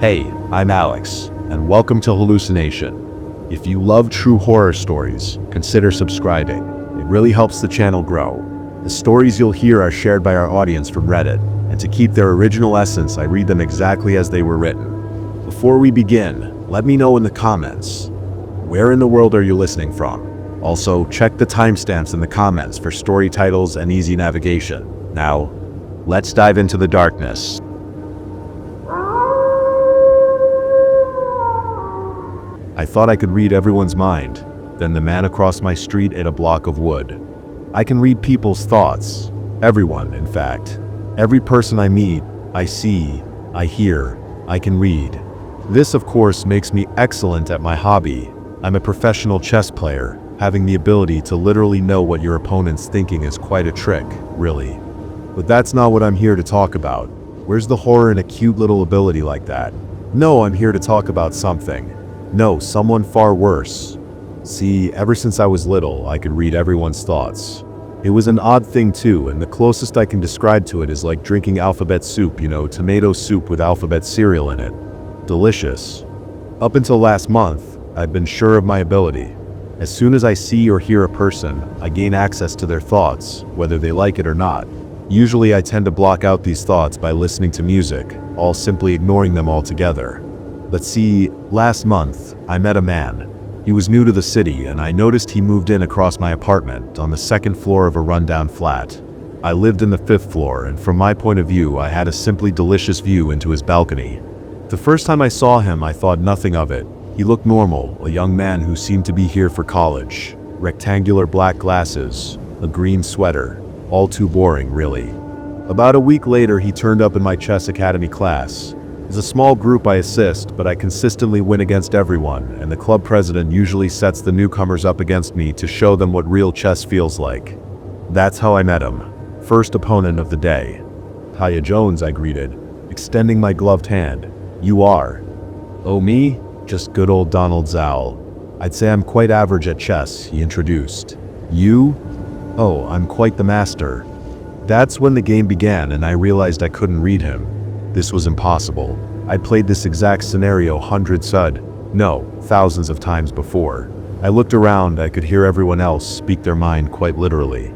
Hey, I'm Alex, and welcome to Hallucination. If you love true horror stories, consider subscribing. It really helps the channel grow. The stories you'll hear are shared by our audience from Reddit, and to keep their original essence, I read them exactly as they were written. Before we begin, let me know in the comments, where in the world are you listening from? Also, check the timestamps in the comments for story titles and easy navigation. Now, let's dive into the darkness. I thought I could read everyone's mind. Then the man across my street ate a block of wood. I can read people's thoughts. Everyone, in fact. Every person I meet, I see, I hear, I can read. This, of course, makes me excellent at my hobby. I'm a professional chess player. Having the ability to literally know what your opponent's thinking is quite a trick, really. But that's not what I'm here to talk about. Where's the horror in a cute little ability like that? No, I'm here to talk about something. No, someone far worse. See, ever since I was little, I could read everyone's thoughts. It was an odd thing too, and the closest I can describe to it is like drinking alphabet soup, tomato soup with alphabet cereal in it. Delicious. Up until last month, I've been sure of my ability. As soon as I see or hear a person, I gain access to their thoughts, whether they like it or not. Usually I tend to block out these thoughts by listening to music, or simply ignoring them altogether. But see, last month, I met a man. He was new to the city, and I noticed he moved in across my apartment on the second floor of a rundown flat. I lived in the fifth floor, and from my point of view, I had a simply delicious view into his balcony. The first time I saw him, I thought nothing of it. He looked normal, a young man who seemed to be here for college. Rectangular black glasses, a green sweater, all too boring, really. About a week later, he turned up in my chess academy class. It's a small group I assist, but I consistently win against everyone, and the club president usually sets the newcomers up against me to show them what real chess feels like. That's how I met him. First opponent of the day. "Hiya Jones," I greeted, extending my gloved hand. "You are?" "Oh, me? Just good old Donald Zowl. I'd say I'm quite average at chess," he introduced. "You?" "Oh, I'm quite the master." That's when the game began, and I realized I couldn't read him. This was impossible. I'd played this exact scenario thousands of times before. I looked around, I could hear everyone else speak their mind quite literally.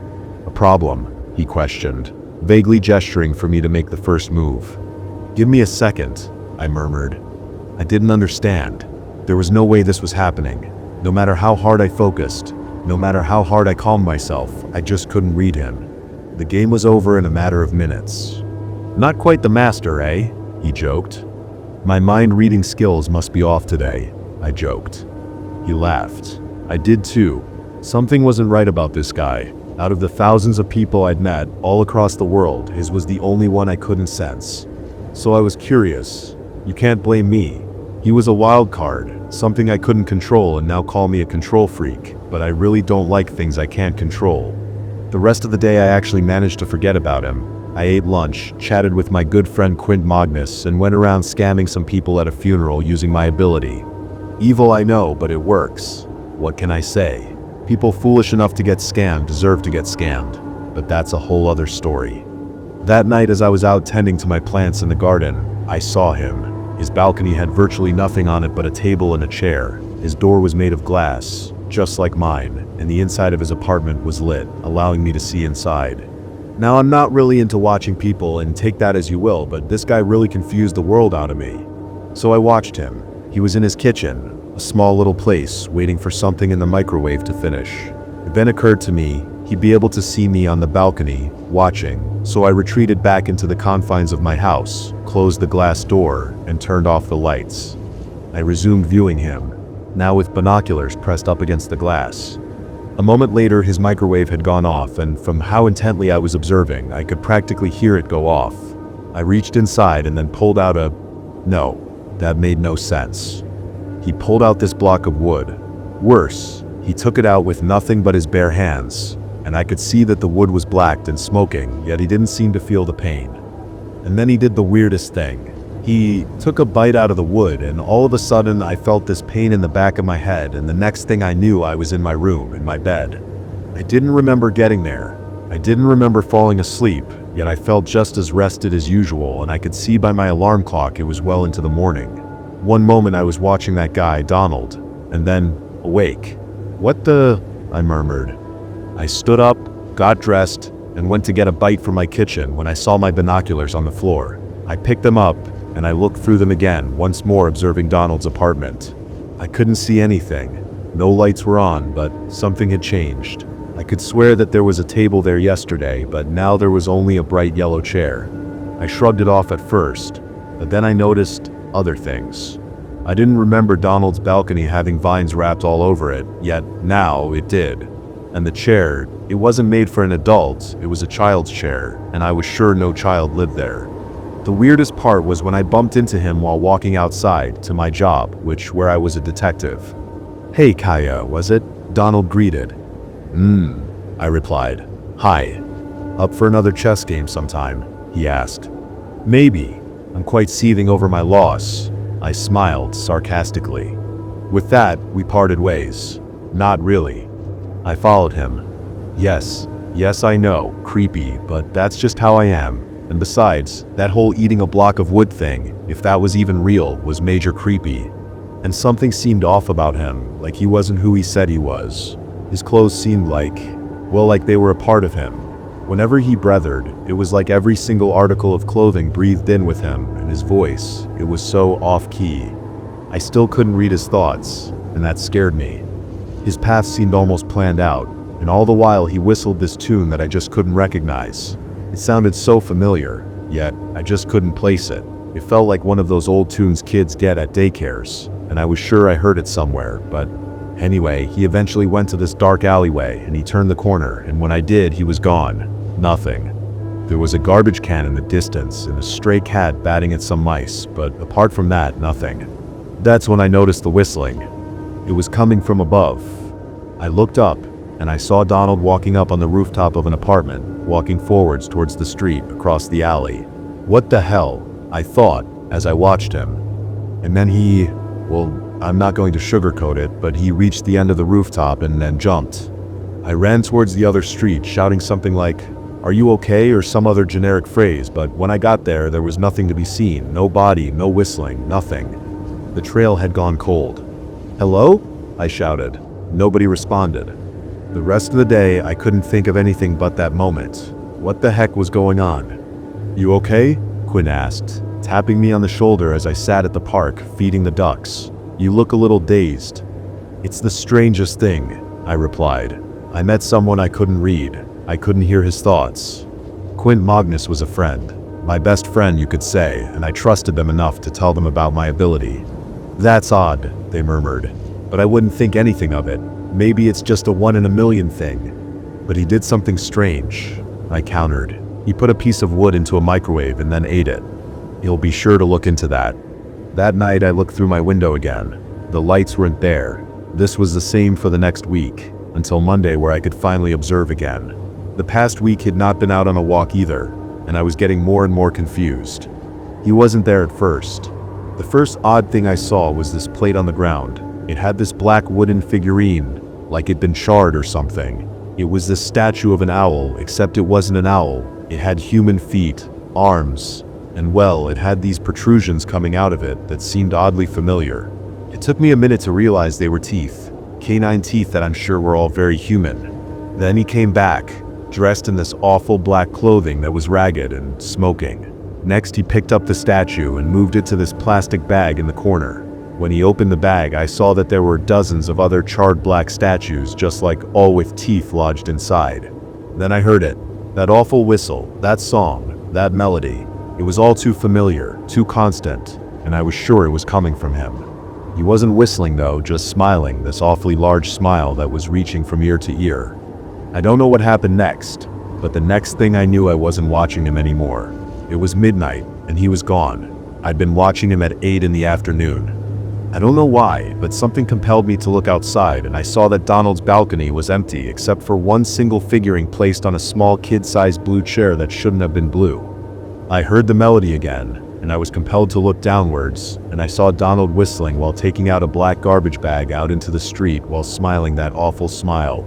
"A problem?" he questioned, vaguely gesturing for me to make the first move. "Give me a second," I murmured. I didn't understand. There was no way this was happening. No matter how hard I focused, no matter how hard I calmed myself, I just couldn't read him. The game was over in a matter of minutes. "Not quite the master, eh?" he joked. "My mind-reading skills must be off today," I joked. He laughed. I did too. Something wasn't right about this guy. Out of the thousands of people I'd met all across the world, his was the only one I couldn't sense. So I was curious. You can't blame me. He was a wild card, something I couldn't control, and now call me a control freak, but I really don't like things I can't control. The rest of the day I actually managed to forget about him. I ate lunch, chatted with my good friend Quint Magnus, and went around scamming some people at a funeral using my ability. Evil, I know, but it works. What can I say? People foolish enough to get scammed deserve to get scammed, but that's a whole other story. That night, as I was out tending to my plants in the garden, I saw him. His balcony had virtually nothing on it but a table and a chair. His door was made of glass, just like mine, and the inside of his apartment was lit, allowing me to see inside. Now, I'm not really into watching people, and take that as you will, but this guy really confused the world out of me. So I watched him. He was in his kitchen, a small little place, waiting for something in the microwave to finish. It then occurred to me, he'd be able to see me on the balcony, watching, so I retreated back into the confines of my house, closed the glass door, and turned off the lights. I resumed viewing him, now with binoculars pressed up against the glass. A moment later, his microwave had gone off, and from how intently I was observing, I could practically hear it go off. I reached inside and then pulled out No, that made no sense. He pulled out this block of wood. Worse, he took it out with nothing but his bare hands, and I could see that the wood was black and smoking, yet he didn't seem to feel the pain. And then he did the weirdest thing. He took a bite out of the wood, and all of a sudden I felt this pain in the back of my head, and the next thing I knew, I was in my room, in my bed. I didn't remember getting there. I didn't remember falling asleep, yet I felt just as rested as usual, and I could see by my alarm clock it was well into the morning. One moment I was watching that guy, Donald, and then awake. "What the?" I murmured. I stood up, got dressed, and went to get a bite from my kitchen when I saw my binoculars on the floor. I picked them up, and I looked through them again, once more observing Donald's apartment. I couldn't see anything. No lights were on, but something had changed. I could swear that there was a table there yesterday, but now there was only a bright yellow chair. I shrugged it off at first, but then I noticed other things. I didn't remember Donald's balcony having vines wrapped all over it, yet now it did. And the chair, it wasn't made for an adult, it was a child's chair, and I was sure no child lived there. The weirdest part was when I bumped into him while walking outside to my job, where I was a detective. "Hey Kaya, was it?" Donald greeted. I replied. "Hi. Up for another chess game sometime?" he asked. "Maybe. I'm quite seething over my loss." I smiled sarcastically. With that, we parted ways. Not really. I followed him. Yes, I know, creepy, but that's just how I am. And besides, that whole eating a block of wood thing, if that was even real, was major creepy. And something seemed off about him, like he wasn't who he said he was. His clothes seemed like they were a part of him. Whenever he breathed, it was like every single article of clothing breathed in with him, and his voice, it was so off-key. I still couldn't read his thoughts, and that scared me. His path seemed almost planned out, and all the while he whistled this tune that I just couldn't recognize. It sounded so familiar, yet I just couldn't place it. It felt like one of those old tunes kids get at daycares, and I was sure I heard it somewhere, but anyway, he eventually went to this dark alleyway, and he turned the corner, and when I did, he was gone. Nothing. There was a garbage can in the distance, and a stray cat batting at some mice, but apart from that, nothing. That's when I noticed the whistling. It was coming from above. I looked up, and I saw Donald walking up on the rooftop of an apartment, walking forwards towards the street across the alley. What the hell? I thought, as I watched him. And then I'm not going to sugarcoat it, but he reached the end of the rooftop and then jumped. I ran towards the other street, shouting something like, "Are you okay?" or some other generic phrase, but when I got there, there was nothing to be seen. No body, no whistling, nothing. The trail had gone cold. "Hello?" I shouted. Nobody responded. The rest of the day, I couldn't think of anything but that moment. What the heck was going on? "You okay?" Quinn asked, tapping me on the shoulder as I sat at the park, feeding the ducks. "You look a little dazed." "It's the strangest thing," I replied. "I met someone I couldn't read. I couldn't hear his thoughts." Quint Magnus was a friend. My best friend, you could say, and I trusted them enough to tell them about my ability. "That's odd," they murmured, "but I wouldn't think anything of it. Maybe it's just a 1 in a million thing." "But he did something strange," I countered. "He put a piece of wood into a microwave and then ate it. He'll be sure to look into that." That night I looked through my window again. The lights weren't there. This was the same for the next week, until Monday where I could finally observe again. The past week had not been out on a walk either, and I was getting more and more confused. He wasn't there at first. The first odd thing I saw was this plate on the ground. It had this black wooden figurine, like it'd been charred or something. It was this statue of an owl, except it wasn't an owl. It had human feet, arms, and it had these protrusions coming out of it that seemed oddly familiar. It took me a minute to realize they were teeth, canine teeth that I'm sure were all very human. Then he came back, dressed in this awful black clothing that was ragged and smoking. Next he picked up the statue and moved it to this plastic bag in the corner. When he opened the bag, I saw that there were dozens of other charred black statues, just like all with teeth lodged inside. Then I heard it. That awful whistle, that song, that melody. It was all too familiar, too constant, and I was sure it was coming from him. He wasn't whistling though, just smiling, this awfully large smile that was reaching from ear to ear. I don't know what happened next, but the next thing I knew I wasn't watching him anymore. It was midnight, and he was gone. I'd been watching him at 8 in the afternoon. I don't know why, but something compelled me to look outside, and I saw that Donald's balcony was empty except for one single figurine placed on a small kid-sized blue chair that shouldn't have been blue. I heard the melody again, and I was compelled to look downwards, and I saw Donald whistling while taking out a black garbage bag out into the street while smiling that awful smile.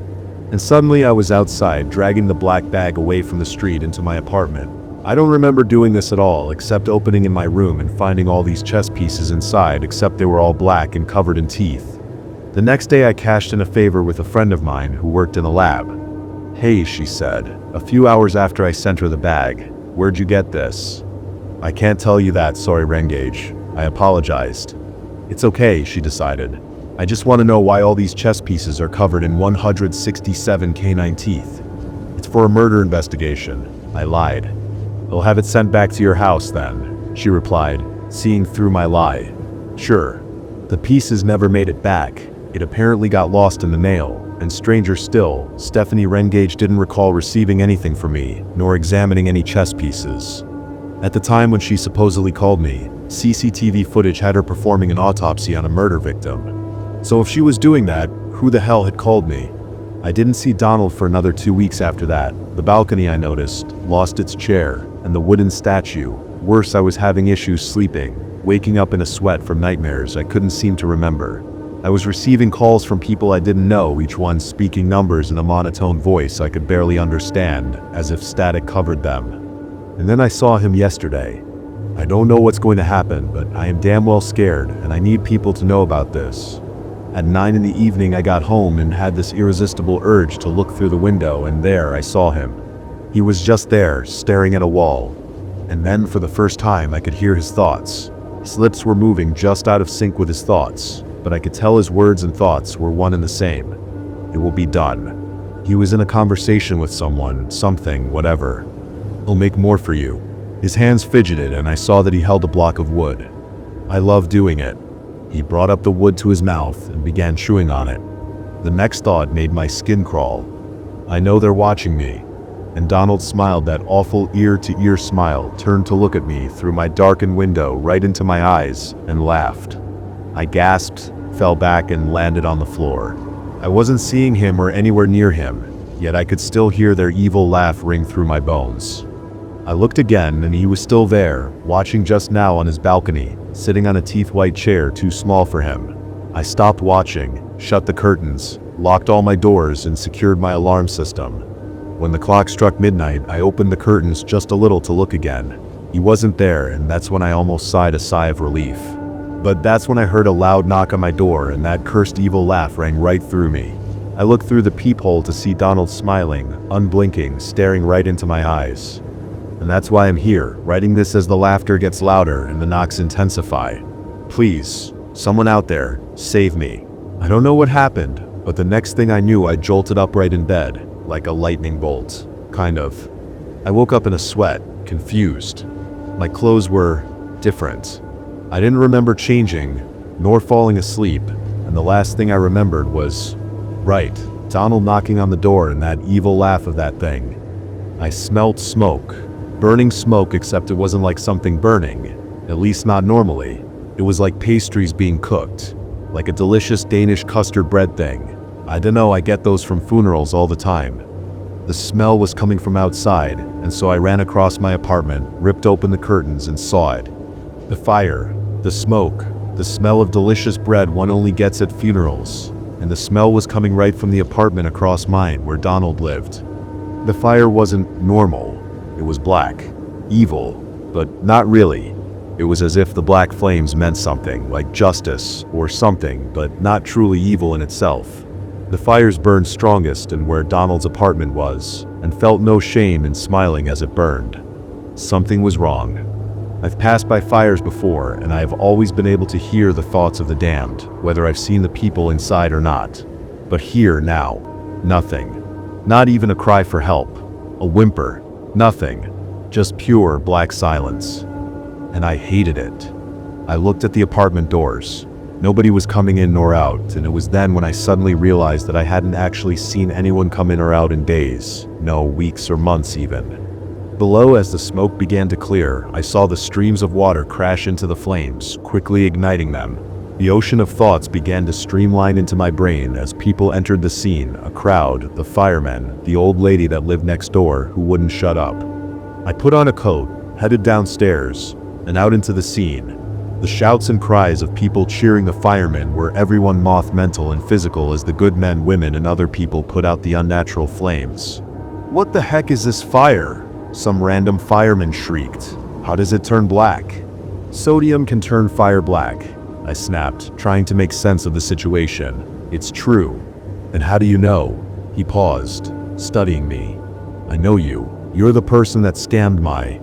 And suddenly I was outside, dragging the black bag away from the street into my apartment. I don't remember doing this at all, except opening in my room and finding all these chess pieces inside, except they were all black and covered in teeth. The next day I cashed in a favor with a friend of mine who worked in a lab. "Hey," she said, a few hours after I sent her the bag, "where'd you get this?" "I can't tell you that, sorry Rengage." I apologized. "It's okay," she decided. "I just want to know why all these chess pieces are covered in 167 canine teeth." "It's for a murder investigation." I lied. "I'll have it sent back to your house then," she replied, seeing through my lie. "Sure." The pieces never made it back. It apparently got lost in the mail, and stranger still, Stephanie Rengage didn't recall receiving anything from me, nor examining any chess pieces. At the time when she supposedly called me, CCTV footage had her performing an autopsy on a murder victim. So if she was doing that, who the hell had called me? I didn't see Donald for another 2 weeks after that. The balcony, I noticed, lost its chair, and the wooden statue. Worse, I was having issues sleeping, waking up in a sweat from nightmares I couldn't seem to remember. I was receiving calls from people I didn't know, each one speaking numbers in a monotone voice I could barely understand, as if static covered them. And then I saw him yesterday. I don't know what's going to happen, but I am damn well scared, and I need people to know about this. At 9 in the evening I got home and had this irresistible urge to look through the window, and there I saw him. He was just there, staring at a wall. And then for the first time I could hear his thoughts. His lips were moving just out of sync with his thoughts, but I could tell his words and thoughts were one and the same. "It will be done." He was in a conversation with someone, something, whatever. "I'll make more for you." His hands fidgeted and I saw that he held a block of wood. I love doing it. He brought up the wood to his mouth and began chewing on it. The next thought made my skin crawl. I know they're watching me. And Donald smiled that awful ear-to-ear smile, turned to look at me through my darkened window right into my eyes, and laughed. I gasped, fell back, and landed on the floor. I wasn't seeing him or anywhere near him, yet I could still hear their evil laugh ring through my bones. I looked again, and he was still there, watching just now on his balcony, sitting on a teeth-white chair too small for him. I stopped watching, shut the curtains, locked all my doors, and secured my alarm system. When the clock struck midnight, I opened the curtains just a little to look again. He wasn't there, and that's when I almost sighed a sigh of relief. But that's when I heard a loud knock on my door, and that cursed evil laugh rang right through me. I looked through the peephole to see Donald smiling, unblinking, staring right into my eyes. And that's why I'm here, writing this as the laughter gets louder and the knocks intensify. Please, someone out there, save me. I don't know what happened, but the next thing I knew I jolted upright in bed, like a lightning bolt, kind of. I woke up in a sweat, confused. My clothes were different. I didn't remember changing, nor falling asleep, and the last thing I remembered was, right, Donald knocking on the door and that evil laugh of that thing. I smelled smoke. Burning smoke, except it wasn't like something burning, at least not normally. It was like pastries being cooked, like a delicious Danish custard bread thing. I don't know, I get those from funerals all the time. The smell was coming from outside, and so I ran across my apartment, ripped open the curtains, and saw it. The fire, the smoke, the smell of delicious bread one only gets at funerals, and the smell was coming right from the apartment across mine where Donald lived. The fire wasn't normal. It was black, evil, but not really. It was as if the black flames meant something, like justice or something, but not truly evil in itself. The fires burned strongest in where Donald's apartment was, and felt no shame in smiling as it burned. Something was wrong. I've passed by fires before, and I have always been able to hear the thoughts of the damned, whether I've seen the people inside or not. But here now, nothing. Not even a cry for help, a whimper. Nothing, just pure black silence. And I hated it. I looked at the apartment doors. Nobody was coming in nor out, and it was then when I suddenly realized that I hadn't actually seen anyone come in or out in days, no, weeks or months even. Below, as the smoke began to clear, I saw the streams of water crash into the flames, quickly igniting them. The ocean of thoughts began to streamline into my brain as people entered the scene, a crowd, the firemen, the old lady that lived next door who wouldn't shut up. I put on a coat, headed downstairs, and out into the scene. The shouts and cries of people cheering the firemen were everyone mental and physical as the good men, women, and other people put out the unnatural flames. "What the heck is this fire?" some random fireman shrieked. "How does it turn black?" "Sodium can turn fire black," I snapped, trying to make sense of the situation. "It's true." "And how do you know?" He paused, studying me. "I know you. You're the person that scammed my—"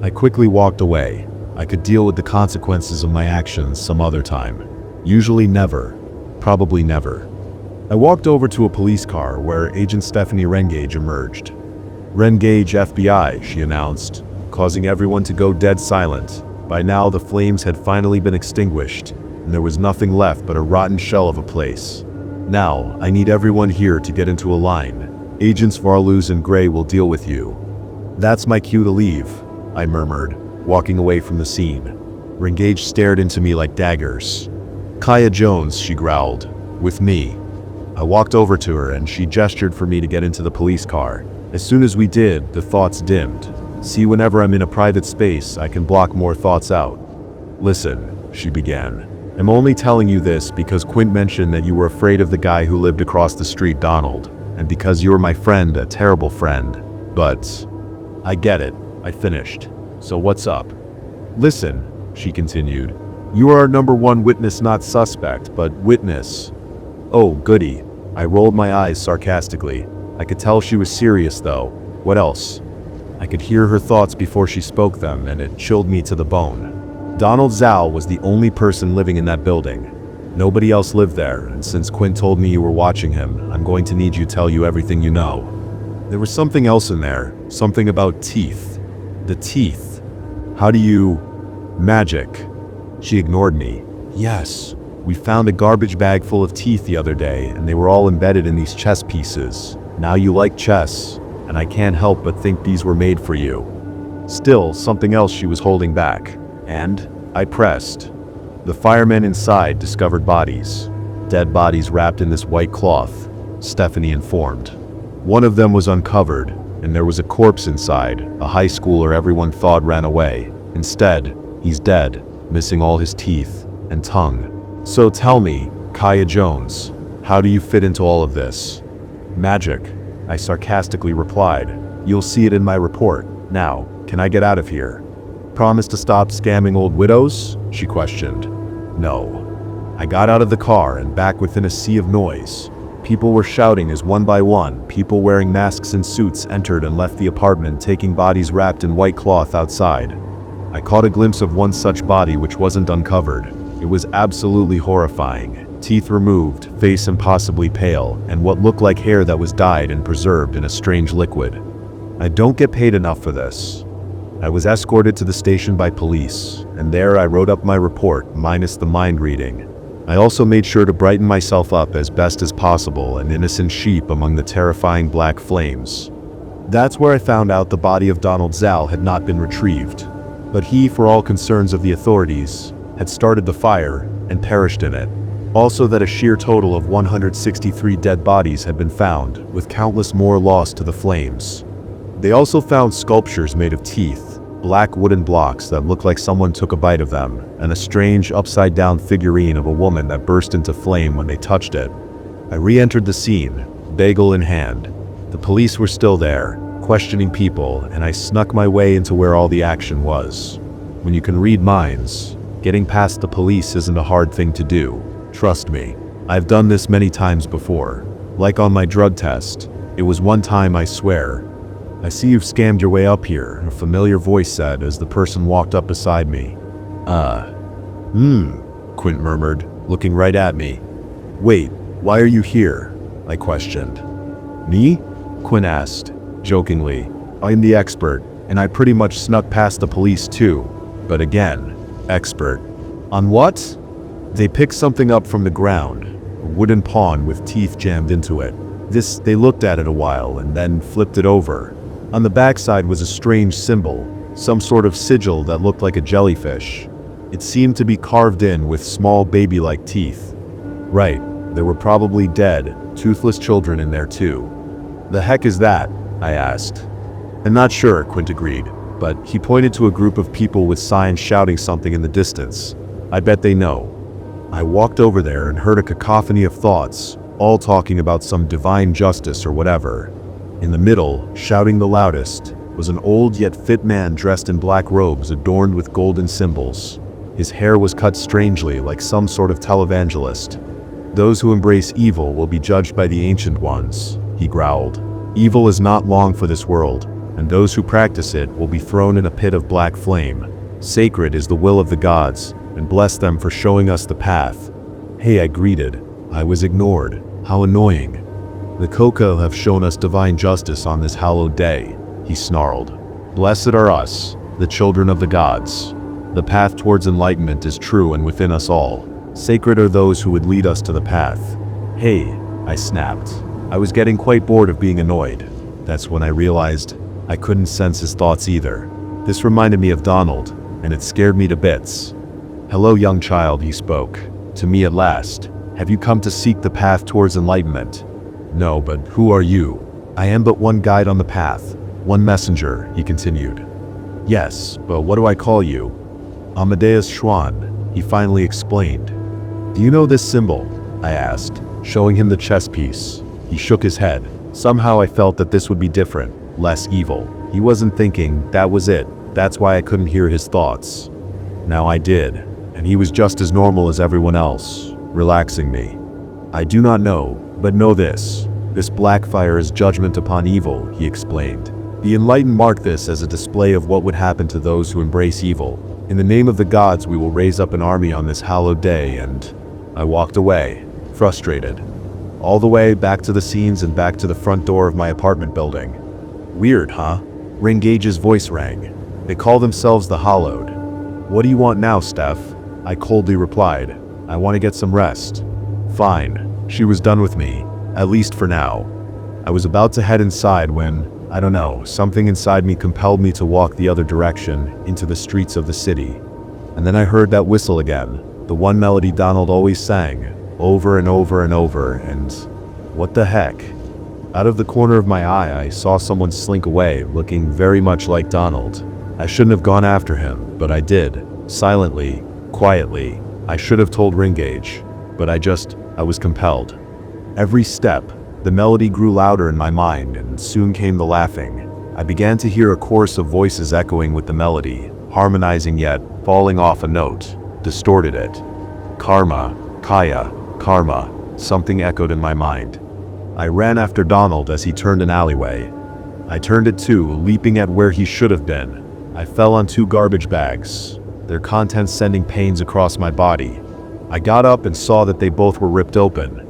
I quickly walked away. I could deal with the consequences of my actions some other time. Usually never. Probably never. I walked over to a police car where Agent Stephanie Rengage emerged. "Rengage FBI," she announced, causing everyone to go dead silent. By now the flames had finally been extinguished, and there was nothing left but a rotten shell of a place. "Now, I need everyone here to get into a line. Agents Varluz and Gray will deal with you." "That's my cue to leave," I murmured, walking away from the scene. Rengage stared into me like daggers. "Kaya Jones," she growled. "With me." I walked over to her and she gestured for me to get into the police car. As soon as we did, the thoughts dimmed. See, whenever I'm in a private space, I can block more thoughts out. "Listen," she began. "I'm only telling you this because Quint mentioned that you were afraid of the guy who lived across the street, Donald, and because you were my friend, a terrible friend. But I get it," I finished. "So what's up?" "Listen," she continued. "You are our number one witness, not suspect, but witness." "Oh, goody." I rolled my eyes sarcastically. I could tell she was serious though. "What else?" I could hear her thoughts before she spoke them, and it chilled me to the bone. "Donald Zhao was the only person living in that building. Nobody else lived there, and since Quint told me you were watching him, I'm going to need you to tell you everything you know. There was something else in there, something about teeth. The teeth. How do you— Magic." She ignored me. "Yes. We found a garbage bag full of teeth the other day, and they were all embedded in these chess pieces. Now you like chess, and I can't help but think these were made for you." Still, something else she was holding back. "And?" I pressed. "The firemen inside discovered bodies. Dead bodies wrapped in this white cloth," Stephanie informed. "One of them was uncovered, and there was a corpse inside, a high schooler everyone thought ran away. Instead, he's dead, missing all his teeth and tongue. So tell me, Kaya Jones, how do you fit into all of this?" "Magic," I sarcastically replied. "You'll see it in my report. Now, can I get out of here?" "Promise to stop scamming old widows?" she questioned. "No." I got out of the car and back within a sea of noise. People were shouting as one by one, people wearing masks and suits entered and left the apartment, taking bodies wrapped in white cloth outside. I caught a glimpse of one such body which wasn't uncovered. It was absolutely horrifying. Teeth removed, face impossibly pale, and what looked like hair that was dyed and preserved in a strange liquid. I don't get paid enough for this. I was escorted to the station by police, and there I wrote up my report, minus the mind reading. I also made sure to brighten myself up as best as possible, an innocent sheep among the terrifying black flames. That's where I found out the body of Donald Zhao had not been retrieved, but he, for all concerns of the authorities, had started the fire and perished in it. Also that a sheer total of 163 dead bodies had been found, with countless more lost to the flames. They also found sculptures made of teeth, black wooden blocks that looked like someone took a bite of them, and a strange upside-down figurine of a woman that burst into flame when they touched it. I re-entered the scene, bagel in hand. The police were still there, questioning people, and I snuck my way into where all the action was. When you can read minds, getting past the police isn't a hard thing to do. Trust me, I've done this many times before. Like on my drug test. It was one time, I swear. "I see you've scammed your way up here," a familiar voice said as the person walked up beside me. Quint murmured, looking right at me. "Wait, why are you here?" I questioned. "Me?" Quint asked, jokingly. "I'm the expert, and I pretty much snuck past the police too. But again, expert. On what?" "They picked something up from the ground, a wooden pawn with teeth jammed into it. They looked at it a while and then flipped it over. On the backside was a strange symbol, some sort of sigil that looked like a jellyfish. It seemed to be carved in with small baby-like teeth. Right, there were probably dead, toothless children in there too." "The heck is that?" I asked. "I'm not sure," Quint agreed, but he pointed to a group of people with signs shouting something in the distance. I bet they know. I walked over there and heard a cacophony of thoughts, all talking about some divine justice or whatever. In the middle, shouting the loudest, was an old yet fit man dressed in black robes adorned with golden symbols. His hair was cut strangely like some sort of televangelist. "Those who embrace evil will be judged by the ancient ones," he growled. "Evil is not long for this world, and those who practice it will be thrown in a pit of black flame. Sacred is the will of the gods, and bless them for showing us the path." "Hey," I greeted. I was ignored. How annoying. "The Koko have shown us divine justice on this hallowed day," he snarled. "Blessed are us, the children of the gods. The path towards enlightenment is true and within us all. Sacred are those who would lead us to the path." "Hey," I snapped. I was getting quite bored of being annoyed. That's when I realized I couldn't sense his thoughts either. This reminded me of Donald, and it scared me to bits. "Hello, young child," he spoke. To me at last. "Have you come to seek the path towards enlightenment?" "No, but who are you?" "I am but one guide on the path, one messenger," he continued. "Yes, but what do I call you?" "Amadeus Schwann," he finally explained. "Do you know this symbol?" I asked, showing him the chess piece. He shook his head. Somehow I felt that this would be different, less evil. He wasn't thinking, that was it. That's why I couldn't hear his thoughts. Now I did, and he was just as normal as everyone else, relaxing me. "I do not know, but know this. This black fire is judgment upon evil," he explained. "The enlightened mark this as a display of what would happen to those who embrace evil. In the name of the gods we will raise up an army on this hallowed day," and I walked away, frustrated. All the way back to the scenes and back to the front door of my apartment building. "Weird, huh?" Rengage's voice rang. "They call themselves the Hallowed." "What do you want now, Steph?" I coldly replied. "I want to get some rest." Fine. She was done with me, at least for now. I was about to head inside when, I don't know, something inside me compelled me to walk the other direction, into the streets of the city. And then I heard that whistle again, the one melody Donald always sang, over and over and over, and what the heck? Out of the corner of my eye, I saw someone slink away, looking very much like Donald. I shouldn't have gone after him, but I did. Silently, quietly. I should have told Ringage, but I was compelled. Every step, the melody grew louder in my mind, and soon came the laughing. I began to hear a chorus of voices echoing with the melody, harmonizing yet falling off a note, distorted it. "Karma, Kaya, Karma," something echoed in my mind. I ran after Donald as he turned an alleyway. I turned it too, leaping at where he should have been. I fell on 2 garbage bags, their contents sending pains across my body. I got up and saw that they both were ripped open.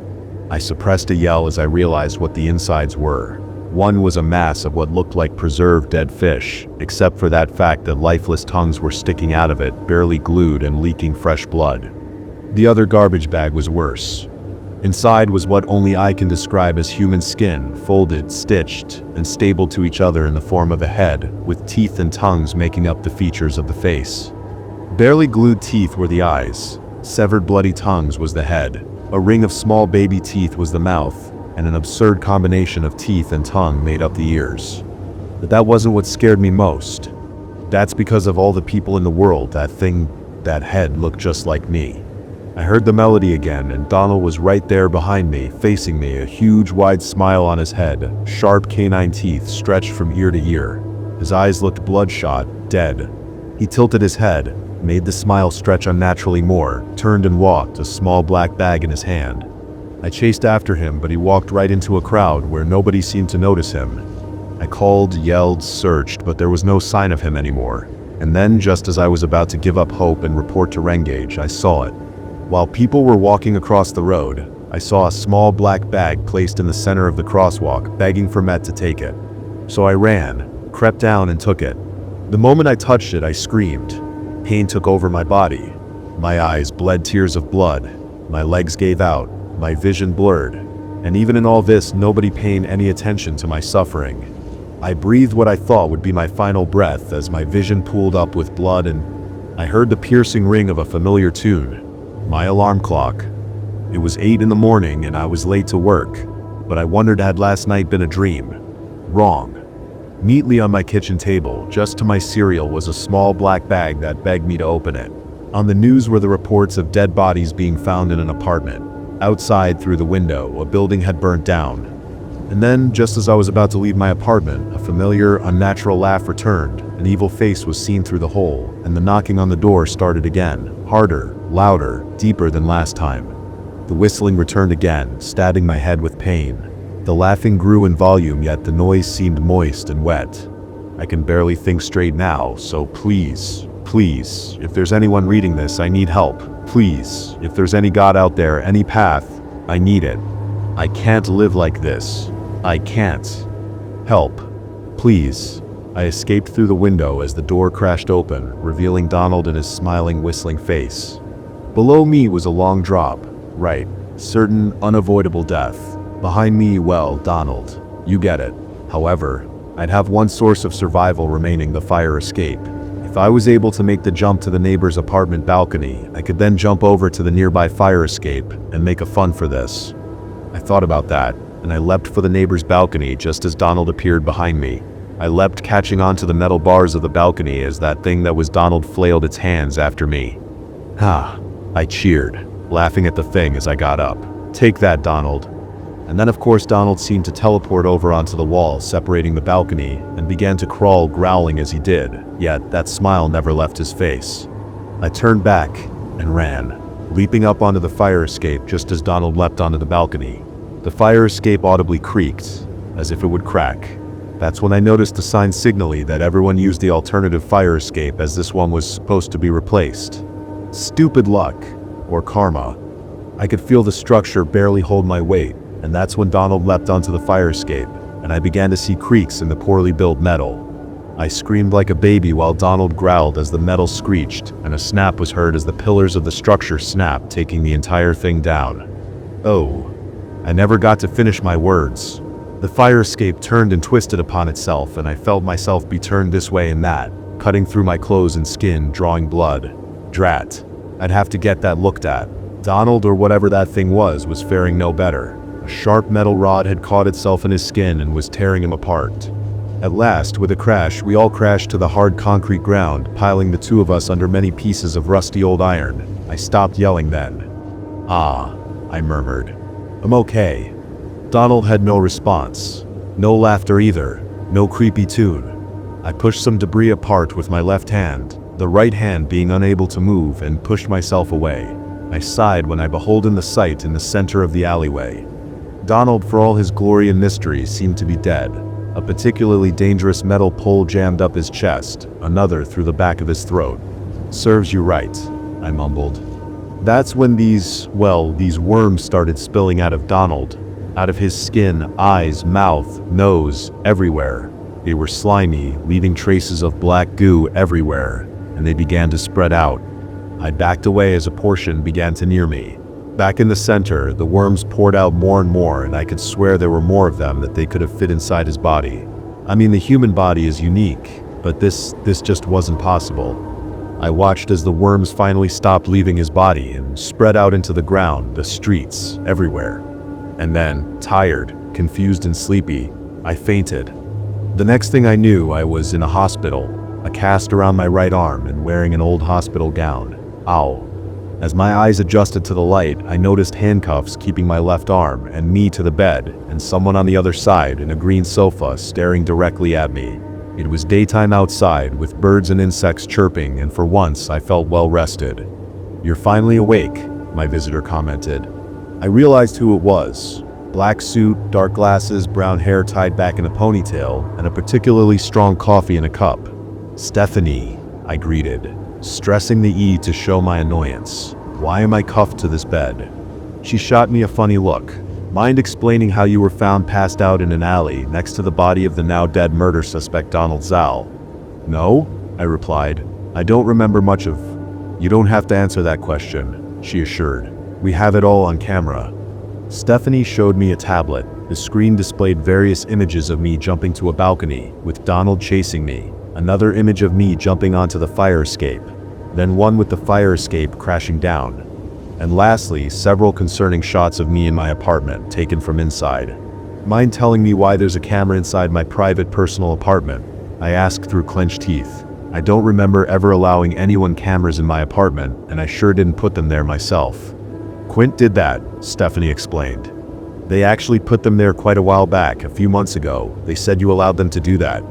I suppressed a yell as I realized what the insides were. One was a mass of what looked like preserved dead fish, except for that fact that lifeless tongues were sticking out of it, barely glued and leaking fresh blood. The other garbage bag was worse. Inside was what only I can describe as human skin, folded, stitched, and stapled to each other in the form of a head, with teeth and tongues making up the features of the face. Barely glued teeth were the eyes. Severed bloody tongues was the head. A ring of small baby teeth was the mouth, and an absurd combination of teeth and tongue made up the ears. But that wasn't what scared me most. That's because of all the people in the world, that head looked just like me. I heard the melody again, and Donald was right there behind me, facing me, a huge wide smile on his head, sharp canine teeth stretched from ear to ear. His eyes looked bloodshot, dead. He tilted his head, made the smile stretch unnaturally more, turned and walked, a small black bag in his hand. I chased after him, but he walked right into a crowd where nobody seemed to notice him. I called, yelled, searched, but there was no sign of him anymore. And then, just as I was about to give up hope and report to Rengage, I saw it. While people were walking across the road, I saw a small black bag placed in the center of the crosswalk, begging for Met to take it. So I ran, crept down and took it. The moment I touched it, I screamed. Pain took over my body. My eyes bled tears of blood. My legs gave out. My vision blurred. And even in all this, nobody paying any attention to my suffering. I breathed what I thought would be my final breath as my vision pooled up with blood, and I heard the piercing ring of a familiar tune. My alarm clock. It was 8 in the morning and I was late to work, but I wondered had last night been a dream. Wrong. Neatly on my kitchen table, just to my cereal, was a small black bag that begged me to open it. On the news were the reports of dead bodies being found in an apartment. Outside, through the window, a building had burnt down. And then, just as I was about to leave my apartment, a familiar, unnatural laugh returned. An evil face was seen through the hole, and the knocking on the door started again, harder, louder, deeper than last time. The whistling returned again, stabbing my head with pain. The laughing grew in volume, yet the noise seemed moist and wet. I can barely think straight now, so please, if there's anyone reading this, I need help. Please, if there's any God out there, any path, I need it. I can't live like this. I can't. Help. Please. I escaped through the window as the door crashed open, revealing Donald and his smiling, whistling face. Below me was a long drop. Right. Certain, unavoidable death. Behind me, well, Donald. You get it. However, I'd have one source of survival remaining: the fire escape. If I was able to make the jump to the neighbor's apartment balcony, I could then jump over to the nearby fire escape and make a fun for this. I thought about that, and I leapt for the neighbor's balcony just as Donald appeared behind me. I leapt, catching onto the metal bars of the balcony as that thing that was Donald flailed its hands after me. I cheered, laughing at the thing as I got up. Take that, Donald. And then of course Donald seemed to teleport over onto the wall separating the balcony and began to crawl, growling as he did, yet that smile never left his face. I turned back and ran, leaping up onto the fire escape just as Donald leapt onto the balcony. The fire escape audibly creaked, as if it would crack. That's when I noticed the sign signaling that everyone used the alternative fire escape, as this one was supposed to be replaced. Stupid luck, or karma. I could feel the structure barely hold my weight, and that's when Donald leapt onto the fire escape, and I began to see creaks in the poorly built metal. I screamed like a baby while Donald growled as the metal screeched, and a snap was heard as the pillars of the structure snapped, taking the entire thing down. Oh, I never got to finish my words. The fire escape turned and twisted upon itself, and I felt myself be turned this way and that, cutting through my clothes and skin, drawing blood. Drat. I'd have to get that looked at. Donald, or whatever that thing was faring no better. A sharp metal rod had caught itself in his skin and was tearing him apart. At last, with a crash, we all crashed to the hard concrete ground, piling the two of us under many pieces of rusty old iron. I stopped yelling then. "Ah," I murmured. "I'm okay." Donald had no response. No laughter either. No creepy tune. I pushed some debris apart with my left hand, the right hand being unable to move, and pushed myself away. I sighed when I beholden the sight in the center of the alleyway. Donald, for all his glory and mystery, seemed to be dead. A particularly dangerous metal pole jammed up his chest, another through the back of his throat. "Serves you right," I mumbled. That's when these worms started spilling out of Donald. Out of his skin, eyes, mouth, nose, everywhere. They were slimy, leaving traces of black goo everywhere, and they began to spread out. I backed away as a portion began to near me. Back in the center, the worms poured out more and more, and I could swear there were more of them that they could have fit inside his body. I mean, the human body is unique, but this just wasn't possible. I watched as the worms finally stopped leaving his body and spread out into the ground, the streets, everywhere. And then, tired, confused and sleepy, I fainted. The next thing I knew, I was in a hospital, a cast around my right arm and wearing an old hospital gown. Ow. As my eyes adjusted to the light, I noticed handcuffs keeping my left arm and me to the bed, and someone on the other side in a green sofa staring directly at me. It was daytime outside with birds and insects chirping, and for once I felt well rested. "You're finally awake," my visitor commented. I realized who it was. Black suit, dark glasses, brown hair tied back in a ponytail, and a particularly strong coffee in a cup. "Stephanie," I greeted, stressing the E to show my annoyance. "Why am I cuffed to this bed?" She shot me a funny look. "Mind explaining how you were found passed out in an alley next to the body of the now dead murder suspect Donald Zal?" "No," I replied. "I don't remember much of." "You don't have to answer that question," she assured. "We have it all on camera." Stephanie showed me a tablet. The screen displayed various images of me jumping to a balcony, with Donald chasing me, another image of me jumping onto the fire escape, then one with the fire escape crashing down, and lastly, several concerning shots of me in my apartment taken from inside. "Mind telling me why there's a camera inside my private personal apartment?" I asked through clenched teeth. I don't remember ever allowing anyone cameras in my apartment, and I sure didn't put them there myself. Quint did that, Stephanie explained. They actually put them there quite a while back, a few months ago. They said you allowed them to do that.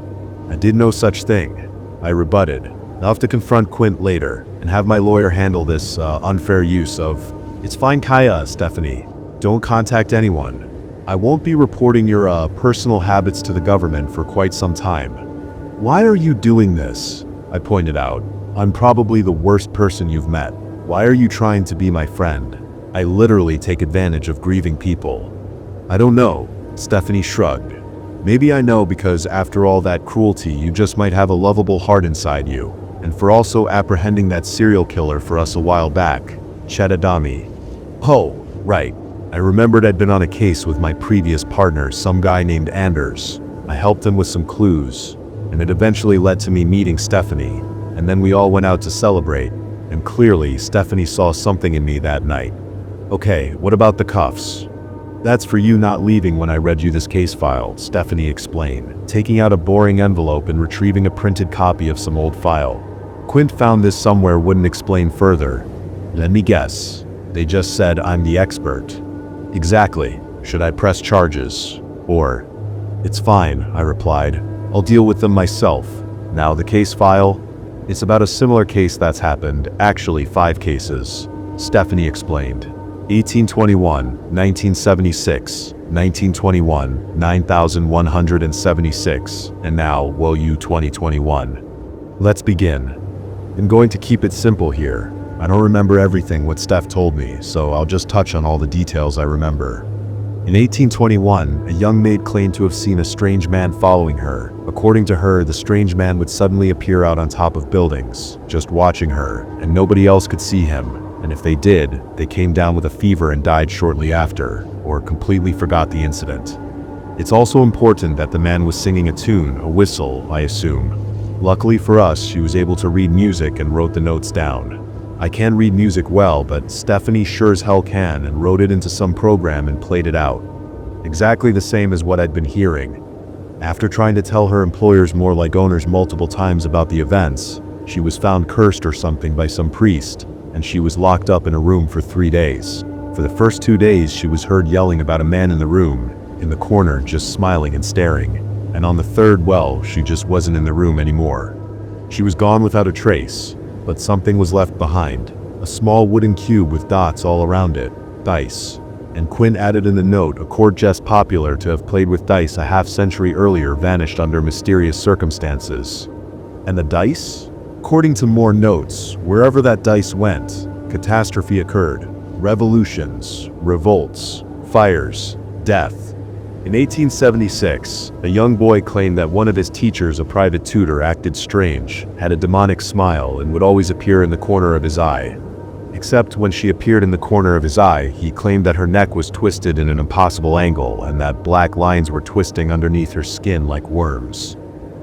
I did no such thing, I rebutted. I'll have to confront Quint later and have my lawyer handle this unfair use of... It's fine, Kaya, Stephanie. Don't contact anyone. I won't be reporting your personal habits to the government for quite some time. Why are you doing this? I pointed out. I'm probably the worst person you've met. Why are you trying to be my friend? I literally take advantage of grieving people. I don't know, Stephanie shrugged. Maybe I know because after all that cruelty, you just might have a lovable heart inside you. And for also apprehending that serial killer for us a while back, Chet Adami. Oh, right. I remembered I'd been on a case with my previous partner, some guy named Anders. I helped him with some clues, and it eventually led to me meeting Stephanie, and then we all went out to celebrate, and clearly Stephanie saw something in me that night. Okay, what about the cuffs? That's for you not leaving when I read you this case file, Stephanie explained, taking out a boring envelope and retrieving a printed copy of some old file. Quint found this somewhere, wouldn't explain further. Let me guess. They just said I'm the expert. Exactly. Should I press charges? Or... It's fine, I replied. I'll deal with them myself. Now the case file? It's about a similar case that's happened, actually 5 cases. Stephanie explained. 1821, 1976, 1921, 9176, and now, woe you 2021. Let's begin. I'm going to keep it simple here. I don't remember everything what Steph told me, so I'll just touch on all the details I remember. In 1821, a young maid claimed to have seen a strange man following her. According to her, the strange man would suddenly appear out on top of buildings, just watching her, and nobody else could see him. And if they did, they came down with a fever and died shortly after, or completely forgot the incident. It's also important that the man was singing a tune, a whistle, I assume. Luckily for us, she was able to read music and wrote the notes down. I can read music well, but Stephanie sure as hell can, and wrote it into some program and played it out. Exactly the same as what I'd been hearing. After trying to tell her employers, more like owners, multiple times about the events, she was found cursed or something by some priest, and she was locked up in a room for 3 days. For the first 2 days, she was heard yelling about a man in the room, in the corner, just smiling and staring. And on the third, well, she just wasn't in the room anymore. She was gone without a trace. But something was left behind. A small wooden cube with dots all around it. Dice. And Quinn added in the note, a court jest popular to have played with dice a half-century earlier vanished under mysterious circumstances. And the dice? According to more notes, wherever that dice went, catastrophe occurred. Revolutions, revolts, fires, death. In 1876, a young boy claimed that one of his teachers, a private tutor, acted strange, had a demonic smile, and would always appear in the corner of his eye. Except when she appeared in the corner of his eye, he claimed that her neck was twisted in an impossible angle, and that black lines were twisting underneath her skin like worms.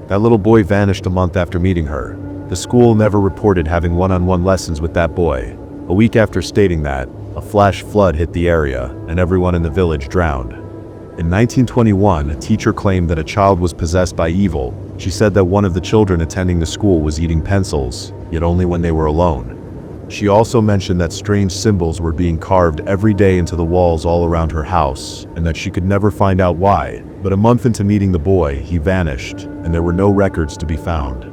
That little boy vanished a month after meeting her. The school never reported having one-on-one lessons with that boy. A week after stating that, a flash flood hit the area, and everyone in the village drowned. In 1921, a teacher claimed that a child was possessed by evil. She said that one of the children attending the school was eating pencils, yet only when they were alone. She also mentioned that strange symbols were being carved every day into the walls all around her house, and that she could never find out why. But a month into meeting the boy, he vanished, and there were no records to be found.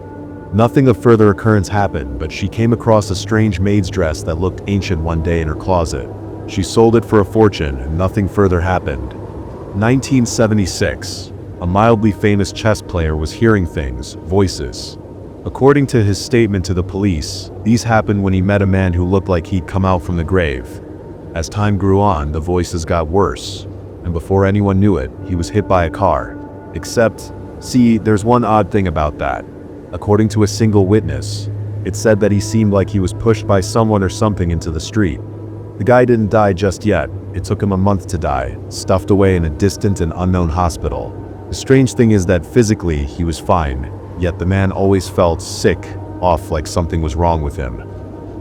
Nothing of further occurrence happened, but she came across a strange maid's dress that looked ancient one day in her closet. She sold it for a fortune, and nothing further happened. 1976. A mildly famous chess player was hearing things, voices. According to his statement to the police, these happened when he met a man who looked like he'd come out from the grave. As time grew on, the voices got worse, and before anyone knew it, he was hit by a car. Except, see, there's one odd thing about that. According to a single witness, it said that he seemed like he was pushed by someone or something into the street. The guy didn't die just yet. It took him a month to die, stuffed away in a distant and unknown hospital. The strange thing is that physically he was fine, yet the man always felt sick, off, like something was wrong with him.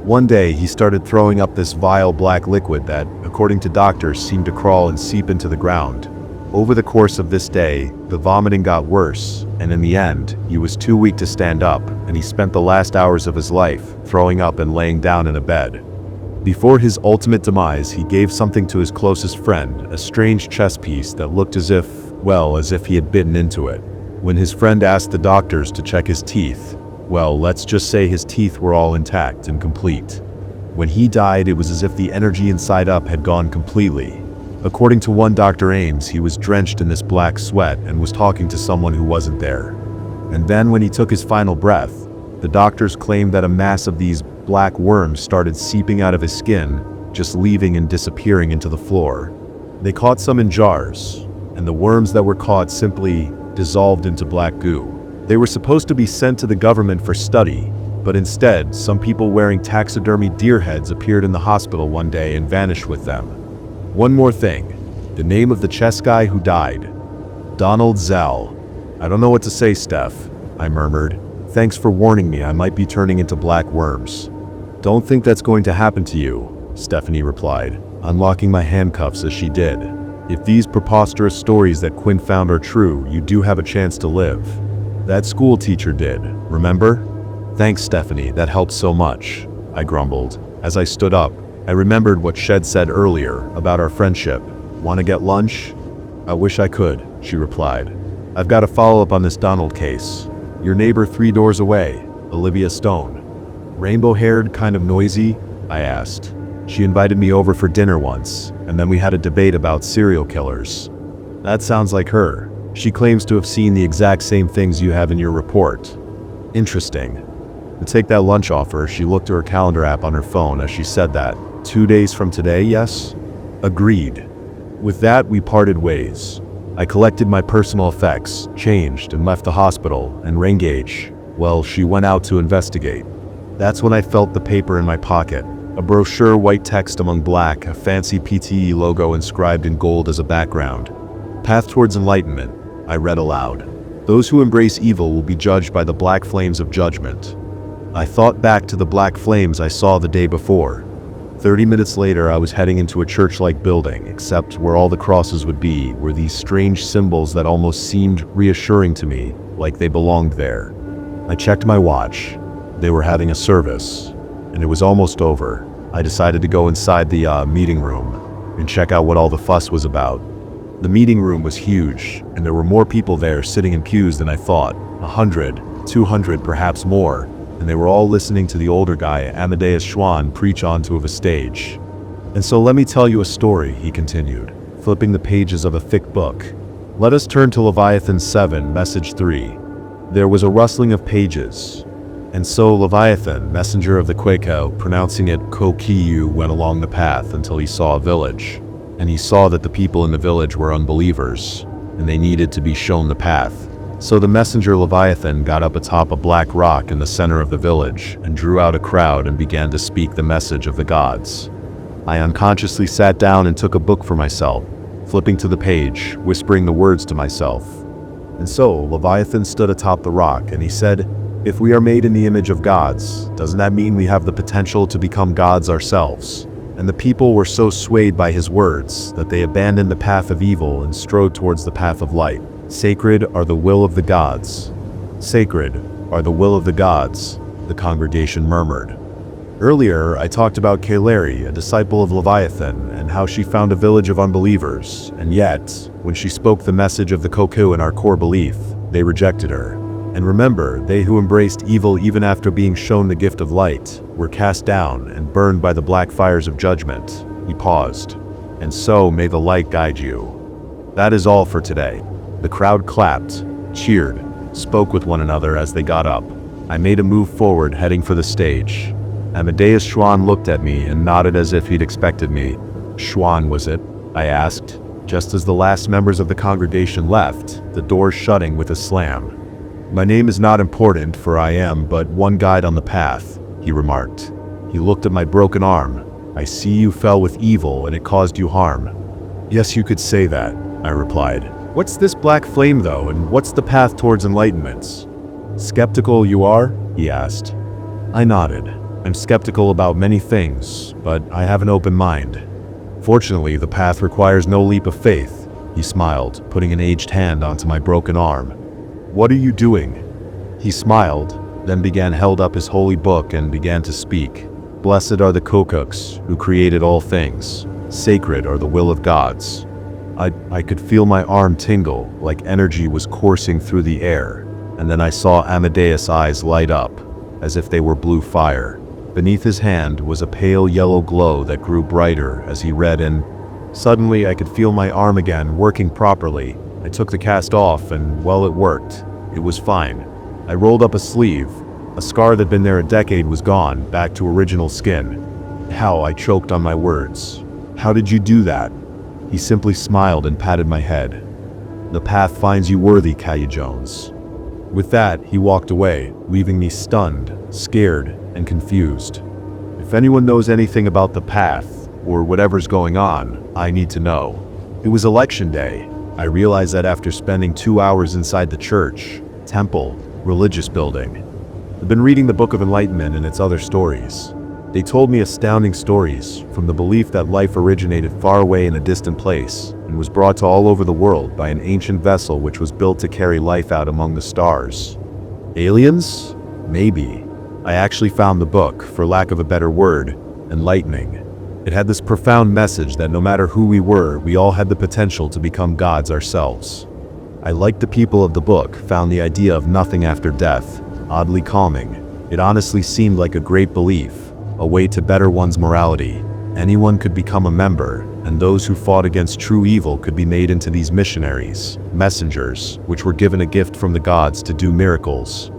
One day he started throwing up this vile black liquid that, according to doctors, seemed to crawl and seep into the ground. Over the course of this day, the vomiting got worse, and in the end, he was too weak to stand up, and he spent the last hours of his life throwing up and laying down in a bed. Before his ultimate demise, he gave something to his closest friend, a strange chess piece that looked as if he had bitten into it. When his friend asked the doctors to check his teeth, let's just say his teeth were all intact and complete. When he died, it was as if the energy inside up had gone completely. According to one Dr. Ames, he was drenched in this black sweat and was talking to someone who wasn't there. And then when he took his final breath, the doctors claimed that a mass of these black worms started seeping out of his skin, just leaving and disappearing into the floor. They caught some in jars, and the worms that were caught simply dissolved into black goo. They were supposed to be sent to the government for study, but instead, some people wearing taxidermy deer heads appeared in the hospital one day and vanished with them. One more thing, the name of the chess guy who died. Donald Zell. I don't know what to say, Steph, I murmured. Thanks for warning me I might be turning into black worms. Don't think that's going to happen to you, Stephanie replied, unlocking my handcuffs as she did. If these preposterous stories that Quinn found are true, you do have a chance to live. That school teacher did, remember? Thanks, Stephanie, that helps so much, I grumbled. As I stood up, I remembered what Shed said earlier about our friendship. Want to get lunch? I wish I could, she replied. I've got to follow up on this Donald case. Your neighbor 3 doors away, Olivia Stone. Rainbow-haired, kind of noisy? I asked. She invited me over for dinner once, and then we had a debate about serial killers. That sounds like her. She claims to have seen the exact same things you have in your report. Interesting. To take that lunch offer, she looked to her calendar app on her phone as she said that. 2 days from today, yes? Agreed. With that, we parted ways. I collected my personal effects, changed, and left the hospital, and Raingage, she went out to investigate. That's when I felt the paper in my pocket. A brochure, white text among black, a fancy PTE logo inscribed in gold as a background. Path towards enlightenment, I read aloud. Those who embrace evil will be judged by the black flames of judgment. I thought back to the black flames I saw the day before. 30 minutes later, I was heading into a church-like building, except where all the crosses would be were these strange symbols that almost seemed reassuring to me, like they belonged there. I checked my watch. They were having a service, and it was almost over. I decided to go inside the meeting room and check out what all the fuss was about. The meeting room was huge, and there were more people there sitting in pews than I thought. 100, 200, perhaps more. And they were all listening to the older guy, Amadeus Schwann, preach onto a stage. And so let me tell you a story, he continued, flipping the pages of a thick book. Let us turn to Leviathan 7, message 3. There was a rustling of pages. And so Leviathan, messenger of the Quaco, pronouncing it Kokiyu, went along the path until he saw a village. And he saw that the people in the village were unbelievers, and they needed to be shown the path. So the messenger Leviathan got up atop a black rock in the center of the village and drew out a crowd and began to speak the message of the gods. I unconsciously sat down and took a book for myself, flipping to the page, whispering the words to myself. And so Leviathan stood atop the rock and he said, if we are made in the image of gods, doesn't that mean we have the potential to become gods ourselves? And the people were so swayed by his words that they abandoned the path of evil and strode towards the path of light. Sacred are the will of the gods. Sacred are the will of the gods, the congregation murmured. Earlier, I talked about Kaleri, a disciple of Leviathan, and how she found a village of unbelievers, and yet, when she spoke the message of the Koku in our core belief, they rejected her. And remember, they who embraced evil even after being shown the gift of light were cast down and burned by the black fires of judgment. He paused. And so may the light guide you. That is all for today. The crowd clapped, cheered, spoke with one another as they got up. I made a move forward, heading for the stage. Amadeus Schwann looked at me and nodded as if he'd expected me. Schwann, was it? I asked, just as the last members of the congregation left, the doors shutting with a slam. My name is not important, for I am but one guide on the path, he remarked. He looked at my broken arm. I see you fell with evil and it caused you harm. Yes, you could say that, I replied. What's this black flame though, and what's the path towards enlightenment? Skeptical you are? He asked. I nodded. I'm skeptical about many things, but I have an open mind. Fortunately, the path requires no leap of faith. he smiled, putting an aged hand onto my broken arm. "What are you doing?" He smiled, then held up his holy book and began to speak. "Blessed are the Kokuks, who created all things. Sacred are the will of gods." I could feel my arm tingle, like energy was coursing through the air, and then I saw Amadeus' eyes light up, as if they were blue fire. Beneath his hand was a pale yellow glow that grew brighter as he read, and suddenly I could feel my arm again, working properly. I took the cast off, and well, it worked. It was fine. I rolled up a sleeve. A scar that'd been there a decade was gone, back to original skin. How? I choked on my words. "How did you do that?" He simply smiled and patted my head. "The path finds you worthy, Kaya Jones." With that, he walked away, leaving me stunned, scared, and confused. If anyone knows anything about the path, or whatever's going on, I need to know. It was election day. I realized that after spending 2 hours inside the church, temple, religious building. I've been reading the Book of Enlightenment and its other stories. They told me astounding stories, from the belief that life originated far away in a distant place and was brought to all over the world by an ancient vessel which was built to carry life out among the stars. Aliens? Maybe. I actually found the book, for lack of a better word, enlightening. It had this profound message that no matter who we were, we all had the potential to become gods ourselves. I liked the people of the book, found the idea of nothing after death oddly calming. It honestly seemed like a great belief, a way to better one's morality. Anyone could become a member, and those who fought against true evil could be made into these missionaries, messengers, which were given a gift from the gods to do miracles.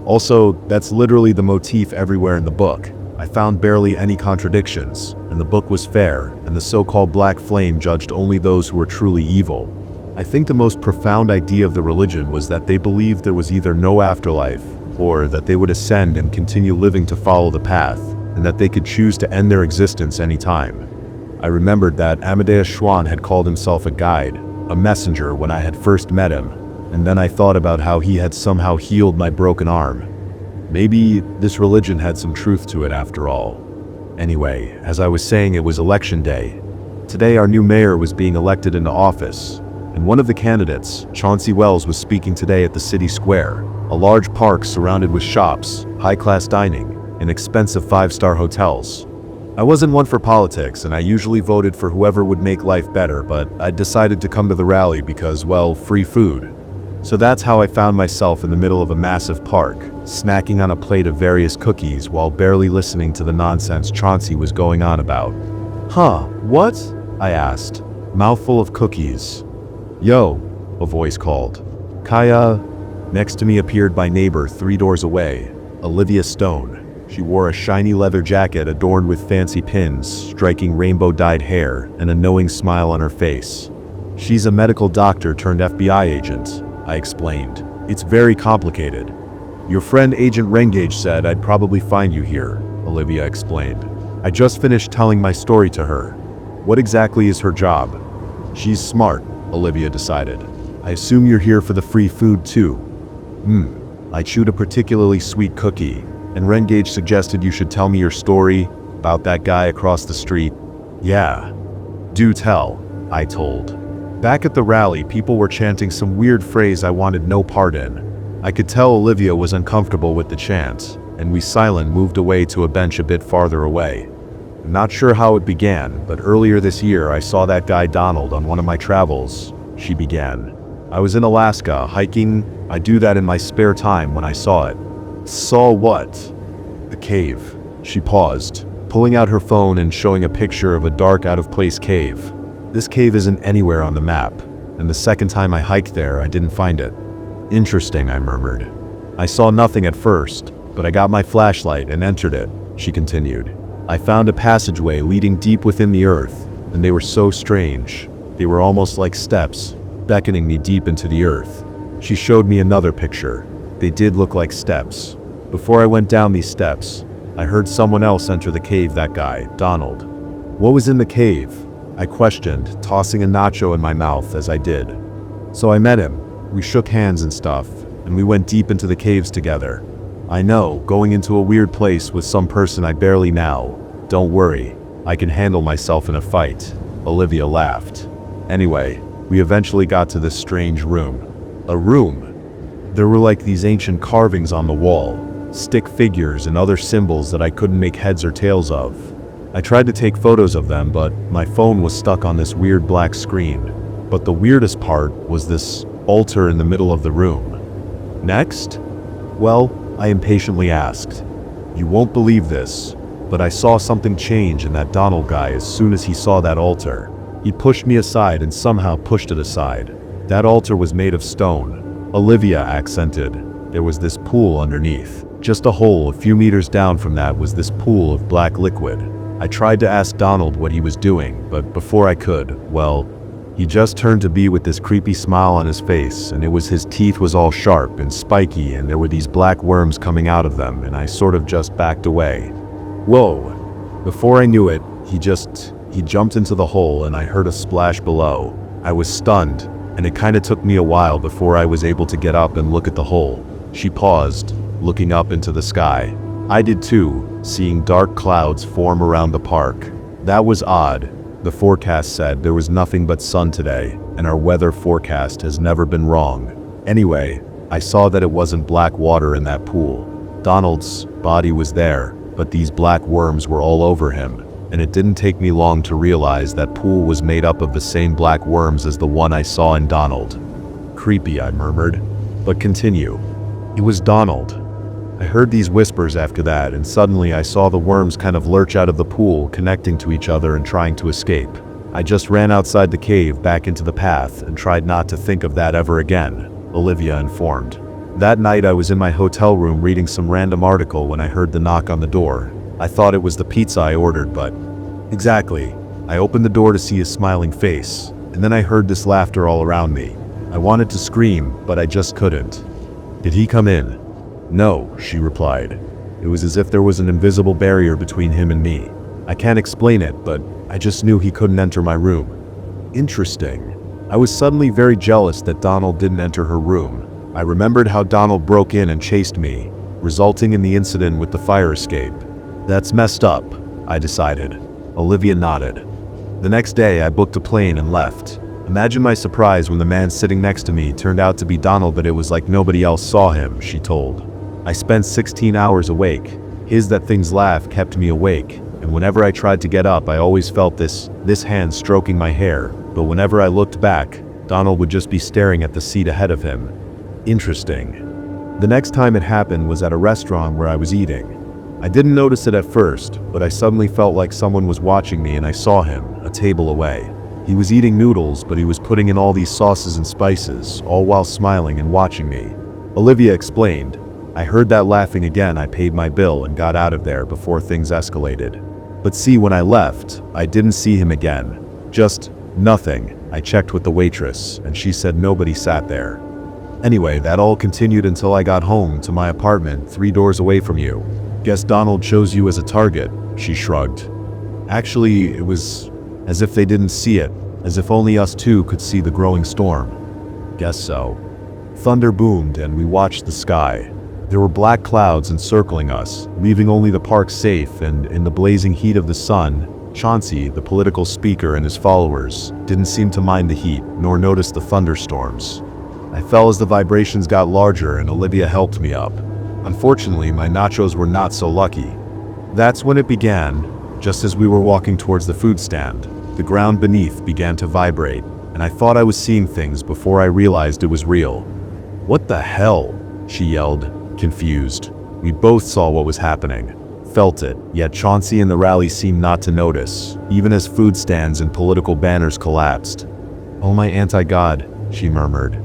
Also, that's literally the motif everywhere in the book. I found barely any contradictions, and the book was fair, and the so-called Black Flame judged only those who were truly evil. I think the most profound idea of the religion was that they believed there was either no afterlife, or that they would ascend and continue living to follow the path, and that they could choose to end their existence anytime. I remembered that Amadeus Schwann had called himself a guide, a messenger when I had first met him, and then I thought about how he had somehow healed my broken arm. Maybe this religion had some truth to it after all. Anyway, as I was saying, it was election day. Today our new mayor was being elected into office, and one of the candidates, Chauncey Wells, was speaking today at the city square, a large park surrounded with shops, high-class dining, and expensive 5-star hotels. I wasn't one for politics, and I usually voted for whoever would make life better, but I decided to come to the rally because, well, free food. So that's how I found myself in the middle of a massive park, snacking on a plate of various cookies while barely listening to the nonsense Chauncey was going on about. "Huh, what?" I asked, mouthful of cookies. "Yo," a voice called. "Kaya." Next to me appeared my neighbor 3 doors away, Olivia Stone. She wore a shiny leather jacket adorned with fancy pins, striking rainbow-dyed hair, and a knowing smile on her face. "She's a medical doctor turned FBI agent," I explained. "It's very complicated." "Your friend Agent Rengage said I'd probably find you here," Olivia explained. "I just finished telling my story to her." "What exactly is her job?" "She's smart," Olivia decided. "I assume you're here for the free food too." I chewed a particularly sweet cookie, and Rengage suggested you should tell me your story about that guy across the street. "Yeah. Do tell," I told. Back at the rally, people were chanting some weird phrase I wanted no part in. I could tell Olivia was uncomfortable with the chant, and we silent moved away to a bench a bit farther away. I'm not sure how it began, but earlier this year I saw that guy Donald on one of my travels, she began. "I was in Alaska, hiking. I do that in my spare time when I saw it." "Saw what?" "The cave." She paused, pulling out her phone and showing a picture of a dark, out-of-place cave. "This cave isn't anywhere on the map, and the second time I hiked there, I didn't find it." "Interesting," I murmured. "I saw nothing at first, but I got my flashlight and entered it," she continued. "I found a passageway leading deep within the earth, and they were so strange. They were almost like steps, beckoning me deep into the earth." She showed me another picture. They did look like steps. Before I went down these steps, I heard someone else enter the cave, that guy, Donald. "What was in the cave?" I questioned, tossing a nacho in my mouth as I did. "So I met him. We shook hands and stuff, and we went deep into the caves together. I know, going into a weird place with some person I barely know. Don't worry, I can handle myself in a fight." Olivia laughed. "Anyway, We eventually got to this strange room. A room. There were like these ancient carvings on the wall, stick figures and other symbols that I couldn't make heads or tails of. I tried to take photos of them, but my phone was stuck on this weird black screen. But the weirdest part was this altar in the middle of the room. Next? Well, I impatiently asked. You won't believe this, but I saw something change in that Donald guy as soon as he saw that altar. He pushed me aside and somehow pushed it aside. That altar was made of stone. Olivia accented. There was this pool underneath. Just a hole a few meters down from that was this pool of black liquid. I tried to ask Donald what he was doing, but before I could, well, he just turned to be with this creepy smile on his face, and his teeth was all sharp and spiky, and there were these black worms coming out of them, and I sort of just backed away. Whoa! Before I knew it, he jumped into the hole and I heard a splash below. I was stunned, and it kinda took me a while before I was able to get up and look at the hole. She paused, looking up into the sky. I did too, seeing dark clouds form around the park. That was odd. The forecast said there was nothing but sun today, and our weather forecast has never been wrong. Anyway, I saw that it wasn't black water in that pool. Donald's body was there, but these black worms were all over him, and it didn't take me long to realize that pool was made up of the same black worms as the one I saw in Donald. Creepy, I murmured. But continue. It was Donald. I heard these whispers after that, and suddenly I saw the worms kind of lurch out of the pool, connecting to each other and trying to escape. I just ran outside the cave back into the path and tried not to think of that ever again, Olivia informed. That night I was in my hotel room reading some random article when I heard the knock on the door. I thought it was the pizza I ordered, but... Exactly. I opened the door to see his smiling face, and then I heard this laughter all around me. I wanted to scream, but I just couldn't. Did he come in? No, she replied. It was as if there was an invisible barrier between him and me. I can't explain it, but I just knew he couldn't enter my room. Interesting. I was suddenly very jealous that Donald didn't enter her room. I remembered how Donald broke in and chased me, resulting in the incident with the fire escape. That's messed up, I decided. Olivia nodded. The next day, I booked a plane and left. Imagine my surprise when the man sitting next to me turned out to be Donald, but it was like nobody else saw him, she told. I spent 16 hours awake. That thing's laugh kept me awake, and whenever I tried to get up, I always felt this hand stroking my hair, but whenever I looked back, Donald would just be staring at the seat ahead of him. Interesting. The next time it happened was at a restaurant where I was eating. I didn't notice it at first, but I suddenly felt like someone was watching me, and I saw him, a table away. He was eating noodles, but he was putting in all these sauces and spices, all while smiling and watching me. Olivia explained. I heard that laughing again. I paid my bill and got out of there before things escalated. But see, when I left, I didn't see him again. Just nothing. I checked with the waitress, and she said nobody sat there. Anyway, that all continued until I got home to my apartment 3 doors away from you. Guess Donald chose you as a target, she shrugged. Actually, it was as if they didn't see it, as if only us two could see the growing storm. Guess so. Thunder boomed and we watched the sky. There were black clouds encircling us, leaving only the park safe, and in the blazing heat of the sun, Chauncey, the political speaker, and his followers didn't seem to mind the heat nor notice the thunderstorms. I fell as the vibrations got larger and Olivia helped me up. Unfortunately, my nachos were not so lucky. That's when it began. Just as we were walking towards the food stand, the ground beneath began to vibrate, and I thought I was seeing things before I realized it was real. What the hell? She yelled, confused. We both saw what was happening, felt it, yet Chauncey and the rally seemed not to notice, even as food stands and political banners collapsed. Oh my anti-God, she murmured.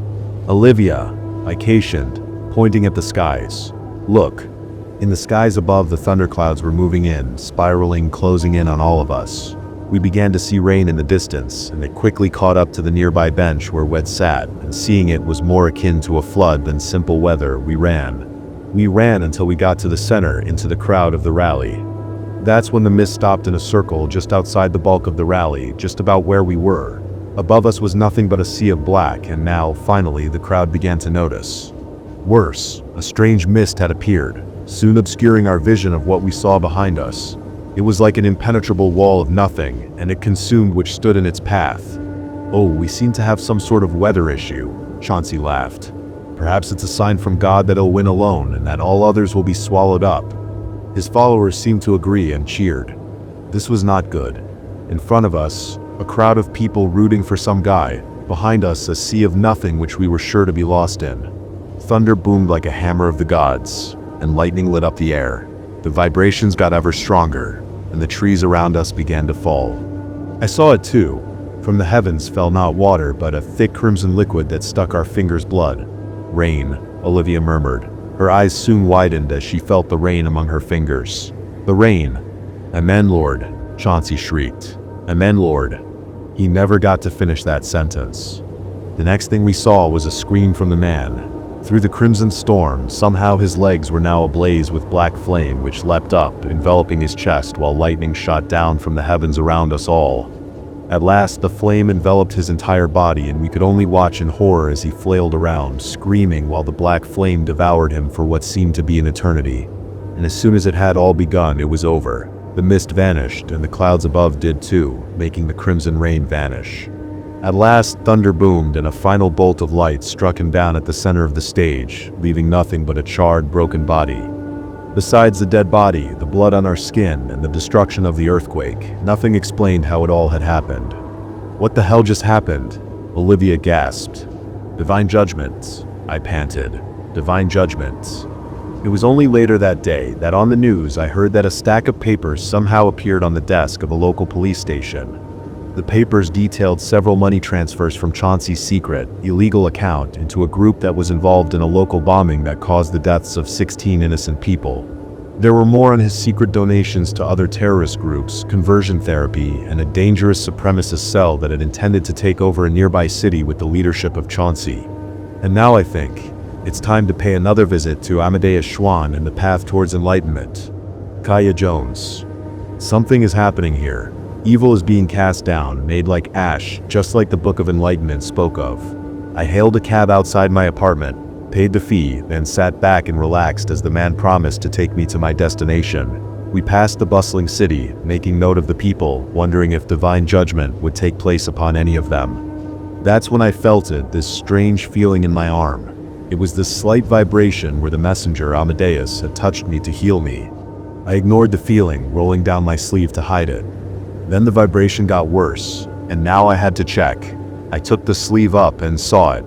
Olivia, I cautioned, pointing at the skies. Look. In the skies above, the thunderclouds were moving in, spiraling, closing in on all of us. We began to see rain in the distance, and it quickly caught up to the nearby bench where Wed sat, and seeing it was more akin to a flood than simple weather. We ran. We ran until we got to the center, into the crowd of the rally. That's when the mist stopped in a circle just outside the bulk of the rally, just about where we were. Above us was nothing but a sea of black, and now, finally, the crowd began to notice. Worse, a strange mist had appeared, soon obscuring our vision of what we saw behind us. It was like an impenetrable wall of nothing, and it consumed which stood in its path. "Oh, we seem to have some sort of weather issue," Chauncey laughed. "Perhaps it's a sign from God that he'll win alone and that all others will be swallowed up." His followers seemed to agree and cheered. This was not good. In front of us, a crowd of people rooting for some guy. Behind us, a sea of nothing which we were sure to be lost in. Thunder boomed like a hammer of the gods, and lightning lit up the air. The vibrations got ever stronger, and the trees around us began to fall. I saw it too. From the heavens fell not water, but a thick crimson liquid that stuck our fingers' blood. "Rain," Olivia murmured. Her eyes soon widened as she felt the rain among her fingers. "The rain." "Amen, Lord," Chauncey shrieked. "Amen, Lord." He never got to finish that sentence. The next thing we saw was a scream from the man. Through the crimson storm, somehow his legs were now ablaze with black flame which leapt up, enveloping his chest while lightning shot down from the heavens around us all. At last, the flame enveloped his entire body and we could only watch in horror as he flailed around, screaming while the black flame devoured him for what seemed to be an eternity. And as soon as it had all begun, it was over. The mist vanished, and the clouds above did too, making the crimson rain vanish. At last, thunder boomed, and a final bolt of light struck him down at the center of the stage, leaving nothing but a charred, broken body. Besides the dead body, the blood on our skin, and the destruction of the earthquake, nothing explained how it all had happened. "What the hell just happened?" Olivia gasped. "Divine judgment," I panted. "Divine judgment." It was only later that day that on the news I heard that a stack of papers somehow appeared on the desk of a local police station. The papers detailed several money transfers from Chauncey's secret, illegal account into a group that was involved in a local bombing that caused the deaths of 16 innocent people. There were more on his secret donations to other terrorist groups, conversion therapy, and a dangerous supremacist cell that had intended to take over a nearby city with the leadership of Chauncey. And now I think it's time to pay another visit to Amadeus Schwann and the path towards enlightenment. Kaya Jones. Something is happening here. Evil is being cast down, made like ash, just like the Book of Enlightenment spoke of. I hailed a cab outside my apartment, paid the fee, then sat back and relaxed as the man promised to take me to my destination. We passed the bustling city, making note of the people, wondering if divine judgment would take place upon any of them. That's when I felt it, this strange feeling in my arm. It was this slight vibration where the messenger, Amadeus, had touched me to heal me. I ignored the feeling, rolling down my sleeve to hide it. Then the vibration got worse, and now I had to check. I took the sleeve up and saw it.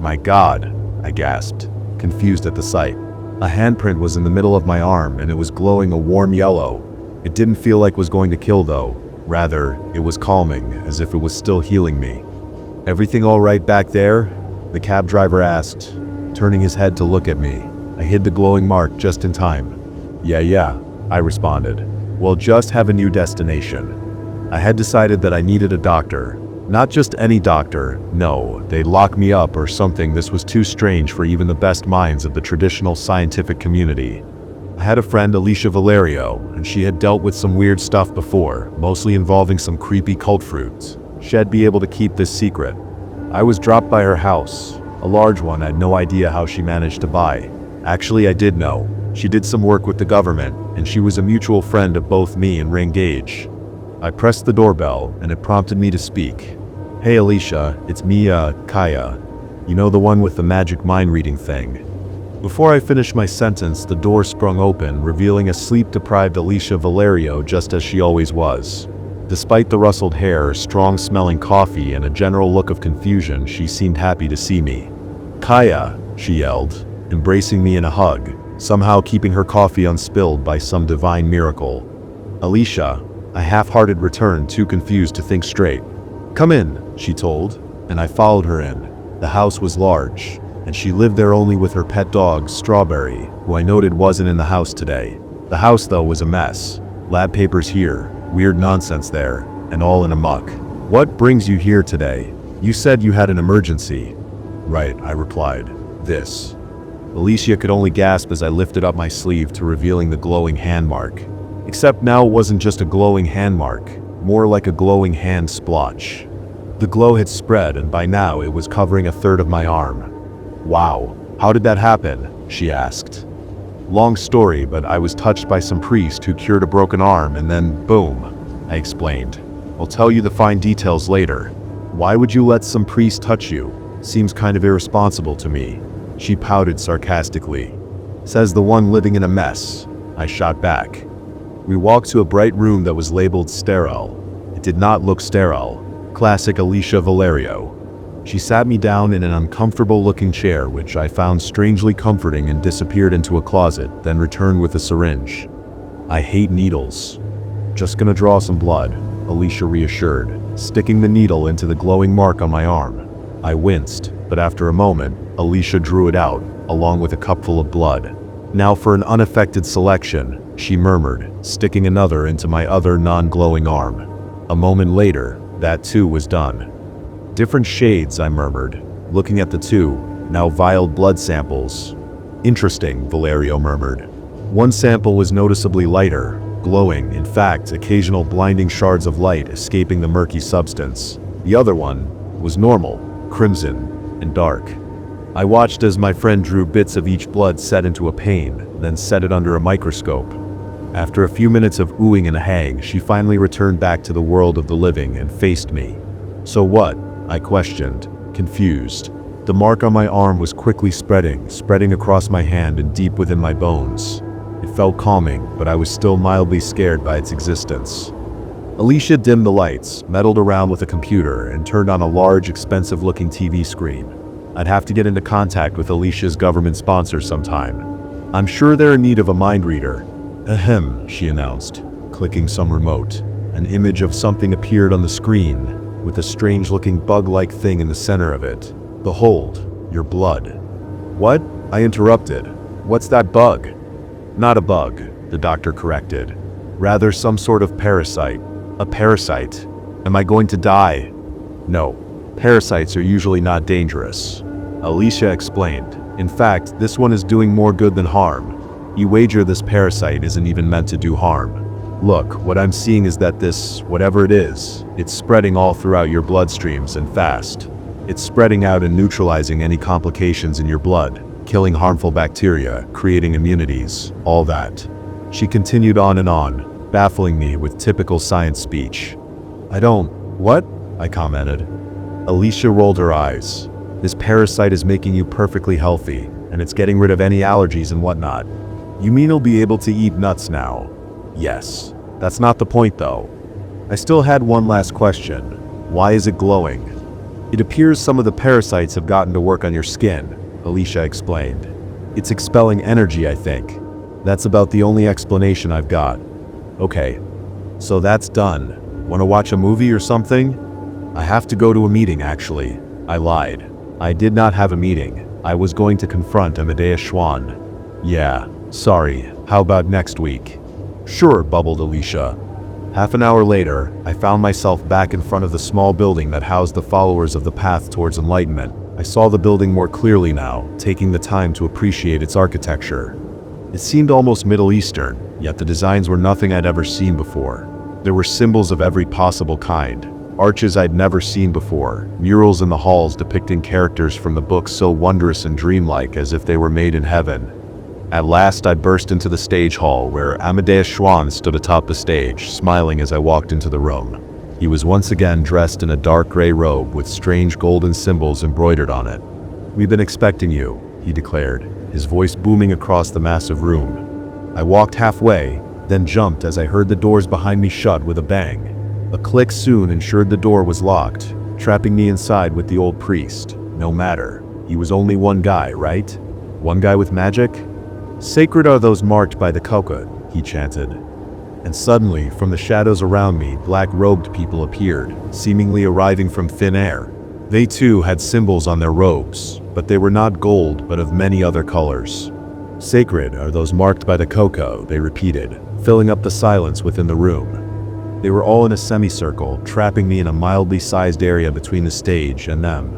"My God," I gasped, confused at the sight. A handprint was in the middle of my arm, and it was glowing a warm yellow. It didn't feel like it was going to kill though. Rather, it was calming, as if it was still healing me. "Everything all right back there?" the cab driver asked, turning his head to look at me. I hid the glowing mark just in time. Yeah, I responded. "Well, just have a new destination." I had decided that I needed a doctor. Not just any doctor, no, they'd lock me up or something. This was too strange for even the best minds of the traditional scientific community. I had a friend, Alicia Valerio, and she had dealt with some weird stuff before, mostly involving some creepy cult fruits. She'd be able to keep this secret. I was dropped by her house. A large one I had no idea how she managed to buy. Actually, I did know. She did some work with the government, and she was a mutual friend of both me and Ring Gage. I pressed the doorbell, and it prompted me to speak. "Hey Alicia, it's me, Kaya. You know, the one with the magic mind-reading thing." Before I finished my sentence, the door sprung open, revealing a sleep-deprived Alicia Valerio just as she always was. Despite the rustled hair, strong-smelling coffee, and a general look of confusion, she seemed happy to see me. "Kaya," she yelled, embracing me in a hug, somehow keeping her coffee unspilled by some divine miracle. "Alicia," I half-hearted returned, too confused to think straight. "Come in," she told, and I followed her in. The house was large, and she lived there only with her pet dog, Strawberry, who I noted wasn't in the house today. The house, though, was a mess. Lab papers here, weird nonsense there, and all in a muck. "What brings you here today? You said you had an emergency." "Right," I replied. "This." Alicia could only gasp as I lifted up my sleeve to revealing the glowing hand mark. Except now it wasn't just a glowing hand mark, more like a glowing hand splotch. The glow had spread, and by now it was covering a third of my arm. "Wow, how did that happen?" she asked. "Long story, but I was touched by some priest who cured a broken arm, and then boom," I explained. "I'll tell you the fine details later." Why would you let some priest touch you? Seems kind of irresponsible to me. She pouted sarcastically. Says the one living in a mess. I shot back. We walked to a bright room that was labeled sterile. It did not look sterile. Classic Alicia Valerio. She sat me down in an uncomfortable-looking chair, which I found strangely comforting, and disappeared into a closet, then returned with a syringe. I hate needles. Just gonna draw some blood, Alicia reassured, sticking the needle into the glowing mark on my arm. I winced, but after a moment, Alicia drew it out, along with a cupful of blood. Now for an unaffected selection, she murmured, sticking another into my other non-glowing arm. A moment later, that too was done. Different shades, I murmured, looking at the two, now vialed blood samples. Interesting, Valerio murmured. One sample was noticeably lighter, glowing, in fact, occasional blinding shards of light escaping the murky substance. The other one was normal, crimson, and dark. I watched as my friend drew bits of each blood set into a pane, then set it under a microscope. After a few minutes of oohing and ahhing, she finally returned back to the world of the living and faced me. So what? I questioned, confused. The mark on my arm was quickly spreading across my hand and deep within my bones. It felt calming, but I was still mildly scared by its existence. Alicia dimmed the lights, meddled around with a computer, and turned on a large, expensive-looking TV screen. I'd have to get into contact with Alicia's government sponsor sometime. I'm sure they're in need of a mind reader. Ahem, she announced, clicking some remote. An image of something appeared on the screen, with a strange-looking bug-like thing in the center of it. Behold, your blood. What? I interrupted. What's that bug? Not a bug, the doctor corrected. Rather some sort of parasite. A parasite. Am I going to die? No. Parasites are usually not dangerous. Alicia explained. In fact, this one is doing more good than harm. You wager this parasite isn't even meant to do harm. Look, what I'm seeing is that this, whatever it is, it's spreading all throughout your bloodstreams and fast. It's spreading out and neutralizing any complications in your blood, killing harmful bacteria, creating immunities, all that. She continued on, baffling me with typical science speech. What? I commented. Alicia rolled her eyes. This parasite is making you perfectly healthy, and it's getting rid of any allergies and whatnot. You mean you'll be able to eat nuts now? Yes. That's not the point though. I still had one last question. Why is it glowing? It appears some of the parasites have gotten to work on your skin, Alicia explained. It's expelling energy, I think. That's about the only explanation I've got. Okay. So that's done. Wanna watch a movie or something? I have to go to a meeting, actually. I lied. I did not have a meeting. I was going to confront Amadeus Schwann. Yeah, sorry. How about next week? Sure, bubbled Alicia. Half an hour later, I found myself back in front of the small building that housed the followers of the path towards enlightenment. I saw the building more clearly now, taking the time to appreciate its architecture. It seemed almost Middle Eastern, yet the designs were nothing I'd ever seen before. There were symbols of every possible kind. Arches I'd never seen before, murals in the halls depicting characters from the books so wondrous and dreamlike as if they were made in heaven. At last I burst into the stage hall where Amadeus Schwann stood atop the stage, smiling as I walked into the room. He was once again dressed in a dark gray robe with strange golden symbols embroidered on it. "We've been expecting you," he declared, his voice booming across the massive room. I walked halfway, then jumped as I heard the doors behind me shut with a bang. A click soon ensured the door was locked, trapping me inside with the old priest. No matter. He was only one guy, right? One guy with magic? "Sacred are those marked by the cocoa," he chanted. And suddenly, from the shadows around me, black-robed people appeared, seemingly arriving from thin air. They too had symbols on their robes, but they were not gold but of many other colors. "Sacred are those marked by the cocoa," they repeated, filling up the silence within the room. They were all in a semicircle, trapping me in a mildly sized area between the stage and them.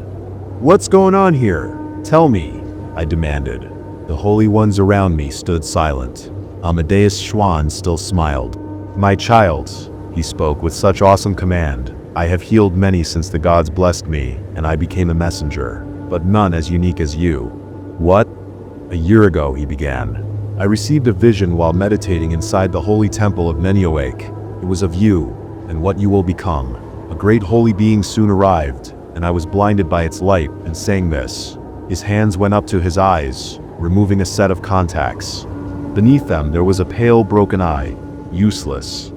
"What's going on here? Tell me," I demanded. The holy ones around me stood silent. Amadeus Schwann still smiled. "My child," he spoke with such awesome command, "I have healed many since the gods blessed me, and I became a messenger, but none as unique as you." "What?" "A year ago," he began, "I received a vision while meditating inside the holy temple of Nenioake. It was of you, and what you will become, a A great holy being soon arrived, and I was blinded by its light and saying this. His hands went up to his eyes, removing a set of contacts. Beneath them there was a pale broken eye, useless.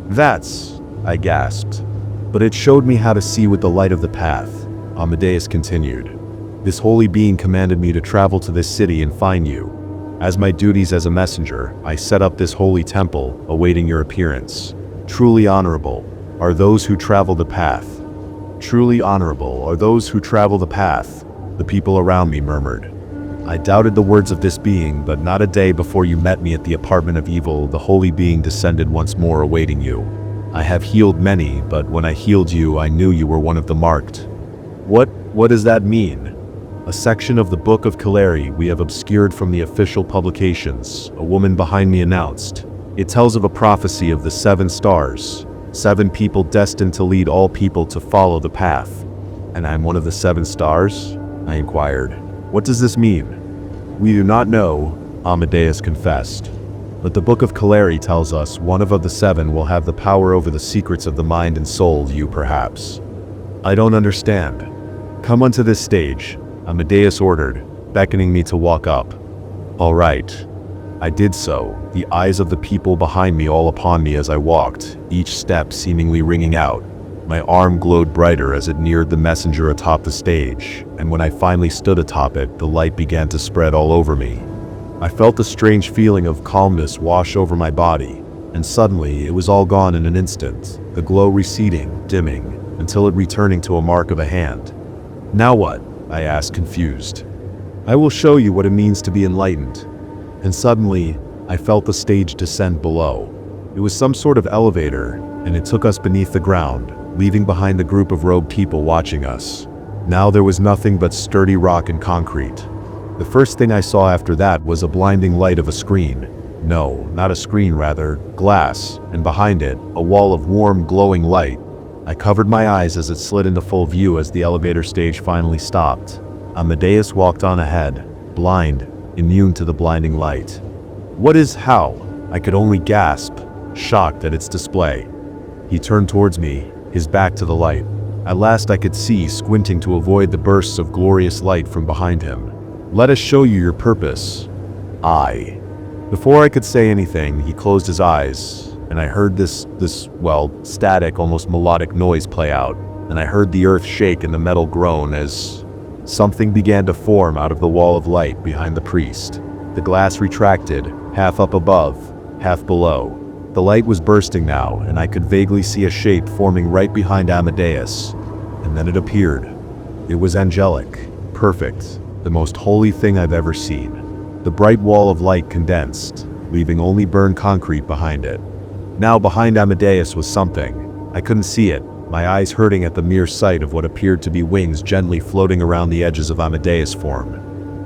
That's, I gasped. But it showed me how to see with the light of the path, Amadeus continued. This holy being commanded me to travel to this city and find you. As my duties as a messenger, I set up this holy temple, awaiting your appearance. Truly honorable are those who travel the path. Truly honorable are those who travel the path, the people around me murmured. I doubted the words of this being, but not a day before you met me at the apartment of evil, the holy being descended once more awaiting you. I have healed many, but when I healed you, I knew you were one of the marked. What does that mean? A section of the Book of Caleri we have obscured from the official publications, a woman behind me announced. It tells of a prophecy of the 7 stars, 7 people destined to lead all people to follow the path. And I'm one of the 7 stars? I inquired. What does this mean? We do not know, Amadeus confessed. But the Book of Caleri tells us one of the 7 will have the power over the secrets of the mind and soul, you perhaps. I don't understand. Come onto this stage, Amadeus ordered, beckoning me to walk up. All right. I did so, the eyes of the people behind me all upon me as I walked, each step seemingly ringing out. My arm glowed brighter as it neared the messenger atop the stage, and when I finally stood atop it, the light began to spread all over me. I felt a strange feeling of calmness wash over my body, and suddenly it was all gone in an instant, the glow receding, dimming, until it returning to a mark of a hand. Now what? I asked, confused. I will show you what it means to be enlightened. And suddenly, I felt the stage descend below. It was some sort of elevator, and it took us beneath the ground, leaving behind the group of robed people watching us. Now there was nothing but sturdy rock and concrete. The first thing I saw after that was a blinding light of a screen. No, not a screen, rather, glass, and behind it, a wall of warm, glowing light. I covered my eyes as it slid into full view as the elevator stage finally stopped. Amadeus walked on ahead, blind, immune to the blinding light. What is how? I could only gasp, shocked at its display. He turned towards me, his back to the light. At last I could see, squinting to avoid the bursts of glorious light from behind him. Let us show you your purpose. Before I could say anything, he closed his eyes, and I heard this static, almost melodic noise play out, and I heard the earth shake and the metal groan as something began to form out of the wall of light behind the priest. The glass retracted, half up above, half below. The light was bursting now, and I could vaguely see a shape forming right behind Amadeus. And then it appeared. It was angelic, perfect, the most holy thing I've ever seen. The bright wall of light condensed, leaving only burned concrete behind it. Now behind Amadeus was something. I couldn't see it, my eyes hurting at the mere sight of what appeared to be wings gently floating around the edges of Amadeus' form.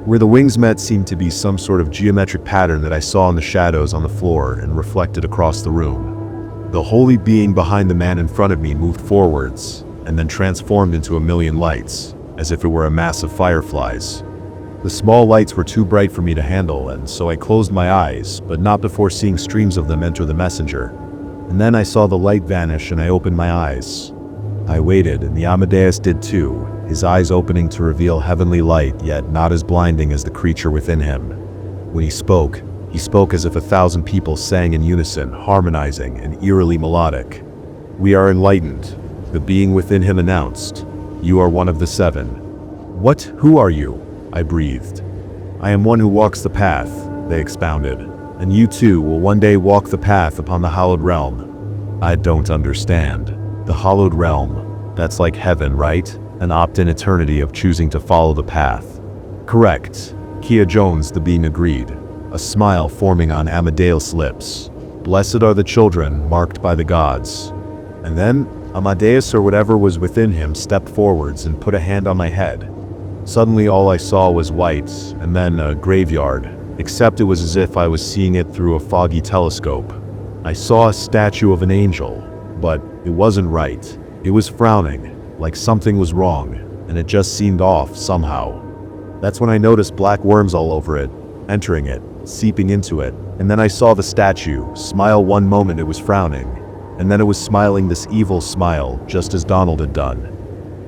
Where the wings met seemed to be some sort of geometric pattern that I saw in the shadows on the floor and reflected across the room. The holy being behind the man in front of me moved forwards, and then transformed into a million lights, as if it were a mass of fireflies. The small lights were too bright for me to handle, and so I closed my eyes, but not before seeing streams of them enter the messenger. And then I saw the light vanish and I opened my eyes. I waited, and the Amadeus did too, his eyes opening to reveal heavenly light, yet not as blinding as the creature within him. When he spoke as if 1,000 people sang in unison, harmonizing and eerily melodic. We are enlightened, the being within him announced. You are one of the 7. What? Who are you? I breathed. I am one who walks the path, they expounded, and you too will one day walk the path upon the hallowed realm. I don't understand. The hallowed realm, that's like heaven, right? An opt-in eternity of choosing to follow the path. Correct. Kia Jones, the being agreed, a smile forming on Amadeus' lips. Blessed are the children marked by the gods. And then, Amadeus or whatever was within him stepped forwards and put a hand on my head. Suddenly all I saw was white, and then a graveyard, except it was as if I was seeing it through a foggy telescope. I saw a statue of an angel, but it wasn't right. It was frowning, like something was wrong, and it just seemed off somehow. That's when I noticed black worms all over it, entering it, seeping into it, and then I saw the statue smile one moment it was frowning, and then it was smiling this evil smile, just as Donald had done.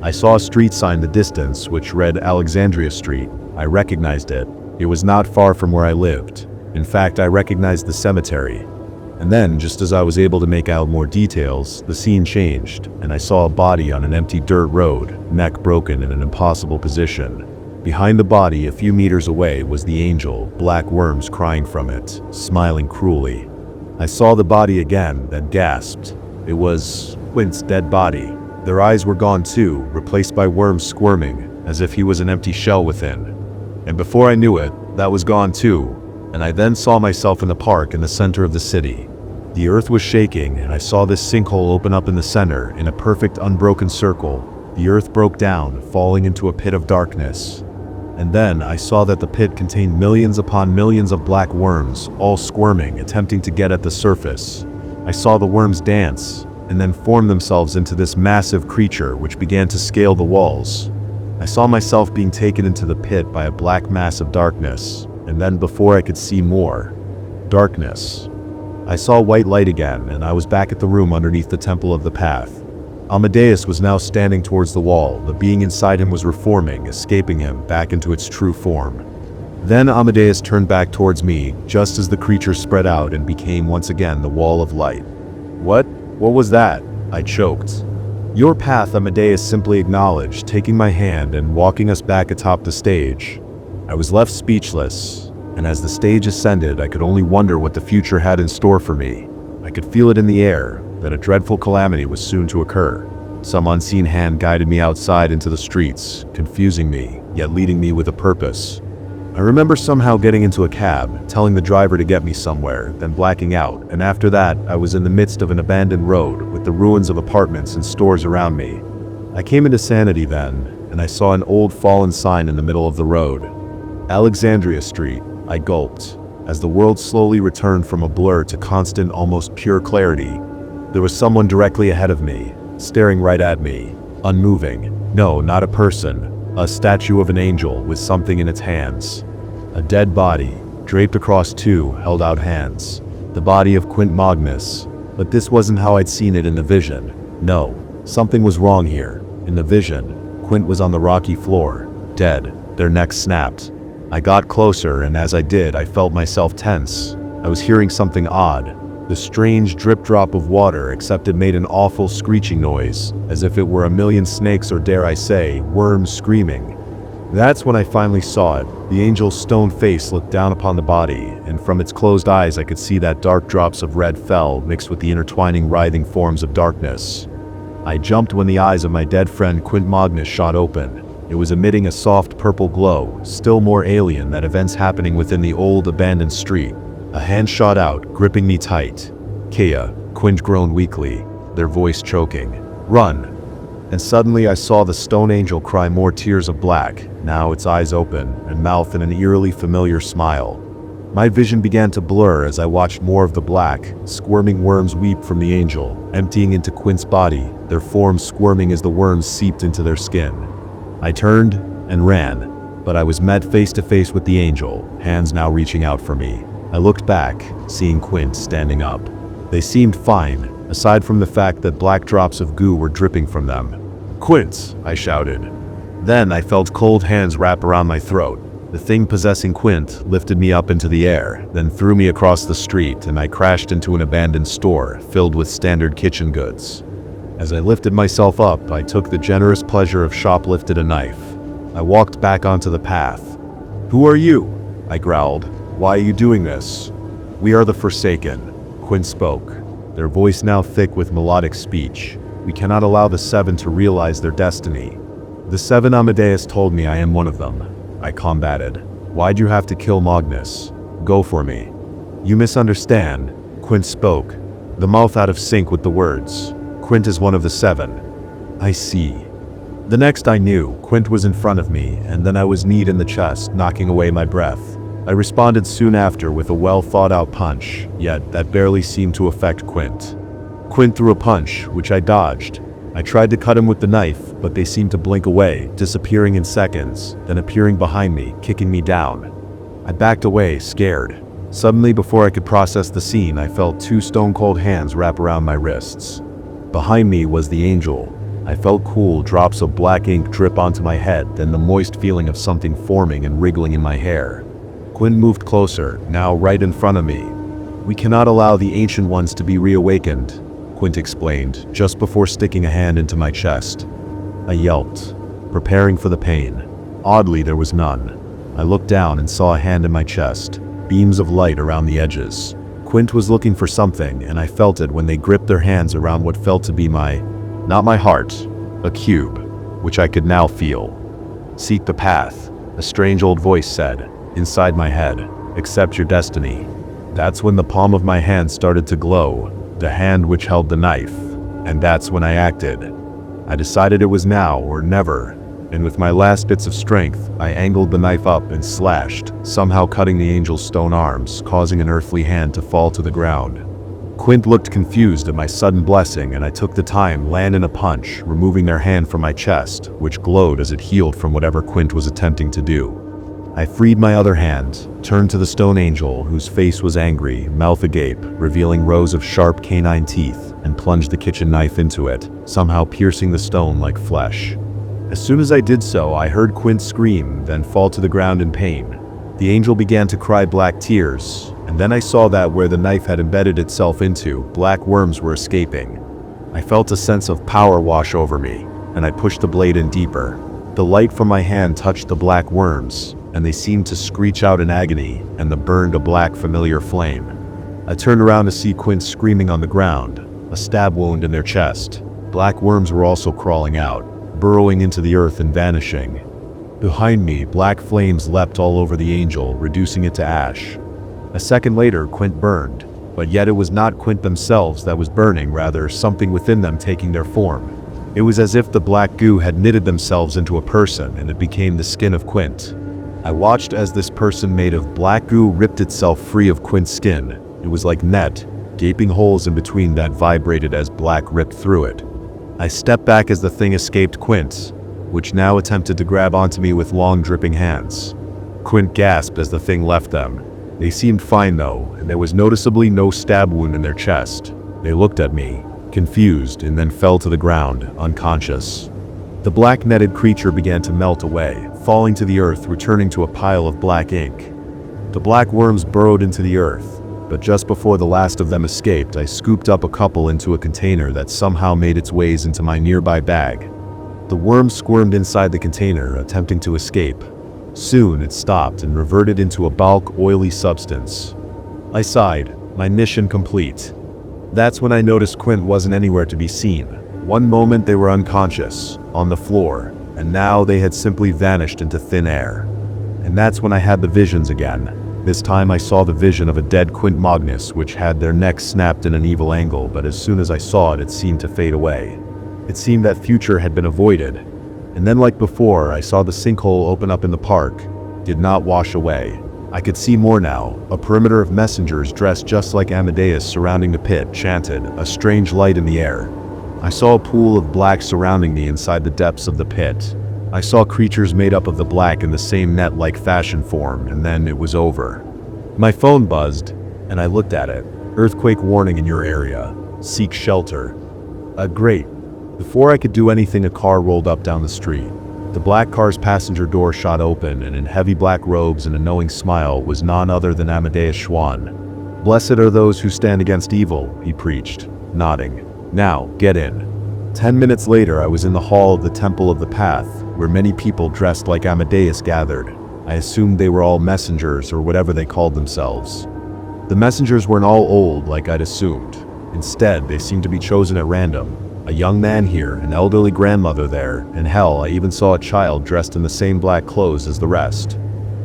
I saw a street sign in the distance which read Alexandria Street. I recognized it. It was not far from where I lived. In fact, I recognized the cemetery. And then, just as I was able to make out more details, the scene changed, and I saw a body on an empty dirt road, neck broken in an impossible position. Behind the body, a few meters away, was the angel, black worms crying from it, smiling cruelly. I saw the body again, then gasped. It was Quint's dead body. Their eyes were gone too, replaced by worms squirming, as if he was an empty shell within. And before I knew it, that was gone too, and I then saw myself in the park in the center of the city. The earth was shaking, and I saw this sinkhole open up in the center, in a perfect unbroken circle. The earth broke down, falling into a pit of darkness. And then I saw that the pit contained millions upon millions of black worms, all squirming, attempting to get at the surface. I saw the worms dance, and then form themselves into this massive creature which began to scale the walls. I saw myself being taken into the pit by a black mass of darkness, and then before I could see more, darkness. I saw white light again, and I was back at the room underneath the Temple of the Path. Amadeus was now standing towards the wall. The being inside him was reforming, escaping him back into its true form. Then Amadeus turned back towards me, just as the creature spread out and became once again the wall of light. What was that? I choked. Your path, Amadeus simply acknowledged, taking my hand and walking us back atop the stage. I was left speechless. And as the stage ascended, I could only wonder what the future had in store for me. I could feel it in the air, that a dreadful calamity was soon to occur. Some unseen hand guided me outside into the streets, confusing me, yet leading me with a purpose. I remember somehow getting into a cab, telling the driver to get me somewhere, then blacking out, and after that, I was in the midst of an abandoned road, with the ruins of apartments and stores around me. I came into sanity then, and I saw an old fallen sign in the middle of the road. Alexandria Street. I gulped. As the world slowly returned from a blur to constant, almost pure clarity, there was someone directly ahead of me, staring right at me, unmoving. No, not a person. A statue of an angel with something in its hands. A dead body, draped across two held-out hands. The body of Quint Magnus. But this wasn't how I'd seen it in the vision. No, something was wrong here. In the vision, Quint was on the rocky floor, dead, their necks snapped. I got closer, and as I did, I felt myself tense. I was hearing something odd. The strange drip-drop of water, except it made an awful screeching noise, as if it were a million snakes, or dare I say, worms screaming. That's when I finally saw it. The angel's stone face looked down upon the body, and from its closed eyes I could see that dark drops of red fell, mixed with the intertwining, writhing forms of darkness. I jumped when the eyes of my dead friend Quint Magnus shot open. It was emitting a soft purple glow, still more alien than events happening within the old abandoned street. A hand shot out, gripping me tight. "Kea," Quint groaned weakly, their voice choking. "Run!" And suddenly I saw the stone angel cry more tears of black, now its eyes open, and mouth in an eerily familiar smile. My vision began to blur as I watched more of the black, squirming worms weep from the angel, emptying into Quint's body, their forms squirming as the worms seeped into their skin. I turned and ran, but I was met face to face with the angel, hands now reaching out for me. I looked back, seeing Quint standing up. They seemed fine, aside from the fact that black drops of goo were dripping from them. "Quint!" I shouted. Then I felt cold hands wrap around my throat. The thing possessing Quint lifted me up into the air, then threw me across the street, and I crashed into an abandoned store filled with standard kitchen goods. As I lifted myself up, I took the generous pleasure of shoplifted a knife. I walked back onto the path. "Who are you?" I growled. "Why are you doing this?" "We are the Forsaken," Quint spoke, their voice now thick with melodic speech. "We cannot allow the Seven to realize their destiny." "The Seven," Amadeus told me, "I am one of them." I combated. "Why'd you have to kill Magnus? Go for me." "You misunderstand," Quint spoke, the mouth out of sync with the words. "Quint is one of the Seven." "I see." The next I knew, Quint was in front of me, and then I was kneed in the chest, knocking away my breath. I responded soon after with a well-thought-out punch, yet that barely seemed to affect Quint. Quint threw a punch, which I dodged. I tried to cut him with the knife, but they seemed to blink away, disappearing in seconds, then appearing behind me, kicking me down. I backed away, scared. Suddenly, before I could process the scene, I felt two stone-cold hands wrap around my wrists. Behind me was the angel. I felt cool drops of black ink drip onto my head, then the moist feeling of something forming and wriggling in my hair. Quinn moved closer, now right in front of me. "We cannot allow the Ancient Ones to be reawakened," Quint explained, just before sticking a hand into my chest. I yelped, preparing for the pain. Oddly, there was none. I looked down and saw a hand in my chest, beams of light around the edges. Quint was looking for something, and I felt it when they gripped their hands around what felt to be not my heart, a cube, which I could now feel. "Seek the path," a strange old voice said, inside my head. "Accept your destiny." That's when the palm of my hand started to glow, the hand which held the knife, and that's when I acted. I decided it was now or never, and with my last bits of strength, I angled the knife up and slashed, somehow cutting the angel's stone arms, causing an earthly hand to fall to the ground. Quint looked confused at my sudden blessing, and I took the time, land in a punch, removing their hand from my chest, which glowed as it healed from whatever Quint was attempting to do. I freed my other hand, turned to the stone angel, whose face was angry, mouth agape, revealing rows of sharp canine teeth, and plunged the kitchen knife into it, somehow piercing the stone like flesh. As soon as I did so, I heard Quint scream, then fall to the ground in pain. The angel began to cry black tears, and then I saw that where the knife had embedded itself into, black worms were escaping. I felt a sense of power wash over me, and I pushed the blade in deeper. The light from my hand touched the black worms, and they seemed to screech out in agony, and the burned a black familiar flame. I turned around to see Quint screaming on the ground, a stab wound in their chest. Black worms were also crawling out, burrowing into the earth and vanishing. Behind me, black flames leapt all over the angel, reducing it to ash. A second later, Quint burned, but yet it was not Quint themselves that was burning, rather something within them taking their form. It was as if the black goo had knitted themselves into a person, and it became the skin of Quint. I watched as this person made of black goo ripped itself free of Quint's skin. It was like net, gaping holes in between that vibrated as black ripped through it. I stepped back as the thing escaped Quint, which now attempted to grab onto me with long dripping hands. Quint gasped as the thing left them. They seemed fine though, and there was noticeably no stab wound in their chest. They looked at me, confused, and then fell to the ground, unconscious. The black netted creature began to melt away, falling to the earth, returning to a pile of black ink. The black worms burrowed into the earth, but just before the last of them escaped, I scooped up a couple into a container that somehow made its ways into my nearby bag. The worm squirmed inside the container, attempting to escape. Soon it stopped and reverted into a bulk, oily substance. I sighed, my mission complete. That's when I noticed Quint wasn't anywhere to be seen. One moment they were unconscious, on the floor, and now they had simply vanished into thin air. And that's when I had the visions again. This time I saw the vision of a dead Quint Magnus, which had their necks snapped in an evil angle, but as soon as I saw it, it seemed to fade away. It seemed that future had been avoided. And then like before, I saw the sinkhole open up in the park. Did not wash away. I could see more now. A perimeter of messengers dressed just like Amadeus surrounding the pit chanted, a strange light in the air. I saw a pool of black surrounding me inside the depths of the pit. I saw creatures made up of the black in the same net-like fashion form, and then it was over. My phone buzzed, and I looked at it. Earthquake warning in your area. Seek shelter. Great. Before I could do anything, a car rolled up down the street. The black car's passenger door shot open, and in heavy black robes and a knowing smile was none other than Amadeus Schwann. Blessed are those who stand against evil, he preached, nodding. Now, get in. 10 minutes later, I was in the hall of the Temple of the Path, where many people dressed like Amadeus gathered. I assumed they were all messengers or whatever they called themselves. The messengers weren't all old like I'd assumed. Instead, they seemed to be chosen at random. A young man here, an elderly grandmother there, and hell, I even saw a child dressed in the same black clothes as the rest.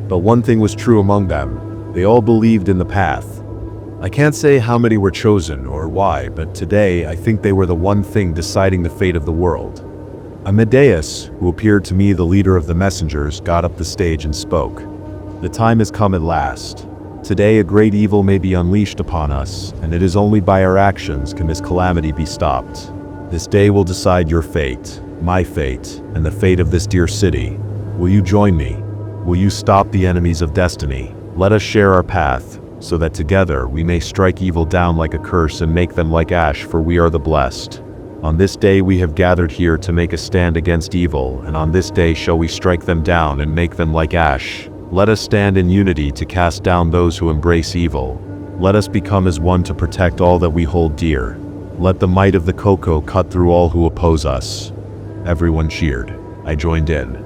But one thing was true among them. They all believed in the path. I can't say how many were chosen or why, but today I think they were the one thing deciding the fate of the world. Amadeus, who appeared to me the leader of the messengers, got up the stage and spoke. The time has come at last. Today a great evil may be unleashed upon us, and it is only by our actions can this calamity be stopped. This day will decide your fate, my fate, and the fate of this dear city. Will you join me? Will you stop the enemies of destiny? Let us share our path, so that together we may strike evil down like a curse and make them like ash, for we are the blessed. On this day we have gathered here to make a stand against evil, and on this day shall we strike them down and make them like ash. Let us stand in unity to cast down those who embrace evil. Let us become as one to protect all that we hold dear. Let the might of the cocoa cut through all who oppose us. Everyone cheered. I joined in.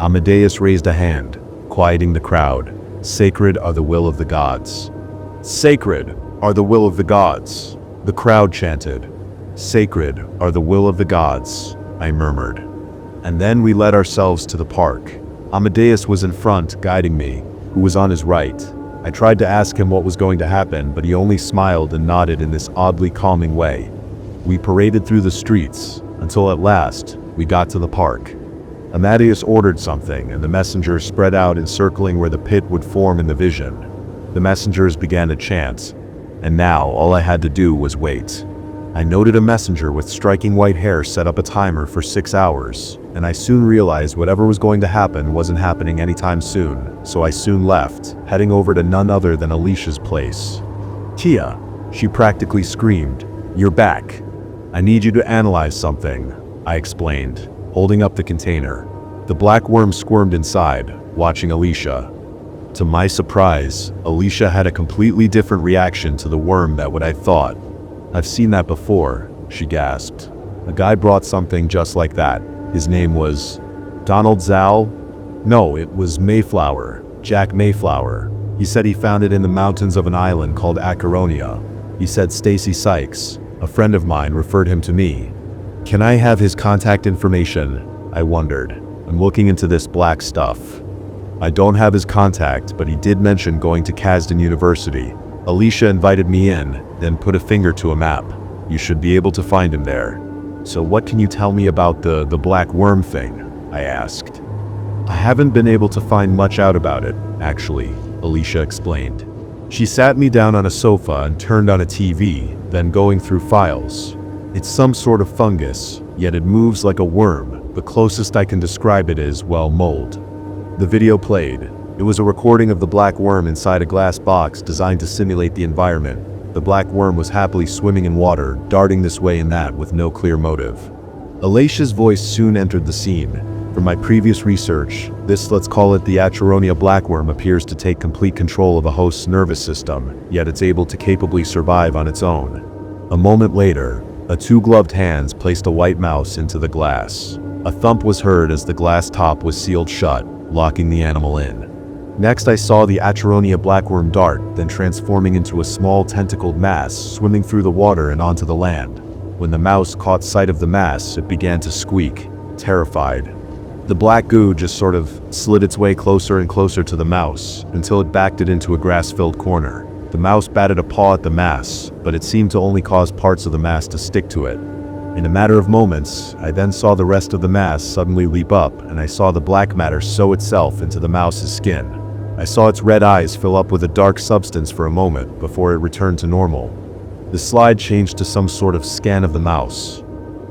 Amadeus raised a hand, quieting the crowd. Sacred are the will of the gods. Sacred are the will of the gods, the crowd chanted. Sacred are the will of the gods, I murmured. And then we led ourselves to the park. Amadeus was in front, guiding me, who was on his right. I tried to ask him what was going to happen, but he only smiled and nodded in this oddly calming way. We paraded through the streets, until at last, we got to the park. Amadeus ordered something, and the messengers spread out encircling where the pit would form in the vision. The messengers began to chant, and now all I had to do was wait. I noted a messenger with striking white hair set up a timer for 6 hours, and I soon realized whatever was going to happen wasn't happening anytime soon, so I soon left, heading over to none other than Alicia's place. "Tia," she practically screamed, "you're back. I need you to analyze something," I explained, holding up the container. The black worm squirmed inside, watching Alicia. To my surprise, Alicia had a completely different reaction to the worm than what I thought. "I've seen that before," she gasped. "A guy brought something just like that. His name was Donald Zal? No, it was Mayflower, Jack Mayflower. He said he found it in the mountains of an island called Acheronia. He said Stacy Sykes, a friend of mine, referred him to me. Can I have his contact information?" I wondered. I'm looking into this black stuff. "I don't have his contact, but he did mention going to Kasdan University. Alicia invited me in, then put a finger to a map. You should be able to find him there." "So what can you tell me about the black worm thing?" I asked. "I haven't been able to find much out about it, actually," Alicia explained. She sat me down on a sofa and turned on a TV, then going through files. "It's some sort of fungus, yet it moves like a worm. The closest I can describe it is, well, mold." The video played. It was a recording of the black worm inside a glass box designed to simulate the environment. The black worm was happily swimming in water, darting this way and that with no clear motive. Alicia's voice soon entered the scene. "From my previous research, this, let's call it the Acheronia blackworm, appears to take complete control of a host's nervous system, yet it's able to capably survive on its own." A moment later, a two-gloved hands placed a white mouse into the glass. A thump was heard as the glass top was sealed shut, locking the animal in. Next I saw the Acheronia blackworm dart, then transforming into a small tentacled mass, swimming through the water and onto the land. When the mouse caught sight of the mass, it began to squeak, terrified. The black goo just sort of slid its way closer and closer to the mouse, until it backed it into a grass-filled corner. The mouse batted a paw at the mass, but it seemed to only cause parts of the mass to stick to it. In a matter of moments, I then saw the rest of the mass suddenly leap up, and I saw the black matter sew itself into the mouse's skin. I saw its red eyes fill up with a dark substance for a moment before it returned to normal. The slide changed to some sort of scan of the mouse.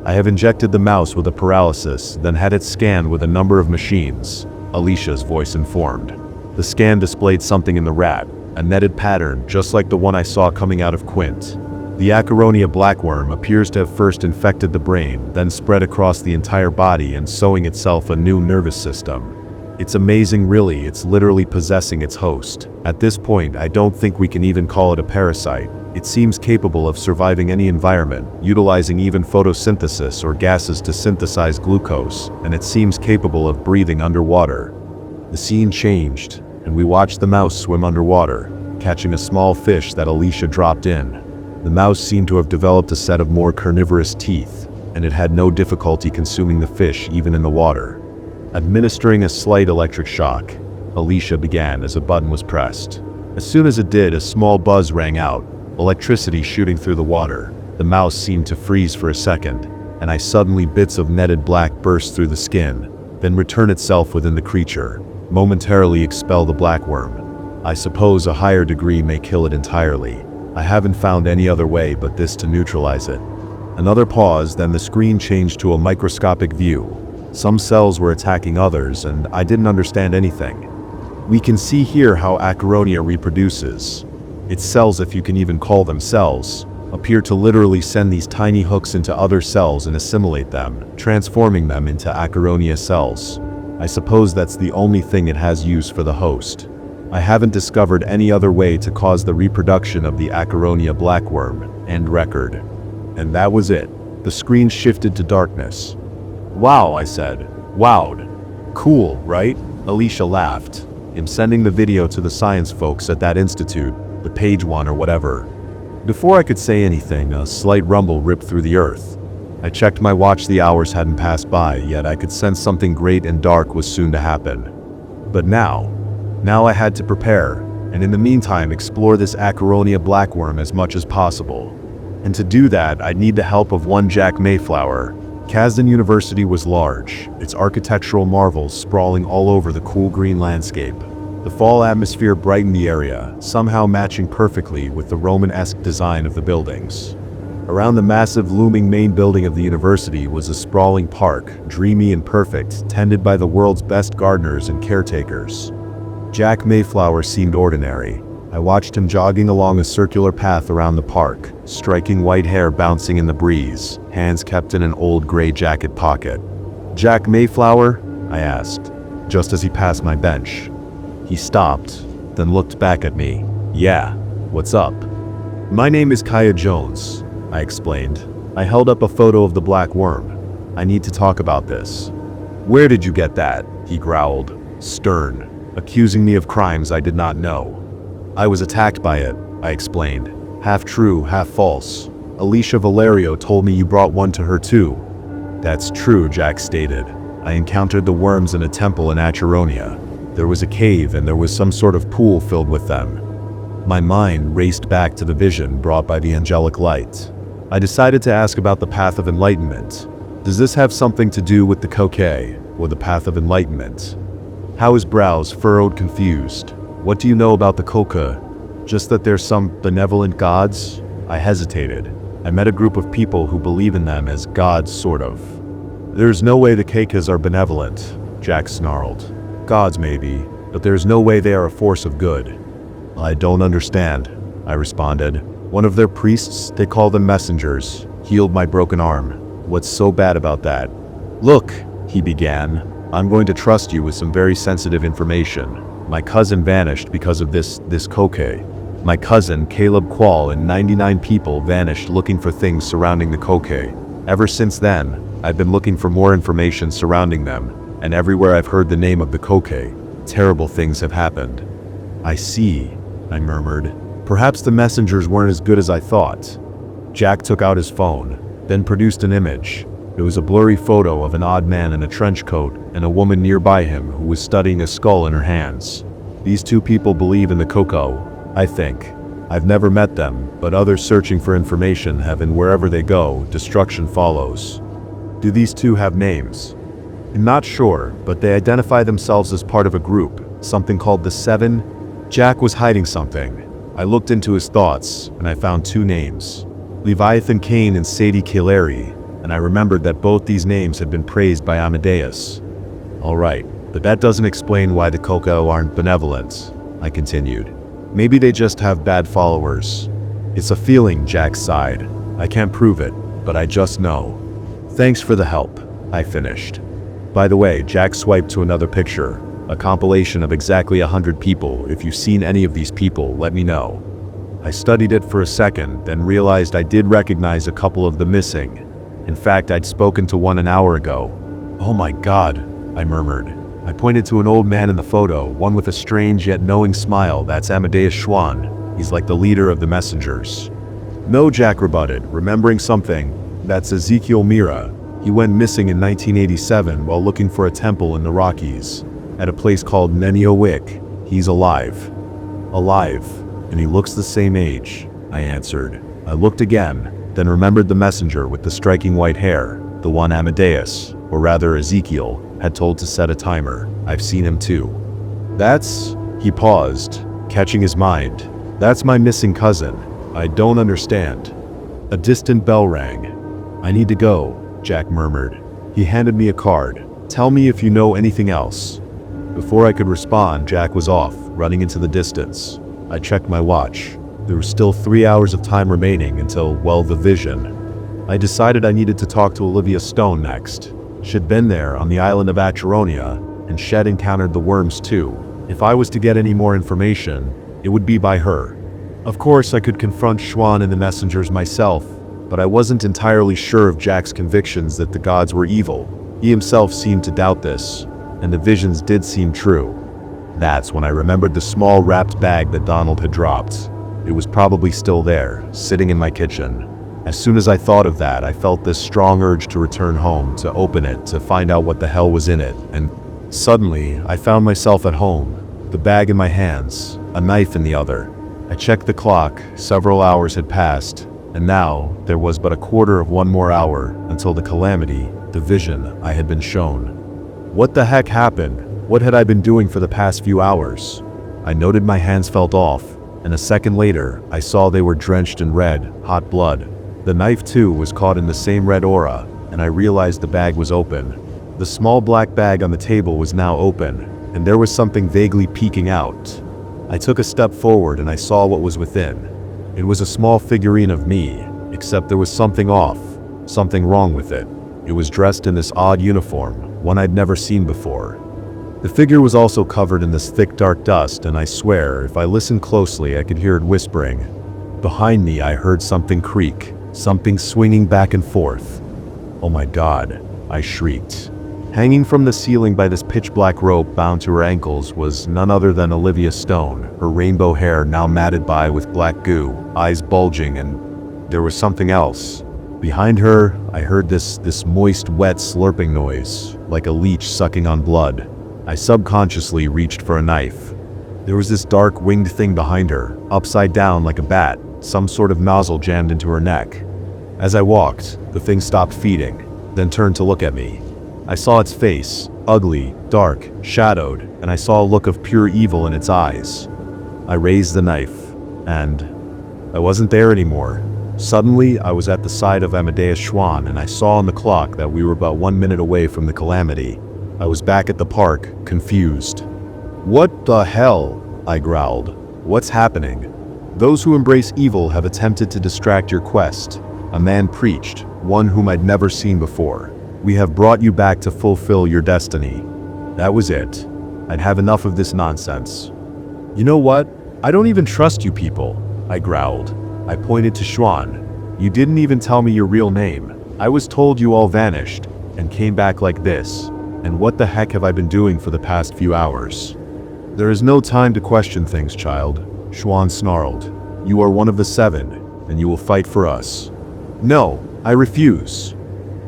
"I have injected the mouse with a paralysis, then had it scanned with a number of machines," Alicia's voice informed. The scan displayed something in the rat, a netted pattern just like the one I saw coming out of Quint. The Acheronia blackworm appears to have first infected the brain, then spread across the entire body and sewing itself a new nervous system. It's amazing, really. It's literally possessing its host. At this point, I don't think we can even call it a parasite. It seems capable of surviving any environment, utilizing even photosynthesis or gases to synthesize glucose, and it seems capable of breathing underwater. The scene changed, and we watched the mouse swim underwater, catching a small fish that Alicia dropped in. The mouse seemed to have developed a set of more carnivorous teeth, and it had no difficulty consuming the fish even in the water. Administering a slight electric shock, Alicia began as a button was pressed. As soon as it did, a small buzz rang out, electricity shooting through the water. The mouse seemed to freeze for a second, and suddenly bits of netted black burst through the skin, then return itself within the creature, momentarily expel the blackworm. I suppose a higher degree may kill it entirely. I haven't found any other way but this to neutralize it. Another pause, then the screen changed to a microscopic view. Some cells were attacking others, and I didn't understand anything. We can see here how Acheronia reproduces. Its cells, if you can even call them cells, appear to literally send these tiny hooks into other cells and assimilate them, transforming them into Acheronia cells. I suppose that's the only thing it has use for the host. I haven't discovered any other way to cause the reproduction of the Acheronia blackworm. End record. And that was it. The screen shifted to darkness. Wow, I said. Wowed. Cool, right? Alicia laughed. I'm sending the video to the science folks at that institute, the page one or whatever. Before I could say anything, a slight rumble ripped through the earth. I checked my watch. The hours hadn't passed by, yet I could sense something great and dark was soon to happen. But now I had to prepare, and in the meantime explore this Acheronia blackworm as much as possible. And to do that, I'd need the help of one Jack Mayflower. Kasdan University was large, its architectural marvels sprawling all over the cool green landscape. The fall atmosphere brightened the area, somehow matching perfectly with the Roman-esque design of the buildings. Around the massive looming main building of the university was a sprawling park, dreamy and perfect, tended by the world's best gardeners and caretakers. Jack Mayflower seemed ordinary. I watched him jogging along a circular path around the park, striking white hair bouncing in the breeze, hands kept in an old gray jacket pocket. "Jack Mayflower?" I asked, just as he passed my bench. He stopped, then looked back at me. "Yeah, what's up?" "My name is Kaya Jones," I explained. I held up a photo of the black worm. "I need to talk about this." "Where did you get that?" he growled, stern, accusing me of crimes I did not know. "I was attacked by it," I explained. "Half true, half false. Alicia Valerio told me you brought one to her too." "That's true," Jack stated. "I encountered the worms in a temple in Acheronia. There was a cave and there was some sort of pool filled with them." My mind raced back to the vision brought by the angelic light. I decided to ask about the Path of Enlightenment. Does this have something to do with the Kokei, or the Path of Enlightenment? How his brows furrowed, confused. "What do you know about the Kokei? Just that there's some benevolent gods?" I hesitated. I met a group of people who believe in them as gods, sort of. "There's no way the Kokei are benevolent," Jack snarled. "Gods maybe, but there's no way they are a force of good." "I don't understand," I responded. "One of their priests, they call them messengers, healed my broken arm. What's so bad about that?" "Look," he began, "I'm going to trust you with some very sensitive information. My cousin vanished because of this Kokei. My cousin, Caleb Quall, and 99 people vanished looking for things surrounding the Kokei. Ever since then, I've been looking for more information surrounding them, and everywhere I've heard the name of the Kokei, terrible things have happened." "I see," I murmured. "Perhaps the messengers weren't as good as I thought." Jack took out his phone, then produced an image. It was a blurry photo of an odd man in a trench coat and a woman nearby him who was studying a skull in her hands. "These two people believe in the Kokei, I think. I've never met them, but others searching for information have, and wherever they go, destruction follows." "Do these two have names?" "I'm not sure, but they identify themselves as part of a group, something called the Seven." Jack was hiding something. I looked into his thoughts, and I found two names. Leviathan Kane and Sadie Kileri, and I remembered that both these names had been praised by Amadeus. "All right, but that doesn't explain why the Kokei aren't benevolent," I continued. "Maybe they just have bad followers." "It's a feeling," Jack sighed. "I can't prove it, but I just know." "Thanks for the help," I finished. By the way, Jack swiped to another picture, a compilation of exactly 100 people. "If you've seen any of these people, let me know." I studied it for a second, then realized I did recognize a couple of the missing. In fact, I'd spoken to one an hour ago. "Oh my God," I murmured. I pointed to an old man in the photo, one with a strange yet knowing smile. "That's Amadeus Schwann. He's like the leader of the messengers." "No," Jack rebutted, remembering something. "That's Ezekiel Mira. He went missing in 1987 while looking for a temple in the Rockies, at a place called Neniowick. He's alive." "Alive, and he looks the same age," I answered. I looked again, then remembered the messenger with the striking white hair, the one Amadeus, or rather Ezekiel, had told to set a timer. "I've seen him too." "That's..." He paused, catching his mind. "That's my missing cousin. I don't understand." A distant bell rang. "I need to go," Jack murmured. He handed me a card. "Tell me if you know anything else." Before I could respond, Jack was off, running into the distance. I checked my watch. There were still 3 hours of time remaining until, well, the vision. I decided I needed to talk to Olivia Stone next. She'd been there on the island of Acheronia, and she'd encountered the worms too. If I was to get any more information, it would be by her. Of course, I could confront Schwann and the messengers myself, but I wasn't entirely sure of Jack's convictions that the gods were evil. He himself seemed to doubt this, and the visions did seem true. That's when I remembered the small wrapped bag that Donald had dropped. It was probably still there, sitting in my kitchen. As soon as I thought of that, I felt this strong urge to return home, to open it, to find out what the hell was in it, and suddenly, I found myself at home, the bag in my hands, a knife in the other. I checked the clock, several hours had passed, and now there was but a quarter of one more hour until the calamity, the vision, I had been shown. What the heck happened? What had I been doing for the past few hours? I noted my hands felt off, and a second later, I saw they were drenched in red, hot blood. The knife too was caught in the same red aura, and I realized the bag was open. The small black bag on the table was now open, and there was something vaguely peeking out. I took a step forward and I saw what was within. It was a small figurine of me, except there was something off, something wrong with it. It was dressed in this odd uniform, one I'd never seen before. The figure was also covered in this thick dark dust, and I swear, if I listened closely, I could hear it whispering. Behind me, I heard something creak, something swinging back and forth. Oh my God, I shrieked. Hanging from the ceiling by this pitch-black rope bound to her ankles was none other than Olivia Stone, her rainbow hair now matted by with black goo, eyes bulging, and there was something else. Behind her, I heard this moist, wet slurping noise, like a leech sucking on blood. I subconsciously reached for a knife. There was this dark winged thing behind her, upside down like a bat, some sort of nozzle jammed into her neck. As I walked, the thing stopped feeding, then turned to look at me. I saw its face, ugly, dark, shadowed, and I saw a look of pure evil in its eyes. I raised the knife, and I wasn't there anymore. Suddenly, I was at the side of Amadeus Schwann, and I saw on the clock that we were about 1 minute away from the calamity. I was back at the park, confused. "What the hell?" I growled. "What's happening?" "Those who embrace evil have attempted to distract your quest," a man preached, one whom I'd never seen before. "We have brought you back to fulfill your destiny." That was it. I'd have enough of this nonsense. "You know what? I don't even trust you people," I growled. I pointed to Schwann. "You didn't even tell me your real name. I was told you all vanished and came back like this. And what the heck have I been doing for the past few hours?" "There is no time to question things, child," Schwann snarled. "You are one of the 7, and you will fight for us." "No, I refuse."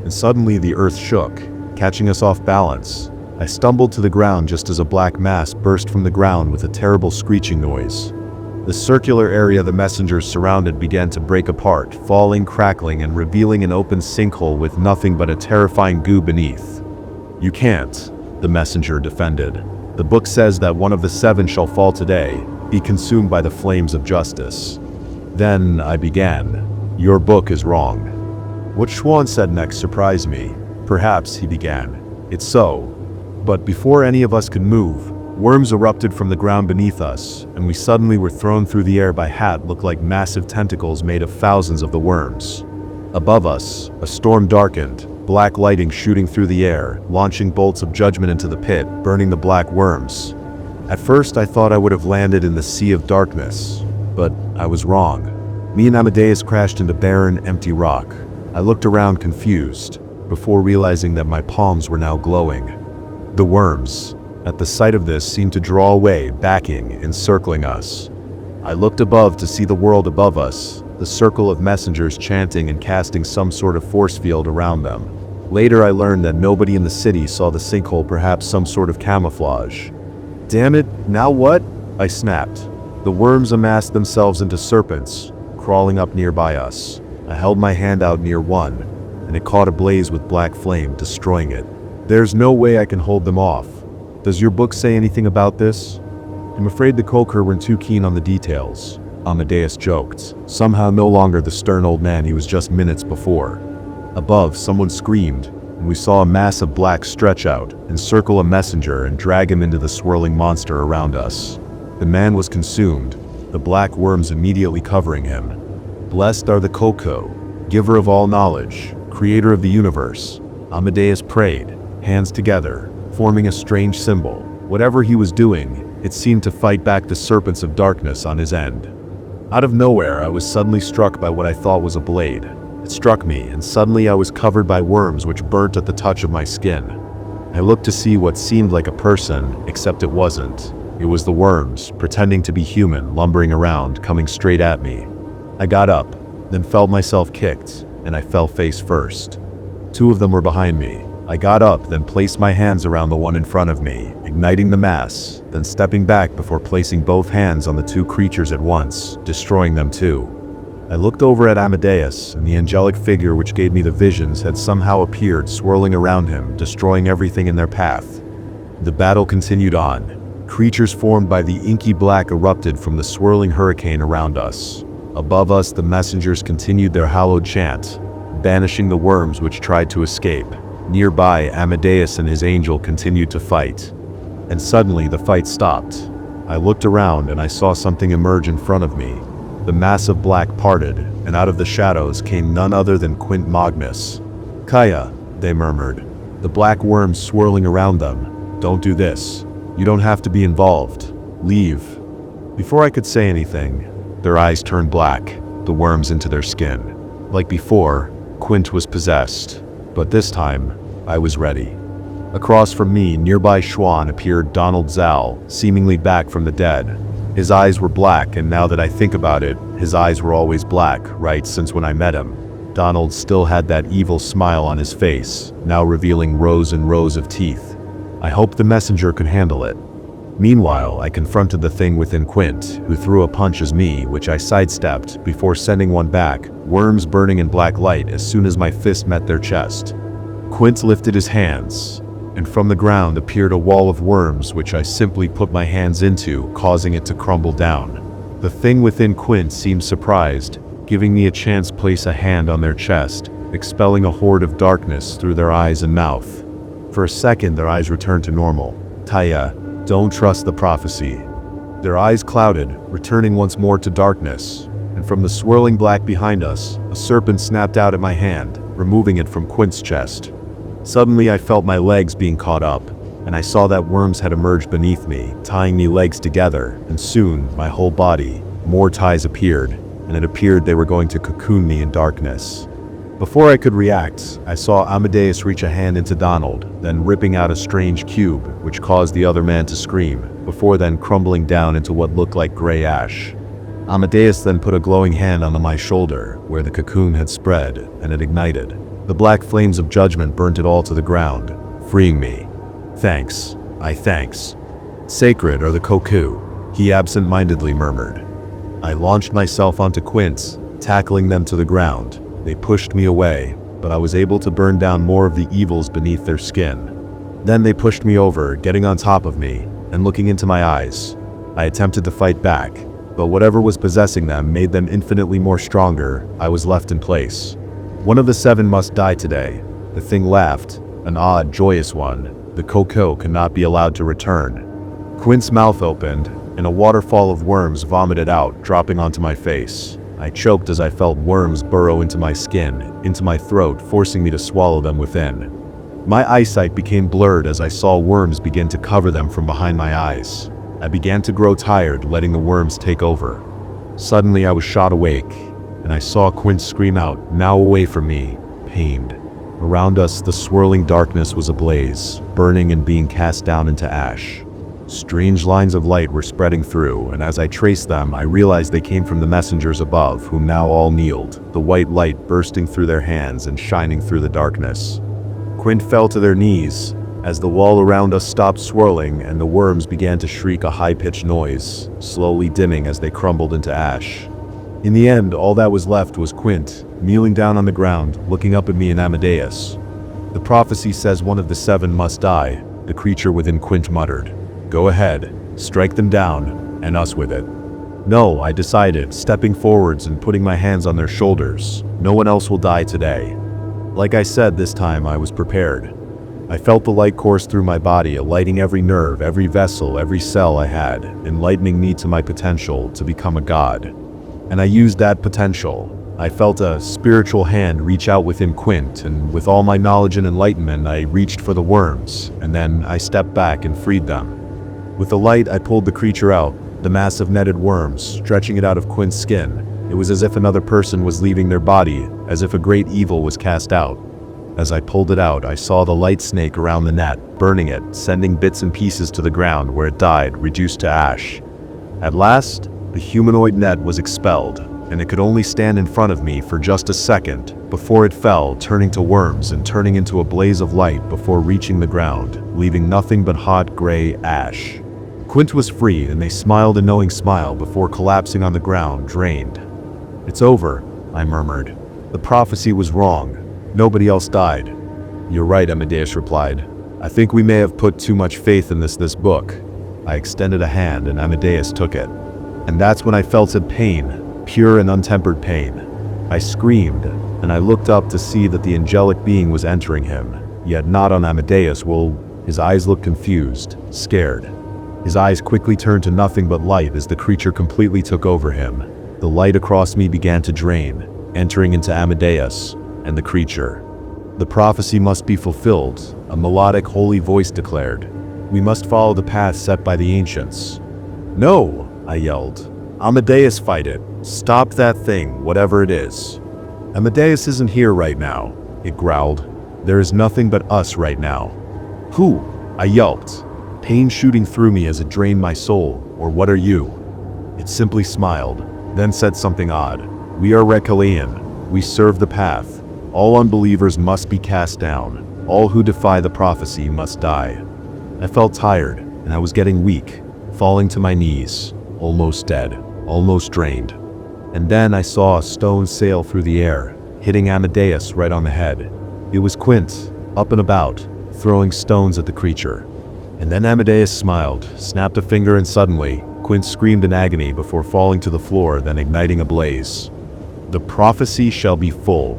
And suddenly the earth shook, catching us off balance. I stumbled to the ground just as a black mass burst from the ground with a terrible screeching noise. The circular area the messengers surrounded began to break apart, falling, crackling, and revealing an open sinkhole with nothing but a terrifying goo beneath. "You can't," the messenger defended. "The book says that one of the 7 shall fall today, be consumed by the flames of justice." Then I began. "Your book is wrong." What Schwann said next surprised me. "Perhaps," he began. "It's so." But before any of us could move, worms erupted from the ground beneath us, and we suddenly were thrown through the air by what looked like massive tentacles made of thousands of the worms. Above us, a storm darkened, black lighting shooting through the air, launching bolts of judgment into the pit, burning the black worms. At first I thought I would have landed in the sea of darkness, but I was wrong. Me and Amadeus crashed into barren, empty rock. I looked around confused, before realizing that my palms were now glowing. The worms, at the sight of this, seemed to draw away, backing, encircling us. I looked above to see the world above us, the circle of messengers chanting and casting some sort of force field around them. Later I learned that nobody in the city saw the sinkhole, perhaps some sort of camouflage. "Damn it, now what?" I snapped. The worms amassed themselves into serpents, crawling up nearby us. I held my hand out near one, and it caught ablaze with black flame, destroying it. "There's no way I can hold them off. Does your book say anything about this?" "I'm afraid the Kolker weren't too keen on the details," Amadeus joked, somehow no longer the stern old man he was just minutes before. Above, someone screamed, and we saw a mass of black stretch out, encircle a messenger, and drag him into the swirling monster around us. The man was consumed, the black worms immediately covering him. Blessed are the Koko, giver of all knowledge, creator of the universe. Amadeus prayed, hands together, forming a strange symbol. Whatever he was doing, it seemed to fight back the serpents of darkness on his end. Out of nowhere, I was suddenly struck by what I thought was a blade. It struck me, and suddenly I was covered by worms which burnt at the touch of my skin. I looked to see what seemed like a person, except it wasn't. It was the worms, pretending to be human, lumbering around, coming straight at me. I got up, then felt myself kicked, and I fell face first. 2 of them were behind me. I got up, then placed my hands around the one in front of me, igniting the mass, then stepping back before placing both hands on the 2 creatures at once, destroying them too. I looked over at Amadeus, and the angelic figure which gave me the visions had somehow appeared, swirling around him, destroying everything in their path. The battle continued on. Creatures formed by the inky black erupted from the swirling hurricane around us. Above us, the messengers continued their hallowed chant, banishing the worms which tried to escape. Nearby, Amadeus and his angel continued to fight. And suddenly, the fight stopped. I looked around and I saw something emerge in front of me. The massive black parted, and out of the shadows came none other than Quint Magnus. "Kaya," they murmured, the black worms swirling around them. "Don't do this. You don't have to be involved. Leave." Before I could say anything, their eyes turned black, the worms into their skin. Like before, Quint was possessed, but this time, I was ready. Across from me, nearby Schwann, appeared Donald Zal, seemingly back from the dead. His eyes were black, and now that I think about it, his eyes were always black, right since when I met him. Donald still had that evil smile on his face, now revealing rows and rows of teeth. I hoped the messenger could handle it. Meanwhile, I confronted the thing within Quint, who threw a punch as me, which I sidestepped before sending one back, worms burning in black light as soon as my fist met their chest. Quint lifted his hands, and from the ground appeared a wall of worms which I simply put my hands into, causing it to crumble down. The thing within Quint seemed surprised, giving me a chance to place a hand on their chest, expelling a horde of darkness through their eyes and mouth. For a second, their eyes returned to normal. "Taya, don't trust the prophecy." Their eyes clouded, returning once more to darkness, and from the swirling black behind us, a serpent snapped out at my hand, removing it from Quint's chest. Suddenly I felt my legs being caught up, and I saw that worms had emerged beneath me, tying me legs together, and soon, my whole body, more ties appeared, and it appeared they were going to cocoon me in darkness. Before I could react, I saw Amadeus reach a hand into Donald, then ripping out a strange cube, which caused the other man to scream, before then crumbling down into what looked like gray ash. Amadeus then put a glowing hand on my shoulder, where the cocoon had spread, and it ignited. The black flames of judgment burnt it all to the ground, freeing me. "Thanks. Thanks. Sacred are the Koku," he absent-mindedly murmured. I launched myself onto Quint, tackling them to the ground. They pushed me away, but I was able to burn down more of the evils beneath their skin. Then they pushed me over, getting on top of me, and looking into my eyes. I attempted to fight back, but whatever was possessing them made them infinitely more stronger. I was left in place. "One of the 7 must die today." The thing laughed, an odd, joyous one. The Koko cannot be allowed to return. Quint's mouth opened, and a waterfall of worms vomited out, dropping onto my face. I choked as I felt worms burrow into my skin, into my throat, forcing me to swallow them within. My eyesight became blurred as I saw worms begin to cover them from behind my eyes. I began to grow tired, letting the worms take over. Suddenly I was shot awake, and I saw Quint scream out, now away from me, pained. Around us, the swirling darkness was ablaze, burning and being cast down into ash. Strange lines of light were spreading through, and as I traced them, I realized they came from the messengers above, whom now all kneeled, the white light bursting through their hands and shining through the darkness. Quint fell to their knees, as the wall around us stopped swirling and the worms began to shriek a high-pitched noise, slowly dimming as they crumbled into ash. In the end, all that was left was Quint, kneeling down on the ground, looking up at me and Amadeus. "The prophecy says one of the 7 must die," the creature within Quint muttered. "Go ahead, strike them down, and us with it." "No," I decided, stepping forwards and putting my hands on their shoulders. "No one else will die today." Like I said, this time I was prepared. I felt the light course through my body, lighting every nerve, every vessel, every cell I had, enlightening me to my potential to become a god. And I used that potential. I felt a spiritual hand reach out within Quint, and with all my knowledge and enlightenment, I reached for the worms, and then I stepped back and freed them. With the light, I pulled the creature out, the massive netted worms, stretching it out of Quint's skin. It was as if another person was leaving their body, as if a great evil was cast out. As I pulled it out, I saw the light snake around the net, burning it, sending bits and pieces to the ground where it died, reduced to ash. At last, the humanoid net was expelled, and it could only stand in front of me for just a second before it fell, turning to worms and turning into a blaze of light before reaching the ground, leaving nothing but hot gray ash. Quint was free, and they smiled a knowing smile before collapsing on the ground, drained. "It's over," I murmured. "The prophecy was wrong. Nobody else died." "You're right," Amadeus replied. "I think we may have put too much faith in this book." I extended a hand, and Amadeus took it. And that's when I felt a pain, pure and untempered pain. I screamed, and I looked up to see that the angelic being was entering him, yet not on Amadeus. Well, his eyes looked confused, scared. His eyes quickly turned to nothing but light as the creature completely took over him. The light across me began to drain, entering into Amadeus and the creature. "The prophecy must be fulfilled," a melodic, holy voice declared. "We must follow the path set by the ancients." "No!" I yelled. "Amadeus, fight it. Stop that thing, whatever it is." "Amadeus isn't here right now," it growled. "There is nothing but us right now." "Who?" I yelped, pain shooting through me as it drained my soul. "Or what are you?" It simply smiled, then said something odd. "We are Residing. We serve the path. All unbelievers must be cast down. All who defy the prophecy must die." I felt tired, and I was getting weak, falling to my knees, almost dead, almost drained. And then I saw a stone sail through the air, hitting Amadeus right on the head. It was Quint, up and about, throwing stones at the creature. And then Amadeus smiled, snapped a finger, and suddenly, Quint screamed in agony before falling to the floor, then igniting a blaze. "The prophecy shall be full."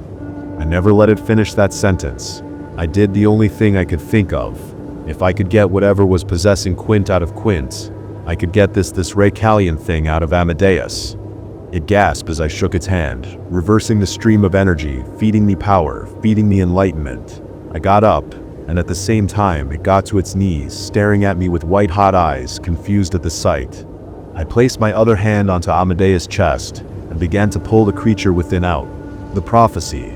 I never let it finish that sentence. I did the only thing I could think of. If I could get whatever was possessing Quint out of Quint, I could get this Residing thing out of Amadeus. It gasped as I shook its hand, reversing the stream of energy, feeding me power, feeding me enlightenment. I got up, and at the same time it got to its knees, staring at me with white-hot eyes, confused at the sight. I placed my other hand onto Amadeus' chest and began to pull the creature within out. The prophecy.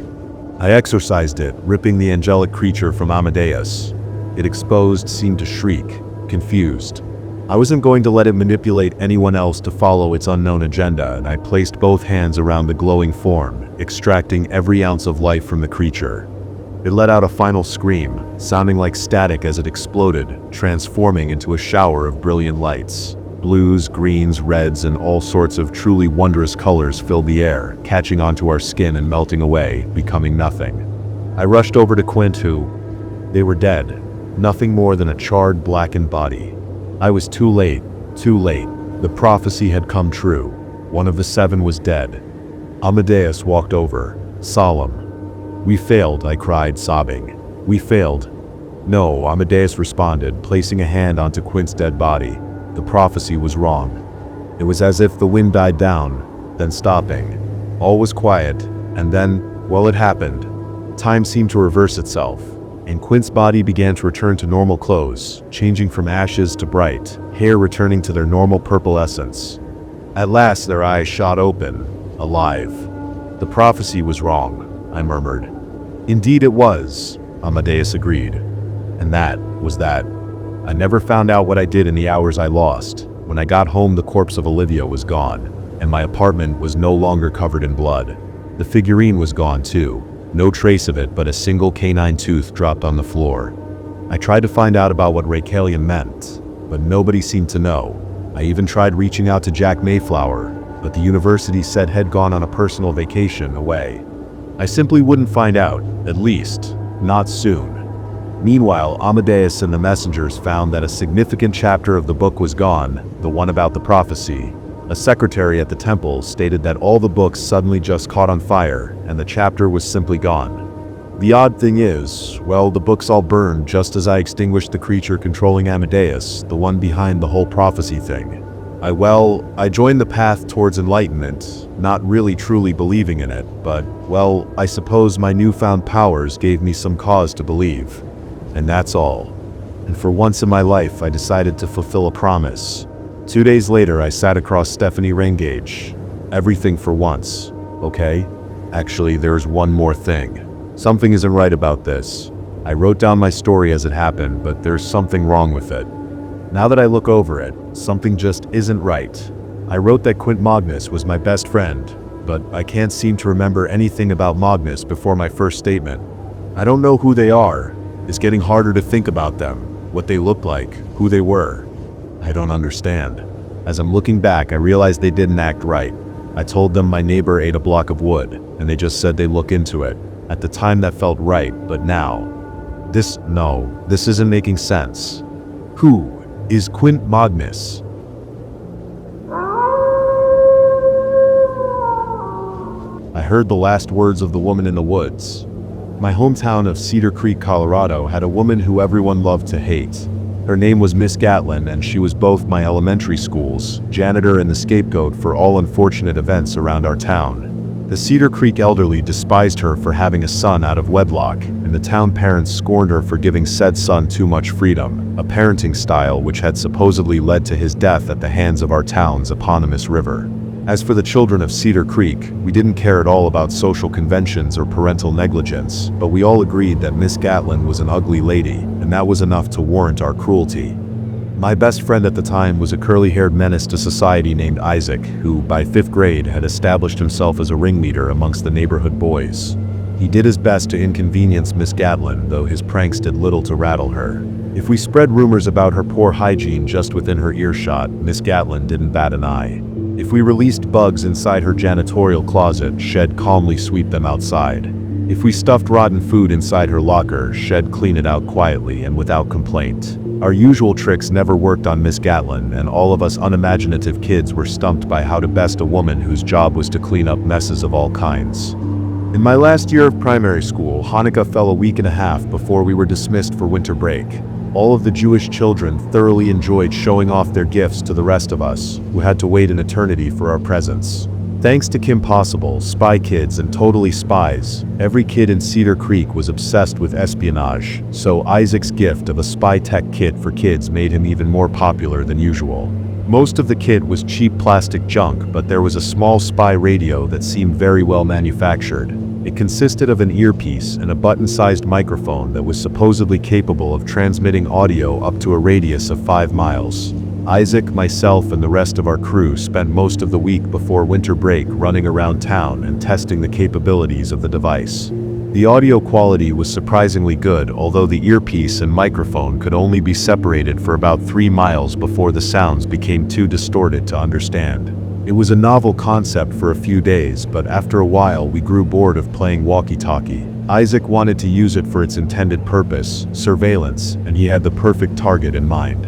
I exorcised it, ripping the angelic creature from Amadeus. It exposed seemed to shriek, confused. I wasn't going to let it manipulate anyone else to follow its unknown agenda, and I placed both hands around the glowing form, extracting every ounce of life from the creature. It let out a final scream, sounding like static as it exploded, transforming into a shower of brilliant lights. Blues, greens, reds, and all sorts of truly wondrous colors filled the air, catching onto our skin and melting away, becoming nothing. I rushed over to Quint, who... They were dead. Nothing more than a charred, blackened body. I was too late, too late. The prophecy had come true. One of the seven was dead. Amadeus walked over, solemn. "We failed," I cried, sobbing. "We failed." "No," Amadeus responded, placing a hand onto Quint's dead body. "The prophecy was wrong." It was as if the wind died down, then stopping. All was quiet, and then, well, it happened. Time seemed to reverse itself, and Quint's body began to return to normal clothes, changing from ashes to bright, hair returning to their normal purple essence. At last their eyes shot open, alive. "The prophecy was wrong," I murmured. "Indeed it was," Amadeus agreed. And that was that. I never found out what I did in the hours I lost. When I got home, the corpse of Olivia was gone, and my apartment was no longer covered in blood. The figurine was gone too. No trace of it but a single canine tooth dropped on the floor. I tried to find out about what Residing meant, but nobody seemed to know. I even tried reaching out to Jack Mayflower, but the university said he'd gone on a personal vacation away. I simply wouldn't find out, at least, not soon. Meanwhile, Amadeus and the messengers found that a significant chapter of the book was gone, the one about the prophecy. A secretary at the temple stated that all the books suddenly just caught on fire, and the chapter was simply gone. The odd thing is, well, the books all burned just as I extinguished the creature controlling Amadeus, the one behind the whole prophecy thing. I joined the path towards enlightenment, not really truly believing in it, but, well, I suppose my newfound powers gave me some cause to believe. And that's all. And for once in my life, I decided to fulfill a promise. 2 days later, I sat across Stephanie Raingage. Everything for once, okay? Actually, there's one more thing. Something isn't right about this. I wrote down my story as it happened, but there's something wrong with it. Now that I look over it, something just isn't right. I wrote that Quint Magnus was my best friend, but I can't seem to remember anything about Magnus before my first statement. I don't know who they are. It's getting harder to think about them, what they looked like, who they were. I don't understand. As I'm looking back, I realize they didn't act right. I told them my neighbor ate a block of wood, and they just said they'd look into it. At the time that felt right, but now. This isn't making sense. Who is Quint Magnus? I heard the last words of the woman in the woods. My hometown of Cedar Creek, Colorado had a woman who everyone loved to hate. Her name was Miss Gatlin, and she was both my elementary school's janitor and the scapegoat for all unfortunate events around our town. The Cedar Creek elderly despised her for having a son out of wedlock, and the town parents scorned her for giving said son too much freedom, a parenting style which had supposedly led to his death at the hands of our town's eponymous river. As for the children of Cedar Creek, we didn't care at all about social conventions or parental negligence, but we all agreed that Miss Gatlin was an ugly lady, and that was enough to warrant our cruelty. My best friend at the time was a curly-haired menace to society named Isaac, who, by 5th grade, had established himself as a ringleader amongst the neighborhood boys. He did his best to inconvenience Miss Gatlin, though his pranks did little to rattle her. If we spread rumors about her poor hygiene just within her earshot, Miss Gatlin didn't bat an eye. If we released bugs inside her janitorial closet, she'd calmly sweep them outside. If we stuffed rotten food inside her locker, she'd clean it out quietly and without complaint. Our usual tricks never worked on Miss Gatlin, and all of us unimaginative kids were stumped by how to best a woman whose job was to clean up messes of all kinds. In my last year of primary school, Hanukkah fell a week and a half before we were dismissed for winter break. All of the Jewish children thoroughly enjoyed showing off their gifts to the rest of us, who had to wait an eternity for our presents. Thanks to Kim Possible, Spy Kids, and Totally Spies, every kid in Cedar Creek was obsessed with espionage, so Isaac's gift of a spy tech kit for kids made him even more popular than usual. Most of the kit was cheap plastic junk, but there was a small spy radio that seemed very well manufactured. It consisted of an earpiece and a button-sized microphone that was supposedly capable of transmitting audio up to a radius of 5 miles. Isaac, myself, and the rest of our crew spent most of the week before winter break running around town and testing the capabilities of the device. The audio quality was surprisingly good, although the earpiece and microphone could only be separated for about 3 miles before the sounds became too distorted to understand. It was a novel concept for a few days, but after a while we grew bored of playing walkie-talkie. Isaac wanted to use it for its intended purpose, surveillance, and he had the perfect target in mind.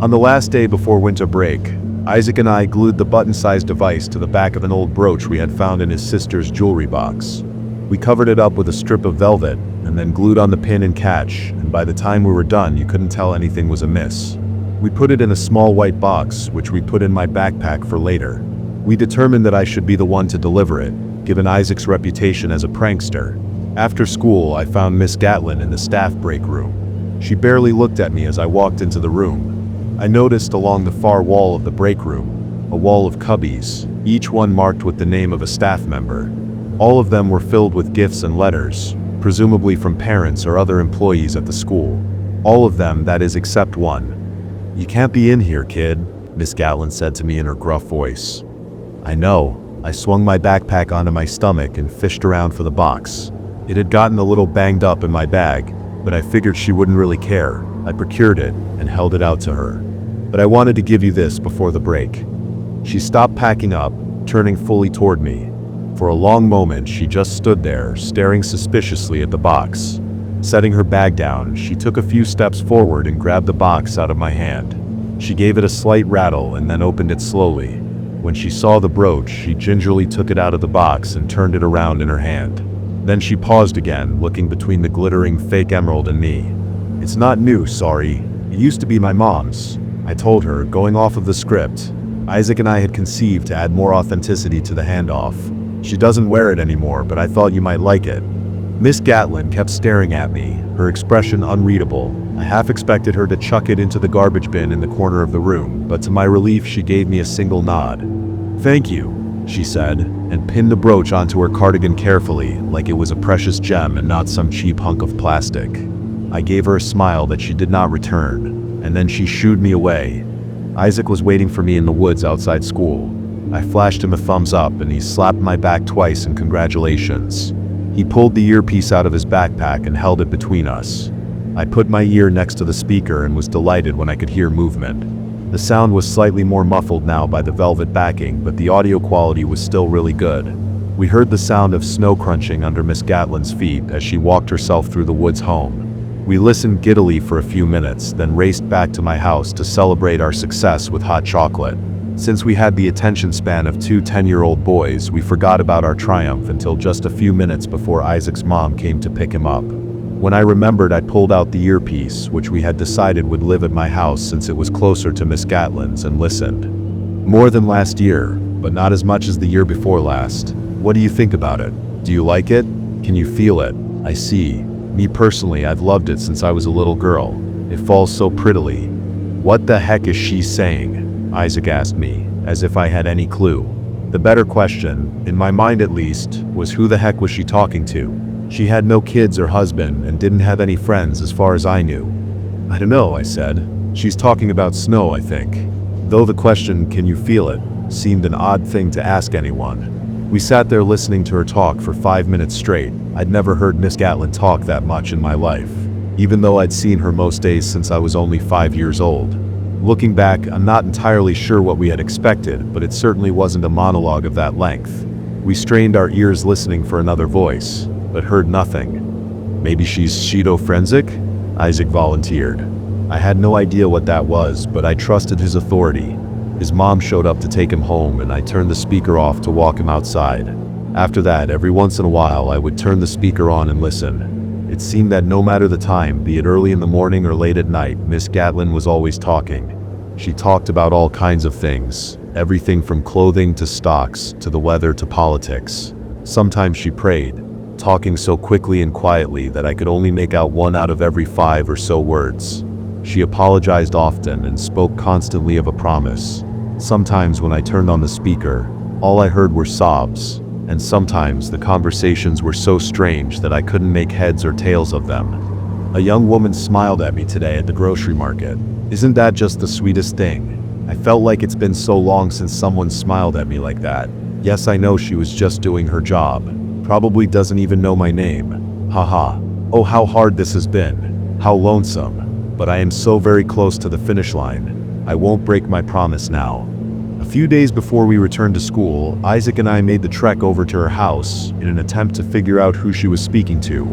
On the last day before winter break, Isaac and I glued the button-sized device to the back of an old brooch we had found in his sister's jewelry box. We covered it up with a strip of velvet, and then glued on the pin and catch, and by the time we were done you couldn't tell anything was amiss. We put it in a small white box, which we put in my backpack for later. We determined that I should be the one to deliver it, given Isaac's reputation as a prankster. After school, I found Miss Gatlin in the staff break room. She barely looked at me as I walked into the room. I noticed along the far wall of the break room, a wall of cubbies, each one marked with the name of a staff member. All of them were filled with gifts and letters, presumably from parents or other employees at the school. All of them, that is, except one. "You can't be in here, kid," Miss Gatlin said to me in her gruff voice. I know. I swung my backpack onto my stomach and fished around for the box. It had gotten a little banged up in my bag, but I figured she wouldn't really care. I procured it and held it out to her. "But I wanted to give you this before the break." She stopped packing up, turning fully toward me. For a long moment, she just stood there, staring suspiciously at the box. Setting her bag down, she took a few steps forward and grabbed the box out of my hand. She gave it a slight rattle and then opened it slowly. When she saw the brooch, she gingerly took it out of the box and turned it around in her hand. Then she paused again, looking between the glittering fake emerald and me. "It's not new, sorry. It used to be my mom's," I told her, going off of the script. Isaac and I had conceived to add more authenticity to the handoff. "She doesn't wear it anymore, but I thought you might like it." Miss Gatlin kept staring at me, her expression unreadable. I half expected her to chuck it into the garbage bin in the corner of the room, but to my relief she gave me a single nod. "Thank you," she said, and pinned the brooch onto her cardigan carefully, like it was a precious gem and not some cheap hunk of plastic. I gave her a smile that she did not return, and then she shooed me away. Isaac was waiting for me in the woods outside school. I flashed him a thumbs up and he slapped my back twice in congratulations. He pulled the earpiece out of his backpack and held it between us. I put my ear next to the speaker and was delighted when I could hear movement. The sound was slightly more muffled now by the velvet backing, but the audio quality was still really good. We heard the sound of snow crunching under Miss Gatlin's feet as she walked herself through the woods home. We listened giddily for a few minutes, then raced back to my house to celebrate our success with hot chocolate. Since we had the attention span of two 10-year-old boys, we forgot about our triumph until just a few minutes before Isaac's mom came to pick him up. When I remembered, I pulled out the earpiece, which we had decided would live at my house since it was closer to Miss Gatlin's, and listened. "More than last year, but not as much as the year before last. What do you think about it? Do you like it? Can you feel it? I see. Me personally, I've loved it since I was a little girl. It falls so prettily." "What the heck is she saying?" Isaac asked me, as if I had any clue. The better question, in my mind at least, was who the heck was she talking to? She had no kids or husband and didn't have any friends as far as I knew. "I don't know," I said. "She's talking about snow, I think." Though the question, "Can you feel it?" seemed an odd thing to ask anyone. We sat there listening to her talk for 5 minutes straight. I'd never heard Miss Gatlin talk that much in my life, even though I'd seen her most days since I was only 5 years old. Looking back, I'm not entirely sure what we had expected, but it certainly wasn't a monologue of that length. We strained our ears listening for another voice, but heard nothing. "Maybe she's schizophrenic?" Isaac volunteered. I had no idea what that was, but I trusted his authority. His mom showed up to take him home, and I turned the speaker off to walk him outside. After that, every once in a while, I would turn the speaker on and listen. It seemed that no matter the time, be it early in the morning or late at night, Miss Gatlin was always talking. She talked about all kinds of things, everything from clothing to stocks, to the weather to politics. Sometimes she prayed, talking so quickly and quietly that I could only make out one out of every 5 or so words. She apologized often and spoke constantly of a promise. Sometimes when I turned on the speaker, all I heard were sobs, and sometimes the conversations were so strange that I couldn't make heads or tails of them. A young woman smiled at me today at the grocery market. Isn't that just the sweetest thing? I felt like it's been so long since someone smiled at me like that. Yes, I know she was just doing her job. Probably doesn't even know my name. Haha. Oh, how hard this has been. How lonesome. But I am so very close to the finish line. I won't break my promise now. A few days before we returned to school, Isaac and I made the trek over to her house in an attempt to figure out who she was speaking to.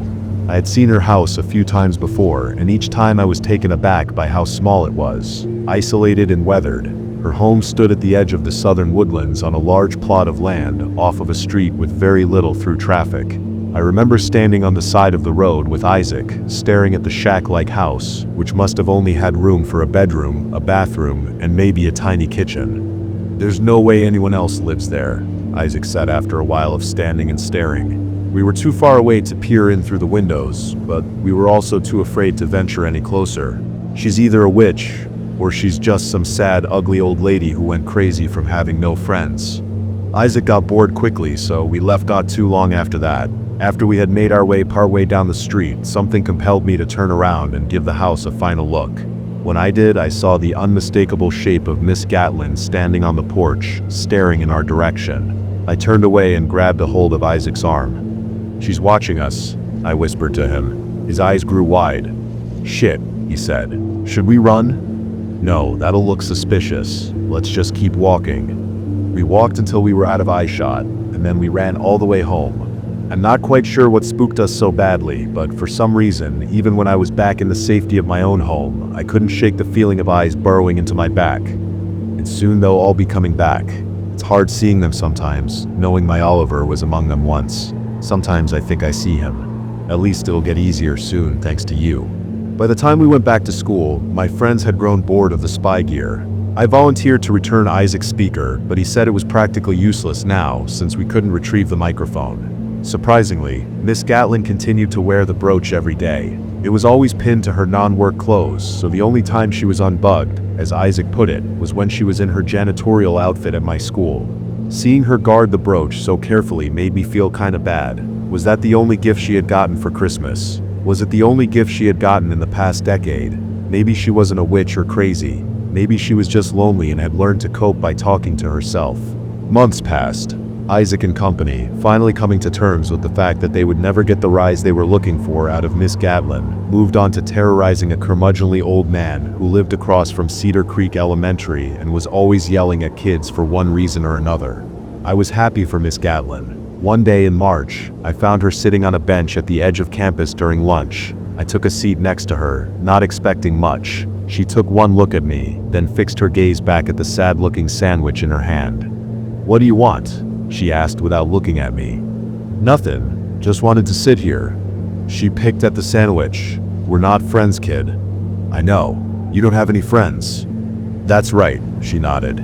I had seen her house a few times before, and each time I was taken aback by how small it was, isolated and weathered. Her home stood at the edge of the southern woodlands on a large plot of land off of a street with very little through traffic. I remember standing on the side of the road with Isaac, staring at the shack-like house, which must have only had room for a bedroom, a bathroom, and maybe a tiny kitchen. "There's no way anyone else lives there," Isaac said after a while of standing and staring. We were too far away to peer in through the windows, but we were also too afraid to venture any closer. "She's either a witch, or she's just some sad, ugly old lady who went crazy from having no friends." Isaac got bored quickly, so we left not too long after that. After we had made our way partway down the street, something compelled me to turn around and give the house a final look. When I did, I saw the unmistakable shape of Miss Gatlin standing on the porch, staring in our direction. I turned away and grabbed a hold of Isaac's arm. "She's watching us," I whispered to him. His eyes grew wide. "Shit," he said. "Should we run?" "No, that'll look suspicious. Let's just keep walking." We walked until we were out of eyeshot, and then we ran all the way home. I'm not quite sure what spooked us so badly, but for some reason, even when I was back in the safety of my own home, I couldn't shake the feeling of eyes burrowing into my back. And soon they'll all be coming back. It's hard seeing them sometimes, knowing my Oliver was among them once. Sometimes I think I see him. At least it'll get easier soon thanks to you. By the time we went back to school, my friends had grown bored of the spy gear. I volunteered to return Isaac's speaker, but he said it was practically useless now since we couldn't retrieve the microphone. Surprisingly, Miss Gatlin continued to wear the brooch every day. It was always pinned to her non-work clothes, so the only time she was unbugged, as Isaac put it, was when she was in her janitorial outfit at my school. Seeing her guard the brooch so carefully made me feel kinda bad. Was that the only gift she had gotten for Christmas? Was it the only gift she had gotten in the past decade? Maybe she wasn't a witch or crazy. Maybe she was just lonely and had learned to cope by talking to herself. Months passed. Isaac and company, finally coming to terms with the fact that they would never get the rise they were looking for out of Miss Gatlin, moved on to terrorizing a curmudgeonly old man who lived across from Cedar Creek Elementary and was always yelling at kids for one reason or another. I was happy for Miss Gatlin. One day in March, I found her sitting on a bench at the edge of campus during lunch. I took a seat next to her, not expecting much. She took one look at me, then fixed her gaze back at the sad-looking sandwich in her hand. "What do you want?" she asked without looking at me. "Nothing, just wanted to sit here." She picked at the sandwich. "We're not friends, kid." "I know. You don't have any friends." "That's right," she nodded.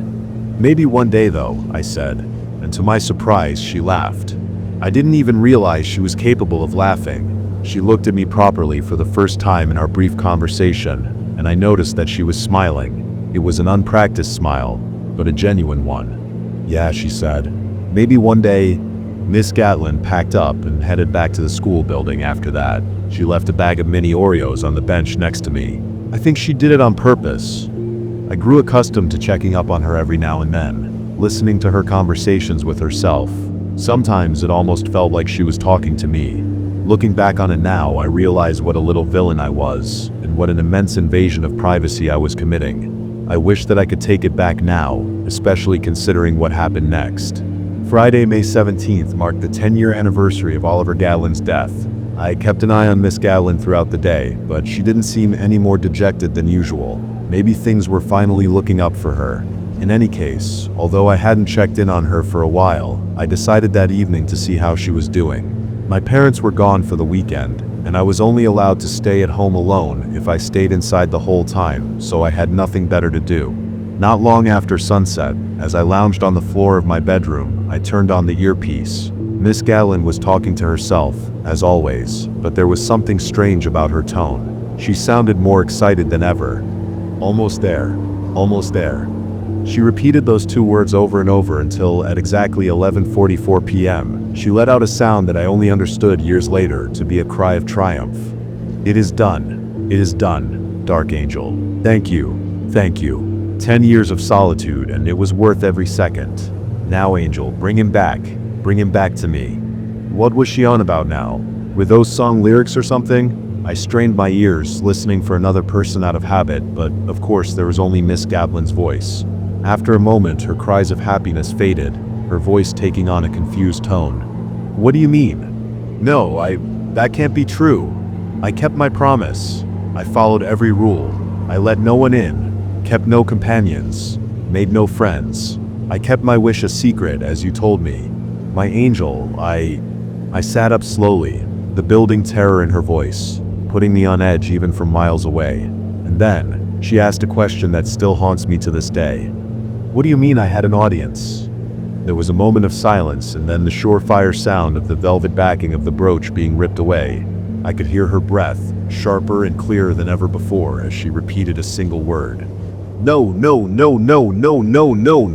"Maybe one day though," I said, and to my surprise, she laughed. I didn't even realize she was capable of laughing. She looked at me properly for the first time in our brief conversation, and I noticed that she was smiling. It was an unpracticed smile, but a genuine one. "Yeah," she said. "Maybe one day." Miss Gatlin packed up and headed back to the school building after that. She left a bag of mini Oreos on the bench next to me. I think she did it on purpose. I grew accustomed to checking up on her every now and then, listening to her conversations with herself. Sometimes it almost felt like she was talking to me. Looking back on it now, I realize what a little villain I was, and what an immense invasion of privacy I was committing. I wish that I could take it back now, especially considering what happened next. Friday, May 17th marked the 10-year anniversary of Oliver Gatlin's death. I kept an eye on Miss Gatlin throughout the day, but she didn't seem any more dejected than usual. Maybe things were finally looking up for her. In any case, although I hadn't checked in on her for a while, I decided that evening to see how she was doing. My parents were gone for the weekend, and I was only allowed to stay at home alone if I stayed inside the whole time, so I had nothing better to do. Not long after sunset, as I lounged on the floor of my bedroom, I turned on the earpiece. Miss Gatlin was talking to herself, as always, but there was something strange about her tone. She sounded more excited than ever. "Almost there. Almost there." She repeated those two words over and over until, at exactly 11:44 p.m., she let out a sound that I only understood years later to be a cry of triumph. "It is done. It is done, Dark Angel. Thank you. Thank you. 10 years of solitude, and it was worth every second. Now, Angel, bring him back. Bring him back to me." What was she on about now? Were those song lyrics or something? I strained my ears, listening for another person out of habit, but of course there was only Miss Gatlin's voice. After a moment, her cries of happiness faded, her voice taking on a confused tone. "What do you mean?" "No, that can't be true. I kept my promise. I followed every rule. I let no one in, kept no companions, made no friends. I kept my wish a secret, as you told me. My angel, I sat up slowly, the building terror in her voice, putting me on edge even from miles away. And then, she asked a question that still haunts me to this day. "What do you mean I had an audience?" There was a moment of silence, and then the surefire sound of the velvet backing of the brooch being ripped away. I could hear her breath, sharper and clearer than ever before, as she repeated a single word. "No, no, no, no, no, no, no."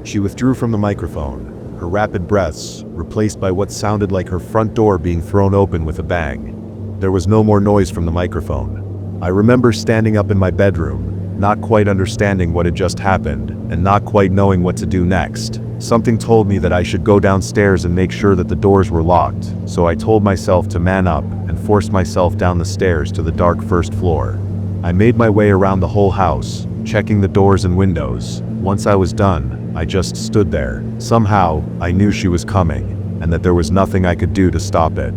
She withdrew from the microphone, her rapid breaths replaced by what sounded like her front door being thrown open with a bang. There was no more noise from the microphone. I remember standing up in my bedroom, not quite understanding what had just happened, and not quite knowing what to do next. Something told me that I should go downstairs and make sure that the doors were locked, so I told myself to man up and forced myself down the stairs to the dark first floor. I made my way around the whole house, checking the doors and windows. Once I was done, I just stood there. Somehow, I knew she was coming, and that there was nothing I could do to stop it.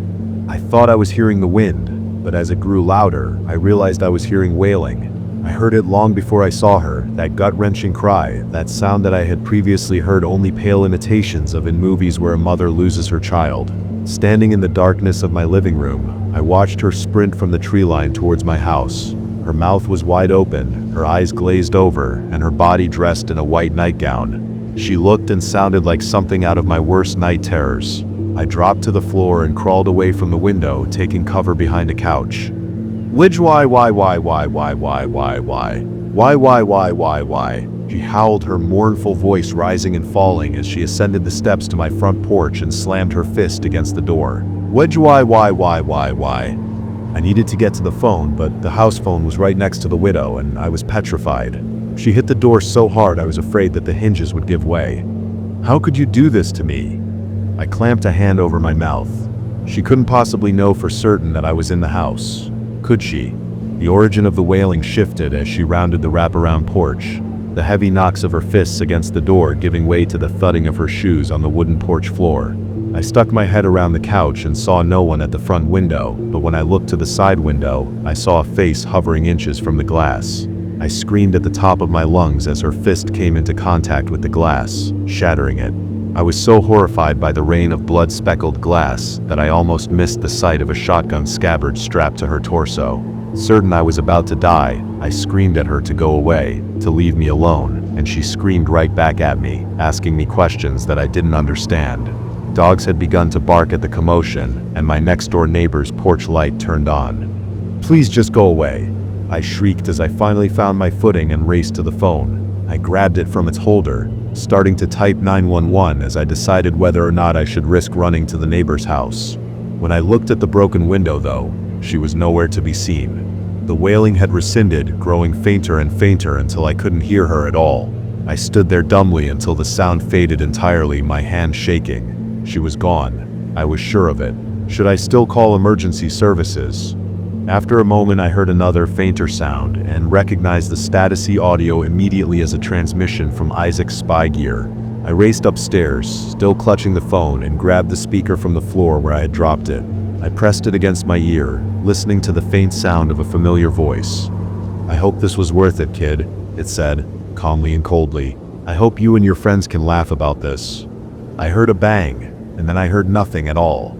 I thought I was hearing the wind, but as it grew louder, I realized I was hearing wailing. I heard it long before I saw her, that gut-wrenching cry, that sound that I had previously heard only pale imitations of in movies where a mother loses her child. Standing in the darkness of my living room, I watched her sprint from the tree line towards my house. Her mouth was wide open, her eyes glazed over, and her body dressed in a white nightgown. She looked and sounded like something out of my worst night terrors. I dropped to the floor and crawled away from the window, taking cover behind a couch. Why? She howled, her mournful voice rising and falling as she ascended the steps to my front porch and slammed her fist against the door. Why? I needed to get to the phone, but the house phone was right next to the widow, and I was petrified. She hit the door so hard I was afraid that the hinges would give way. How could you do this to me? I clamped a hand over my mouth. She couldn't possibly know for certain that I was in the house. Could she? The origin of the wailing shifted as she rounded the wraparound porch, the heavy knocks of her fists against the door giving way to the thudding of her shoes on the wooden porch floor. I stuck my head around the couch and saw no one at the front window, but when I looked to the side window, I saw a face hovering inches from the glass. I screamed at the top of my lungs as her fist came into contact with the glass, shattering it. I was so horrified by the rain of blood-speckled glass that I almost missed the sight of a shotgun scabbard strapped to her torso. Certain I was about to die, I screamed at her to go away, to leave me alone, and she screamed right back at me, asking me questions that I didn't understand. Dogs had begun to bark at the commotion, and my next-door neighbor's porch light turned on. Please just go away, I shrieked as I finally found my footing and raced to the phone. I grabbed it from its holder, starting to type 911 as I decided whether or not I should risk running to the neighbor's house. When I looked at the broken window, though, she was nowhere to be seen. The wailing had receded, growing fainter and fainter until I couldn't hear her at all. I stood there dumbly until the sound faded entirely, my hand shaking. She was gone. I was sure of it. Should I still call emergency services? After a moment, I heard another, fainter sound and recognized the statusy audio immediately as a transmission from Isaac's spy gear. I raced upstairs, still clutching the phone, and grabbed the speaker from the floor where I had dropped it. I pressed it against my ear, listening to the faint sound of a familiar voice. I hope this was worth it, kid, it said, calmly and coldly. I hope you and your friends can laugh about this. I heard a bang, and then I heard nothing at all.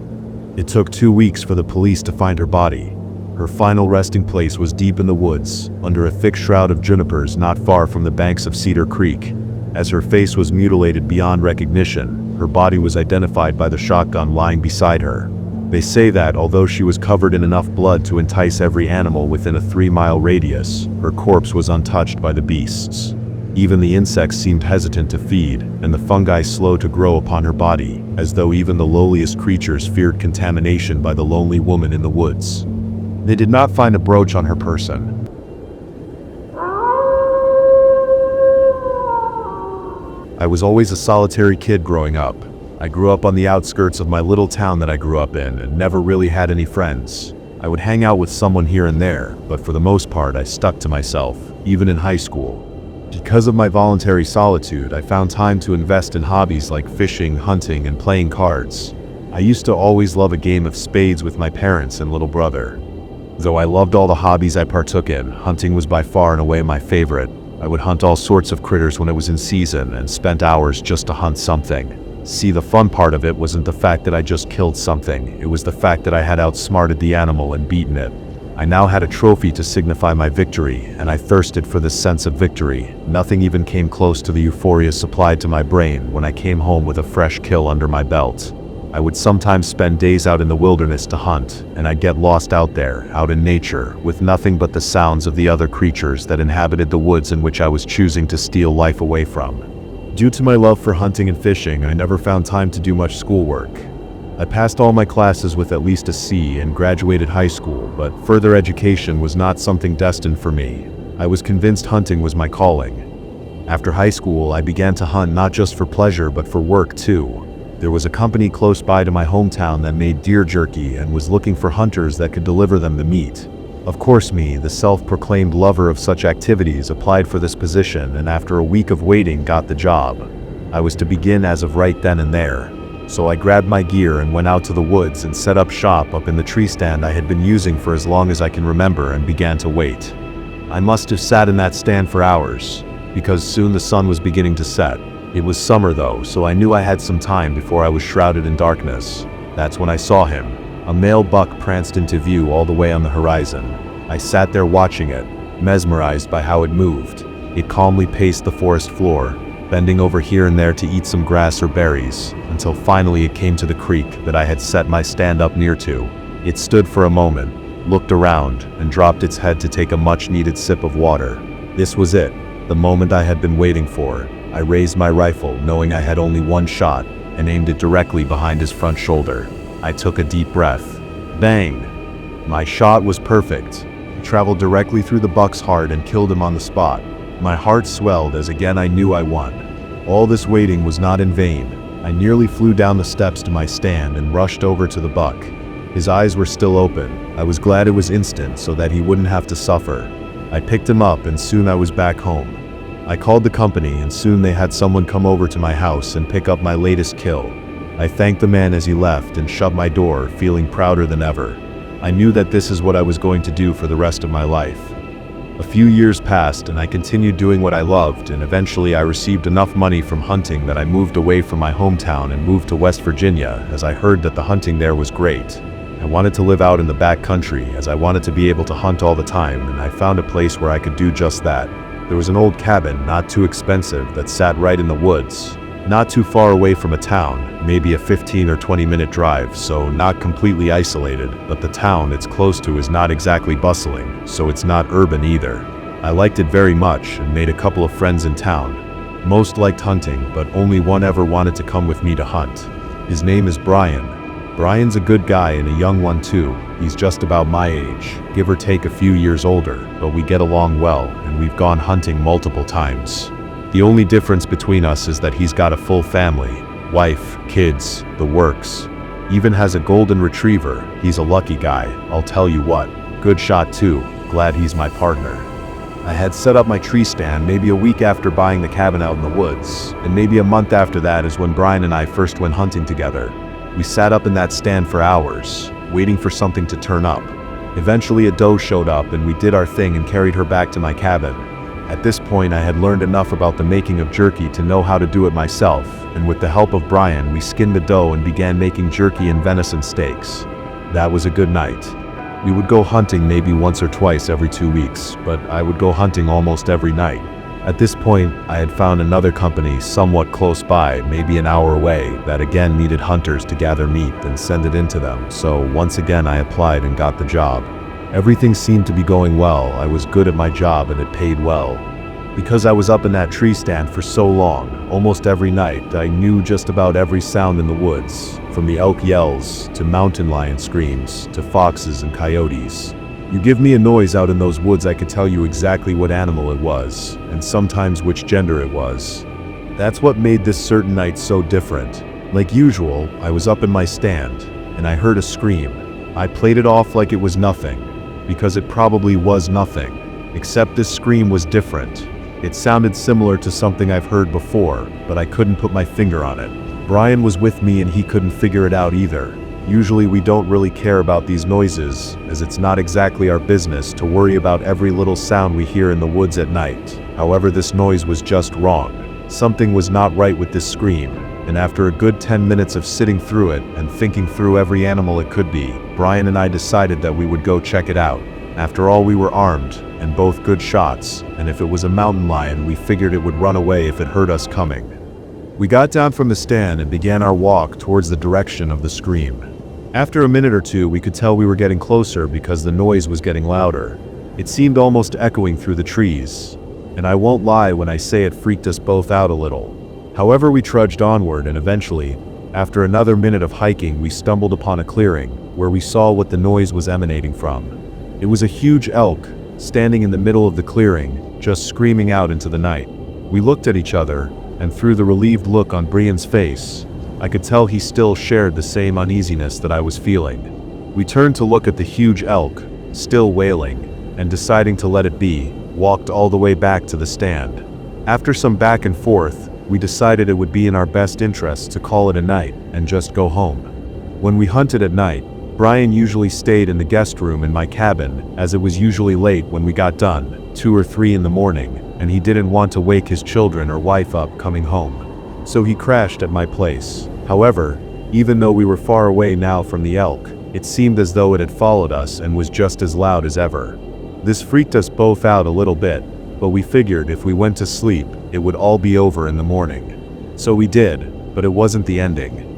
It took 2 weeks for the police to find her body. Her final resting place was deep in the woods, under a thick shroud of junipers not far from the banks of Cedar Creek. As her face was mutilated beyond recognition, her body was identified by the shotgun lying beside her. They say that, although she was covered in enough blood to entice every animal within a 3-mile radius, her corpse was untouched by the beasts. Even the insects seemed hesitant to feed, and the fungi slow to grow upon her body, as though even the lowliest creatures feared contamination by the lonely woman in the woods. They did not find a brooch on her person. I was always a solitary kid growing up. I grew up on the outskirts of my little town that I grew up in and never really had any friends. I would hang out with someone here and there, but for the most part I stuck to myself, even in high school. Because of my voluntary solitude, I found time to invest in hobbies like fishing, hunting, and playing cards. I used to always love a game of spades with my parents and little brother. Though I loved all the hobbies I partook in, hunting was by far and away my favorite. I would hunt all sorts of critters when it was in season and spent hours just to hunt something. See, the fun part of it wasn't the fact that I just killed something, it was the fact that I had outsmarted the animal and beaten it. I now had a trophy to signify my victory, and I thirsted for this sense of victory. Nothing even came close to the euphoria supplied to my brain when I came home with a fresh kill under my belt. I would sometimes spend days out in the wilderness to hunt, and I'd get lost out there, out in nature, with nothing but the sounds of the other creatures that inhabited the woods in which I was choosing to steal life away from. Due to my love for hunting and fishing, I never found time to do much schoolwork. I passed all my classes with at least a C and graduated high school, but further education was not something destined for me. I was convinced hunting was my calling. After high school, I began to hunt not just for pleasure but for work too. There was a company close by to my hometown that made deer jerky and was looking for hunters that could deliver them the meat. Of course, me, the self-proclaimed lover of such activities, applied for this position and after a week of waiting got the job. I was to begin as of right then and there. So I grabbed my gear and went out to the woods and set up shop up in the tree stand I had been using for as long as I can remember and began to wait. I must have sat in that stand for hours, because soon the sun was beginning to set. It was summer though, so I knew I had some time before I was shrouded in darkness. That's when I saw him. A male buck pranced into view all the way on the horizon. I sat there watching it, mesmerized by how it moved. It calmly paced the forest floor, bending over here and there to eat some grass or berries, until finally it came to the creek that I had set my stand up near to. It stood for a moment, looked around, and dropped its head to take a much-needed sip of water. This was it, the moment I had been waiting for. I raised my rifle, knowing I had only one shot, and aimed it directly behind his front shoulder. I took a deep breath. Bang! My shot was perfect. It traveled directly through the buck's heart and killed him on the spot. My heart swelled as again I knew I won. All this waiting was not in vain. I nearly flew down the steps to my stand and rushed over to the buck. His eyes were still open. I was glad it was instant so that he wouldn't have to suffer. I picked him up and soon I was back home. I called the company and soon they had someone come over to my house and pick up my latest kill. I thanked the man as he left and shut my door, feeling prouder than ever. I knew that this is what I was going to do for the rest of my life. A few years passed and I continued doing what I loved, and eventually I received enough money from hunting that I moved away from my hometown and moved to West Virginia as I heard that the hunting there was great. I wanted to live out in the back country as I wanted to be able to hunt all the time, and I found a place where I could do just that. There was an old cabin, not too expensive, that sat right in the woods, not too far away from a town, maybe a 15 or 20-minute drive, so not completely isolated, but the town it's close to is not exactly bustling, so it's not urban either. I liked it very much and made a couple of friends in town. Most liked hunting, but only one ever wanted to come with me to hunt. His name is Brian. Brian's a good guy and a young one too. He's just about my age, give or take a few years older, but we get along well, and we've gone hunting multiple times. The only difference between us is that he's got a full family, wife, kids, the works. Even has a golden retriever. He's a lucky guy, I'll tell you what. Good shot too, glad he's my partner. I had set up my tree stand maybe a week after buying the cabin out in the woods, and maybe a month after that is when Brian and I first went hunting together. We sat up in that stand for hours, waiting for something to turn up. Eventually a doe showed up and we did our thing and carried her back to my cabin. At this point I had learned enough about the making of jerky to know how to do it myself, and with the help of Brian we skinned the doe and began making jerky and venison steaks. That was a good night. We would go hunting maybe once or twice every 2 weeks, but I would go hunting almost every night. At this point, I had found another company somewhat close by, maybe an hour away, that again needed hunters to gather meat and send it in to them, so once again I applied and got the job. Everything seemed to be going well. I was good at my job and it paid well. Because I was up in that tree stand for so long, almost every night, I knew just about every sound in the woods, from the elk yells, to mountain lion screams, to foxes and coyotes. You give me a noise out in those woods, I could tell you exactly what animal it was, and sometimes which gender it was. That's what made this certain night so different. Like usual, I was up in my stand, and I heard a scream. I played it off like it was nothing, because it probably was nothing, except this scream was different. It sounded similar to something I've heard before, but I couldn't put my finger on it. Brian was with me and he couldn't figure it out either. Usually we don't really care about these noises, as it's not exactly our business to worry about every little sound we hear in the woods at night. However, this noise was just wrong. Something was not right with this scream, and after a good 10 minutes of sitting through it and thinking through every animal it could be, Brian and I decided that we would go check it out. After all, we were armed, and both good shots, and if it was a mountain lion, we figured it would run away if it heard us coming. We got down from the stand and began our walk towards the direction of the scream. After a minute or two, we could tell we were getting closer because the noise was getting louder. It seemed almost echoing through the trees, and I won't lie when I say it freaked us both out a little. However, we trudged onward, and eventually, after another minute of hiking, we stumbled upon a clearing where we saw what the noise was emanating from. It was a huge elk standing in the middle of the clearing, just screaming out into the night. We looked at each other, and through the relieved look on Brian's face, I could tell he still shared the same uneasiness that I was feeling. We turned to look at the huge elk, still wailing, and deciding to let it be, walked all the way back to the stand. After some back and forth, we decided it would be in our best interest to call it a night and just go home. When we hunted at night, Brian usually stayed in the guest room in my cabin, as it was usually late when we got done, 2 or 3 in the morning, and he didn't want to wake his children or wife up coming home. So he crashed at my place. However, Even though we were far away now from the elk, it seemed as though it had followed us and was just as loud as ever. This freaked us both out a little bit, but we figured if we went to sleep, it would all be over in the morning. So we did, but it wasn't the ending.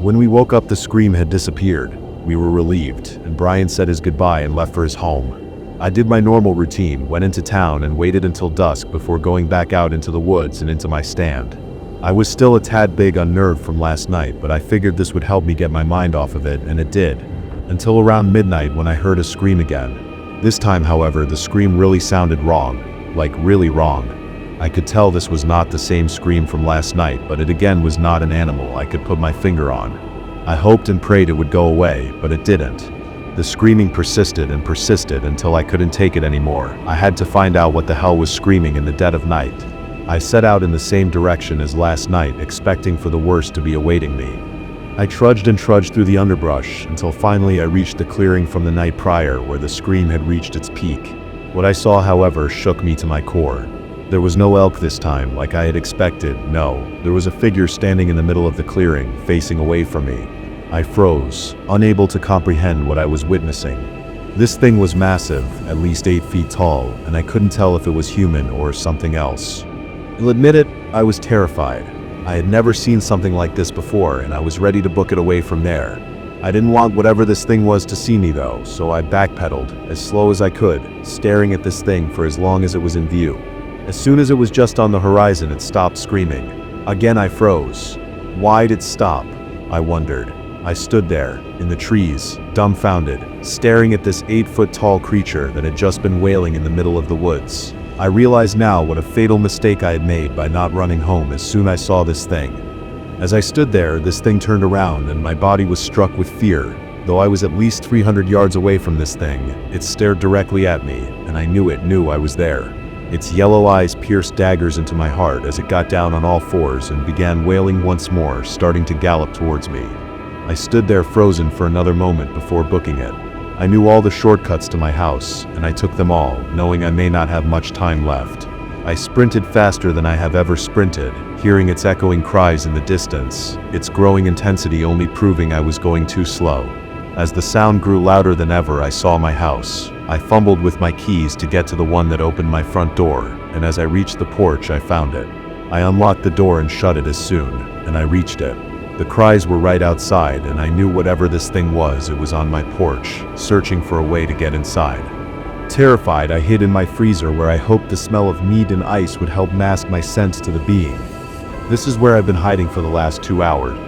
When we woke up, the scream had disappeared. We were relieved, and Brian said his goodbye and left for his home. I did my normal routine, went into town and waited until dusk before going back out into the woods and into my stand. I was still a tad big unnerved from last night, but I figured this would help me get my mind off of it, and it did. Until around midnight when I heard a scream again. This time, however, the scream really sounded wrong. Like really wrong. I could tell this was not the same scream from last night, but it again was not an animal I could put my finger on. I hoped and prayed it would go away, but it didn't. The screaming persisted and persisted until I couldn't take it anymore. I had to find out what the hell was screaming in the dead of night. I set out in the same direction as last night, expecting for the worst to be awaiting me. I trudged and trudged through the underbrush until finally I reached the clearing from the night prior where the scream had reached its peak. What I saw, however, shook me to my core. There was no elk this time, like I had expected. No, there was a figure standing in the middle of the clearing, facing away from me. I froze, unable to comprehend what I was witnessing. This thing was massive, at least 8 feet tall, and I couldn't tell if it was human or something else. I'll admit it, I was terrified. I had never seen something like this before, and I was ready to book it away from there. I didn't want whatever this thing was to see me though, so I backpedaled, as slow as I could, staring at this thing for as long as it was in view. As soon as it was just on the horizon, it stopped screaming. Again I froze. Why'd it stop? I wondered. I stood there, in the trees, dumbfounded, staring at this 8-foot tall creature that had just been wailing in the middle of the woods. I realized now what a fatal mistake I had made by not running home as soon as I saw this thing. As I stood there, this thing turned around and my body was struck with fear. Though I was at least 300 yards away from this thing, it stared directly at me, and I knew it knew I was there. Its yellow eyes pierced daggers into my heart as it got down on all fours and began wailing once more, starting to gallop towards me. I stood there frozen for another moment before booking it. I knew all the shortcuts to my house, and I took them all, knowing I may not have much time left. I sprinted faster than I have ever sprinted, hearing its echoing cries in the distance, its growing intensity only proving I was going too slow. As the sound grew louder than ever, I saw my house. I fumbled with my keys to get to the one that opened my front door, and as I reached the porch, I found it. I unlocked the door and shut it as soon, and I reached it. The cries were right outside, and I knew whatever this thing was, it was on my porch, searching for a way to get inside. Terrified, I hid in my freezer where I hoped the smell of meat and ice would help mask my sense to the being. This is where I've been hiding for the last 2 hours.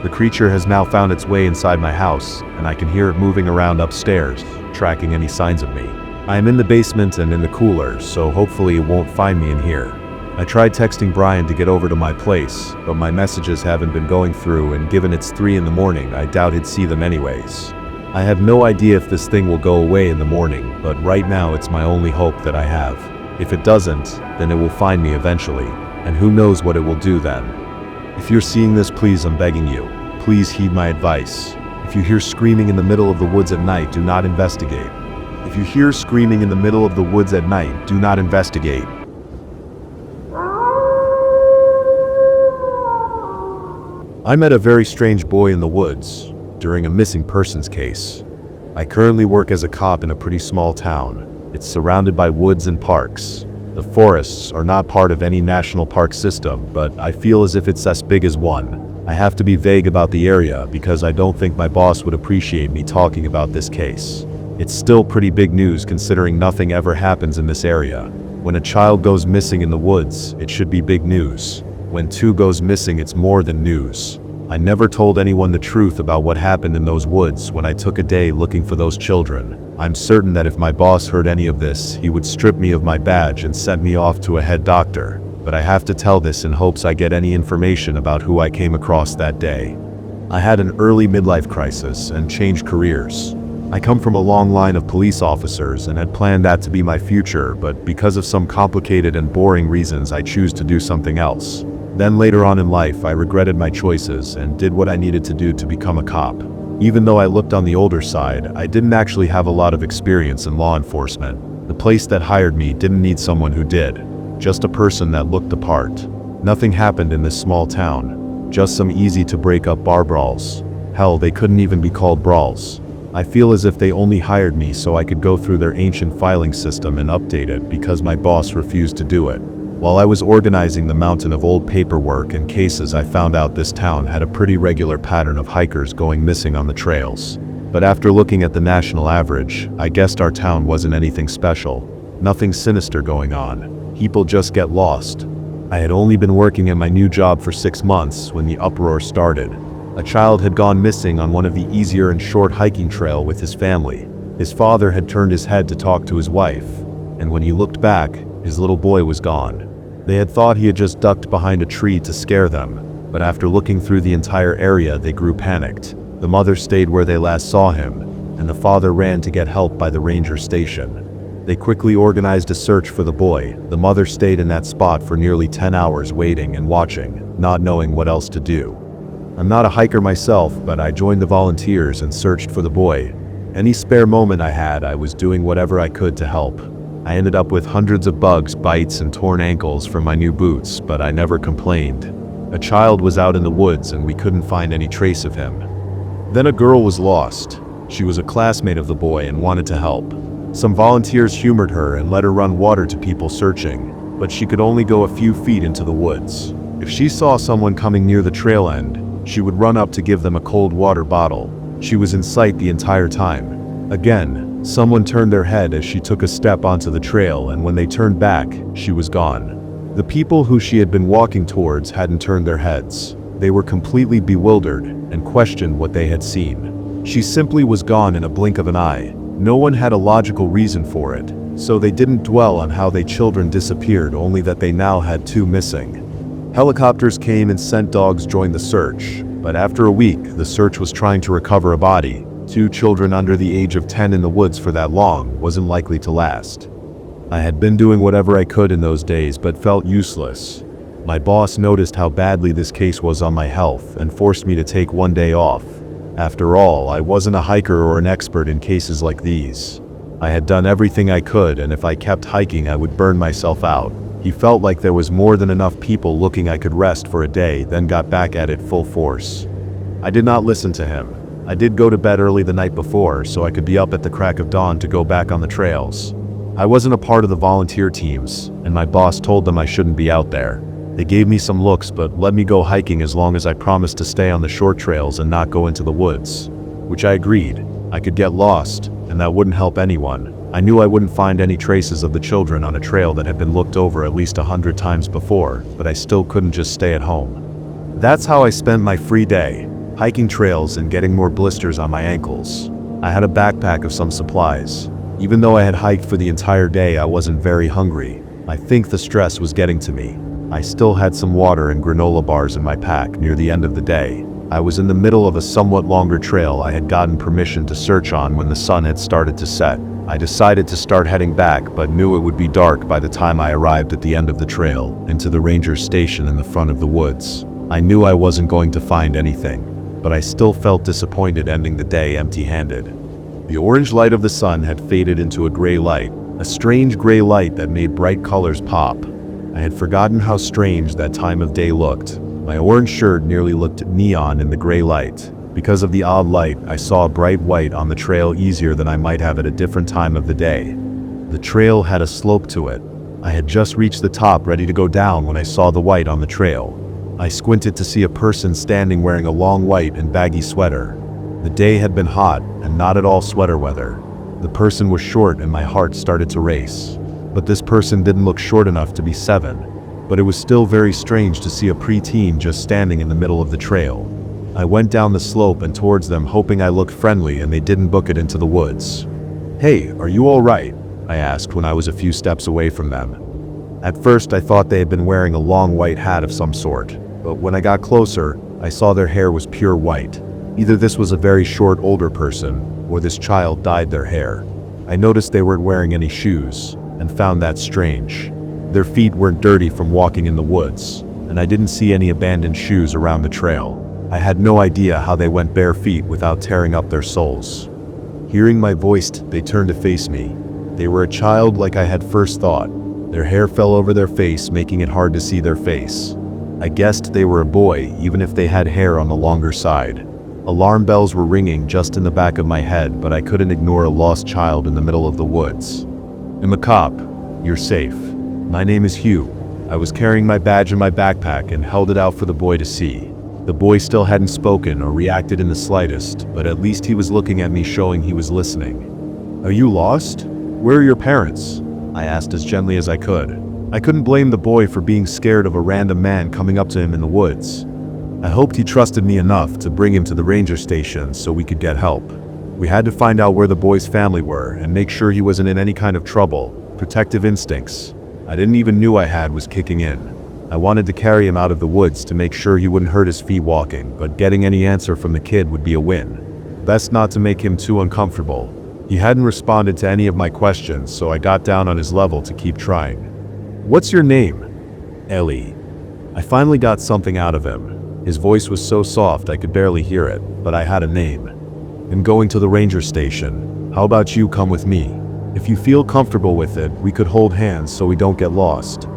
The creature has now found its way inside my house, and I can hear it moving around upstairs, tracking any signs of me. I am in the basement and in the cooler, so hopefully it won't find me in here. I tried texting Brian to get over to my place, but my messages haven't been going through, and given it's 3 in the morning, I doubt he'd see them anyways. I have no idea if this thing will go away in the morning, but right now it's my only hope that I have. If it doesn't, then it will find me eventually, and who knows what it will do then. If you're seeing this, please, I'm begging you, please heed my advice. If you hear screaming in the middle of the woods at night, do not investigate. If you hear screaming in the middle of the woods at night, do not investigate. I met a very strange boy in the woods during a missing persons case. I currently work as a cop in a pretty small town. It's surrounded by woods and parks. The forests are not part of any national park system, but I feel as if it's as big as one. I have to be vague about the area because I don't think my boss would appreciate me talking about this case. It's still pretty big news considering nothing ever happens in this area. When a child goes missing in the woods, it should be big news. When 2 goes missing, it's more than news. I never told anyone the truth about what happened in those woods when I took a day looking for those children. I'm certain that if my boss heard any of this, he would strip me of my badge and send me off to a head doctor. But I have to tell this in hopes I get any information about who I came across that day. I had an early midlife crisis and changed careers. I come from a long line of police officers and had planned that to be my future, but because of some complicated and boring reasons, I choose to do something else. Then later on in life, I regretted my choices and did what I needed to do to become a cop. Even though I looked on the older side, I didn't actually have a lot of experience in law enforcement. The place that hired me didn't need someone who did, just a person that looked the part. Nothing happened in this small town. just some easy-to-break-up bar brawls. Hell, they couldn't even be called brawls. I feel as if they only hired me so I could go through their ancient filing system and update it because my boss refused to do it. While I was organizing the mountain of old paperwork and cases, I found out this town had a pretty regular pattern of hikers going missing on the trails. But after looking at the national average, I guessed our town wasn't anything special. Nothing sinister going on. People just get lost. I had only been working at my new job for 6 months when the uproar started. A child had gone missing on one of the easier and short hiking trail with his family. His father had turned his head to talk to his wife, and when he looked back, his little boy was gone. They had thought he had just ducked behind a tree to scare them, but after looking through the entire area, they grew panicked. The mother stayed where they last saw him, and the father ran to get help by the ranger station. They quickly organized a search for the boy. The mother stayed in that spot for nearly 10 hours waiting and watching, not knowing what else to do. I'm not a hiker myself, but I joined the volunteers and searched for the boy. Any spare moment I had, I was doing whatever I could to help. I ended up with hundreds of bugs, bites, and torn ankles from my new boots, but I never complained. A child was out in the woods and we couldn't find any trace of him. Then a girl was lost. She was a classmate of the boy and wanted to help. Some volunteers humored her and let her run water to people searching, but she could only go a few feet into the woods. If she saw someone coming near the trail end, she would run up to give them a cold water bottle. She was in sight the entire time. Again, someone turned their head as she took a step onto the trail, and when they turned back, she was gone. The people who she had been walking towards hadn't turned their heads. They were completely bewildered and questioned what they had seen. She simply was gone in a blink of an eye. No one had a logical reason for it, so they didn't dwell on how their children disappeared, only that they now had 2 missing. Helicopters came and scent dogs joined the search, but after a week, the search was trying to recover a body. 2 children under the age of 10 in the woods for that long wasn't likely to last. I had been doing whatever I could in those days but felt useless. My boss noticed how badly this case was on my health and forced me to take 1 day off. After all, I wasn't a hiker or an expert in cases like these. I had done everything I could, and if I kept hiking I would burn myself out. He felt like there was more than enough people looking. I could rest for a day, then got back at it full force. I did not listen to him. I did go to bed early the night before so I could be up at the crack of dawn to go back on the trails. I wasn't a part of the volunteer teams, and my boss told them I shouldn't be out there. They gave me some looks but let me go hiking as long as I promised to stay on the short trails and not go into the woods. Which I agreed. I could get lost, and that wouldn't help anyone. I knew I wouldn't find any traces of the children on a trail that had been looked over at least 100 times before, but I still couldn't just stay at home. That's how I spent my free day. Hiking trails and getting more blisters on my ankles. I had a backpack of some supplies. Even though I had hiked for the entire day, I wasn't very hungry. I think the stress was getting to me. I still had some water and granola bars in my pack near the end of the day. I was in the middle of a somewhat longer trail I had gotten permission to search on when the sun had started to set. I decided to start heading back but knew it would be dark by the time I arrived at the end of the trail and to the ranger's station in the front of the woods. I knew I wasn't going to find anything, but I still felt disappointed ending the day empty-handed. The orange light of the sun had faded into a gray light, a strange gray light that made bright colors pop. I had forgotten how strange that time of day looked. My orange shirt nearly looked neon in the gray light. Because of the odd light, I saw bright white on the trail easier than I might have at a different time of the day. The trail had a slope to it. I had just reached the top ready to go down when I saw the white on the trail. I squinted to see a person standing wearing a long white and baggy sweater. The day had been hot and not at all sweater weather. The person was short and my heart started to race. But this person didn't look short enough to be 7. But it was still very strange to see a preteen just standing in the middle of the trail. I went down the slope and towards them, hoping I looked friendly and they didn't book it into the woods. "Hey, are you all right?" I asked when I was a few steps away from them. At first I thought they had been wearing a long white hat of some sort, but when I got closer, I saw their hair was pure white. Either this was a very short older person, or this child dyed their hair. I noticed they weren't wearing any shoes, and found that strange. Their feet weren't dirty from walking in the woods, and I didn't see any abandoned shoes around the trail. I had no idea how they went bare feet without tearing up their soles. Hearing my voice, they turned to face me. They were a child like I had first thought. Their hair fell over their face, making it hard to see their face. I guessed they were a boy, even if they had hair on the longer side. Alarm bells were ringing just in the back of my head, but I couldn't ignore a lost child in the middle of the woods. I'm a cop. You're safe. My name is Hugh. I was carrying my badge in my backpack and held it out for the boy to see. The boy still hadn't spoken or reacted in the slightest, but at least he was looking at me, showing he was listening. Are you lost? Where are your parents? I asked as gently as I could. I couldn't blame the boy for being scared of a random man coming up to him in the woods. I hoped he trusted me enough to bring him to the ranger station so we could get help. We had to find out where the boy's family were and make sure he wasn't in any kind of trouble. Protective instincts I didn't even knew I had was kicking in. I wanted to carry him out of the woods to make sure he wouldn't hurt his feet walking, but getting any answer from the kid would be a win. Best not to make him too uncomfortable. He hadn't responded to any of my questions, so I got down on his level to keep trying. What's your name? Ellie. I finally got something out of him. His voice was so soft I could barely hear it, but I had a name. I'm going to the ranger station. How about you come with me? If you feel comfortable with it, we could hold hands so we don't get lost.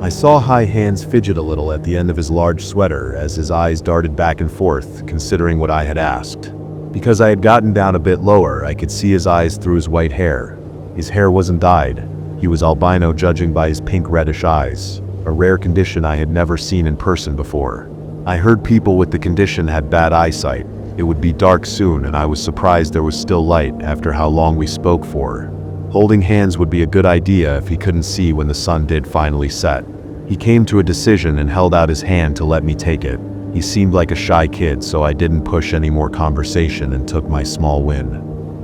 I saw High Hands fidget a little at the end of his large sweater as his eyes darted back and forth, considering what I had asked. Because I had gotten down a bit lower, I could see his eyes through his white hair. His hair wasn't dyed. He was albino, judging by his pink reddish eyes, a rare condition I had never seen in person before. I heard people with the condition had bad eyesight. It would be dark soon, and I was surprised there was still light after how long we spoke for. Holding hands would be a good idea if he couldn't see when the sun did finally set. He came to a decision and held out his hand to let me take it. He seemed like a shy kid, so I didn't push any more conversation and took my small win.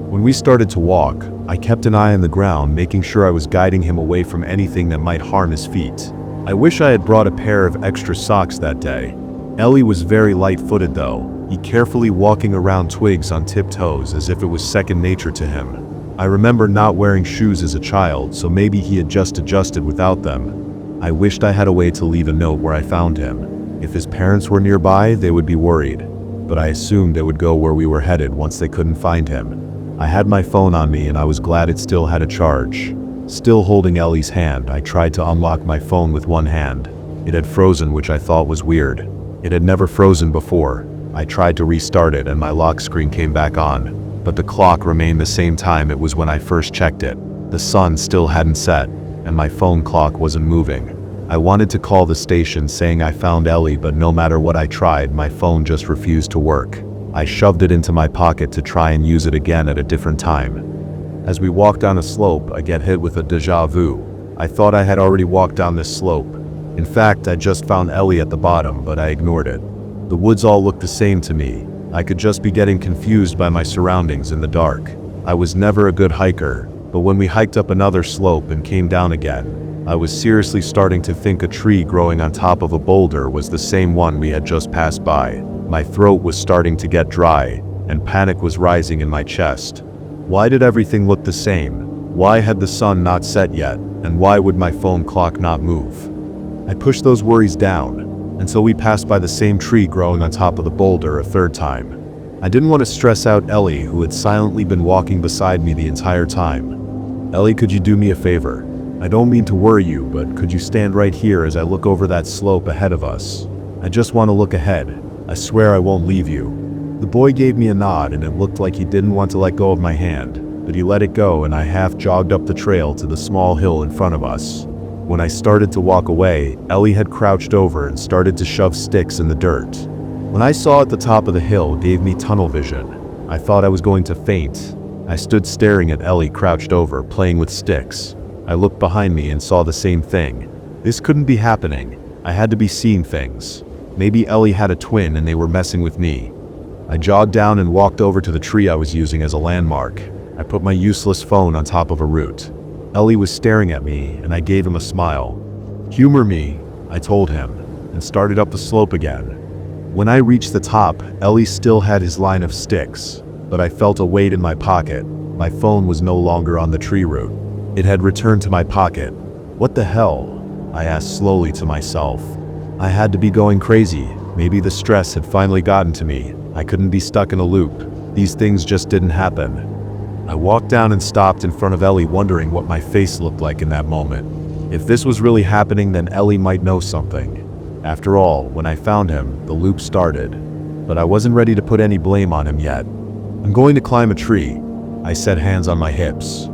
When we started to walk, I kept an eye on the ground, making sure I was guiding him away from anything that might harm his feet. I wish I had brought a pair of extra socks that day. Ellie was very light-footed though, he carefully walking around twigs on tiptoes as if it was second nature to him. I remember not wearing shoes as a child, so maybe he had just adjusted without them. I wished I had a way to leave a note where I found him. If his parents were nearby, they would be worried, but I assumed they would go where we were headed once they couldn't find him. I had my phone on me and I was glad it still had a charge. Still holding Ellie's hand, I tried to unlock my phone with one hand. It had frozen, which I thought was weird. It had never frozen before. I tried to restart it and my lock screen came back on. But the clock remained the same time it was when I first checked it. The sun still hadn't set, and my phone clock wasn't moving. I wanted to call the station saying I found Ellie, but no matter what I tried, my phone just refused to work. I shoved it into my pocket to try and use it again at a different time. As we walked down a slope, I get hit with a déjà vu. I thought I had already walked down this slope. In fact, I just found Ellie at the bottom, but I ignored it. The woods all looked the same to me. I could just be getting confused by my surroundings in the dark. I was never a good hiker, but when we hiked up another slope and came down again, I was seriously starting to think a tree growing on top of a boulder was the same one we had just passed by. My throat was starting to get dry, and panic was rising in my chest. Why did everything look the same? Why had the sun not set yet, and why would my phone clock not move? I pushed those worries down, until we passed by the same tree growing on top of the boulder a third time. I didn't want to stress out Ellie, who had silently been walking beside me the entire time. Ellie, could you do me a favor? I don't mean to worry you, but could you stand right here as I look over that slope ahead of us? I just want to look ahead. I swear I won't leave you. The boy gave me a nod, and it looked like he didn't want to let go of my hand, but he let it go and I half jogged up the trail to the small hill in front of us. When I started to walk away, Ellie had crouched over and started to shove sticks in the dirt. When I saw at the top of the hill, it gave me tunnel vision. I thought I was going to faint. I stood staring at Ellie crouched over, playing with sticks. I looked behind me and saw the same thing. This couldn't be happening. I had to be seeing things. Maybe Ellie had a twin and they were messing with me. I jogged down and walked over to the tree I was using as a landmark. I put my useless phone on top of a root. Ellie was staring at me, and I gave him a smile. Humor me, I told him, and started up the slope again. When I reached the top, Ellie still had his line of sticks, but I felt a weight in my pocket. My phone was no longer on the tree root. It had returned to my pocket. What the hell? I asked slowly to myself. I had to be going crazy. Maybe the stress had finally gotten to me. I couldn't be stuck in a loop. These things just didn't happen. I walked down and stopped in front of Ellie, wondering what my face looked like in that moment. If this was really happening, then Ellie might know something. After all, when I found him, the loop started. But I wasn't ready to put any blame on him yet. "I'm going to climb a tree," I said, hands on my hips.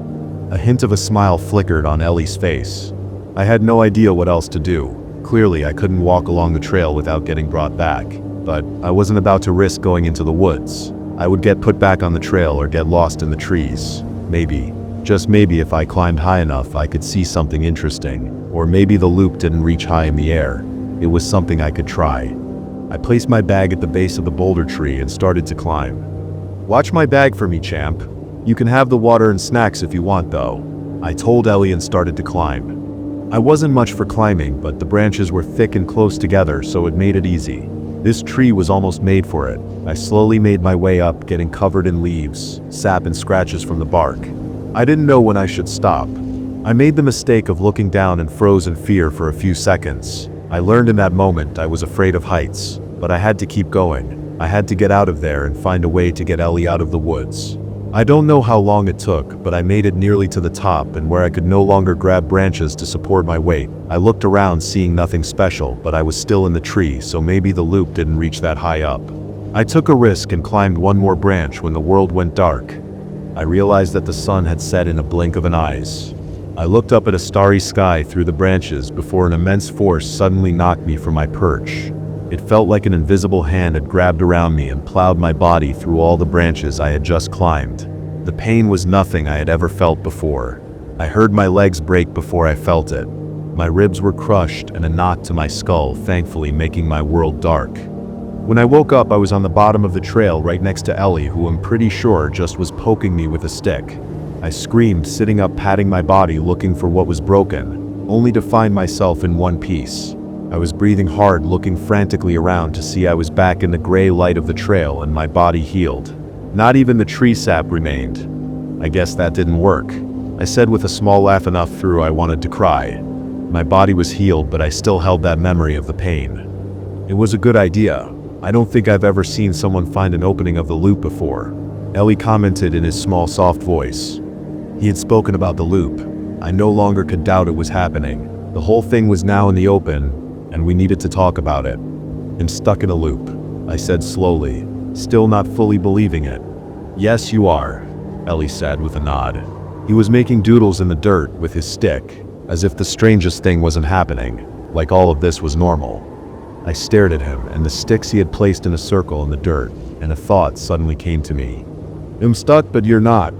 A hint of a smile flickered on Ellie's face. I had no idea what else to do. Clearly, I couldn't walk along the trail without getting brought back. But I wasn't about to risk going into the woods. I would get put back on the trail or get lost in the trees. Maybe, just maybe, if I climbed high enough, I could see something interesting. Or maybe the loop didn't reach high in the air. It was something I could try. I placed my bag at the base of the boulder tree and started to climb. "Watch my bag for me, champ. You can have the water and snacks if you want, though," I told Ellie and started to climb. I wasn't much for climbing, but the branches were thick and close together, so it made it easy. This tree was almost made for it. I slowly made my way up, getting covered in leaves, sap and scratches from the bark. I didn't know when I should stop. I made the mistake of looking down and froze in fear for a few seconds. I learned in that moment I was afraid of heights, but I had to keep going. I had to get out of there and find a way to get Ellie out of the woods. I don't know how long it took, but I made it nearly to the top and where I could no longer grab branches to support my weight. I looked around, seeing nothing special, but I was still in the tree, so maybe the loop didn't reach that high up. I took a risk and climbed one more branch when the world went dark. I realized that the sun had set in a blink of an eye. I looked up at a starry sky through the branches before an immense force suddenly knocked me from my perch. It felt like an invisible hand had grabbed around me and plowed my body through all the branches I had just climbed. The pain was nothing I had ever felt before. I heard my legs break before I felt it. My ribs were crushed and a knot to my skull, thankfully making my world dark. When I woke up, I was on the bottom of the trail right next to Ellie, who I'm pretty sure just was poking me with a stick. I screamed, sitting up, patting my body, looking for what was broken, only to find myself in one piece. I was breathing hard, looking frantically around to see I was back in the gray light of the trail and my body healed. Not even the tree sap remained. I guess that didn't work, I said with a small laugh, enough through I wanted to cry. My body was healed, but I still held that memory of the pain. It was a good idea. I don't think I've ever seen someone find an opening of the loop before, Ellie commented in his small, soft voice. He had spoken about the loop. I no longer could doubt it was happening. The whole thing was now in the open, and we needed to talk about it. "I'm stuck in a loop," I said slowly, still not fully believing it. "Yes, you are," Ellie said with a nod. He was making doodles in the dirt with his stick, as if the strangest thing wasn't happening, like all of this was normal. I stared at him and the sticks he had placed in a circle in the dirt, and a thought suddenly came to me. "I'm stuck, but you're not."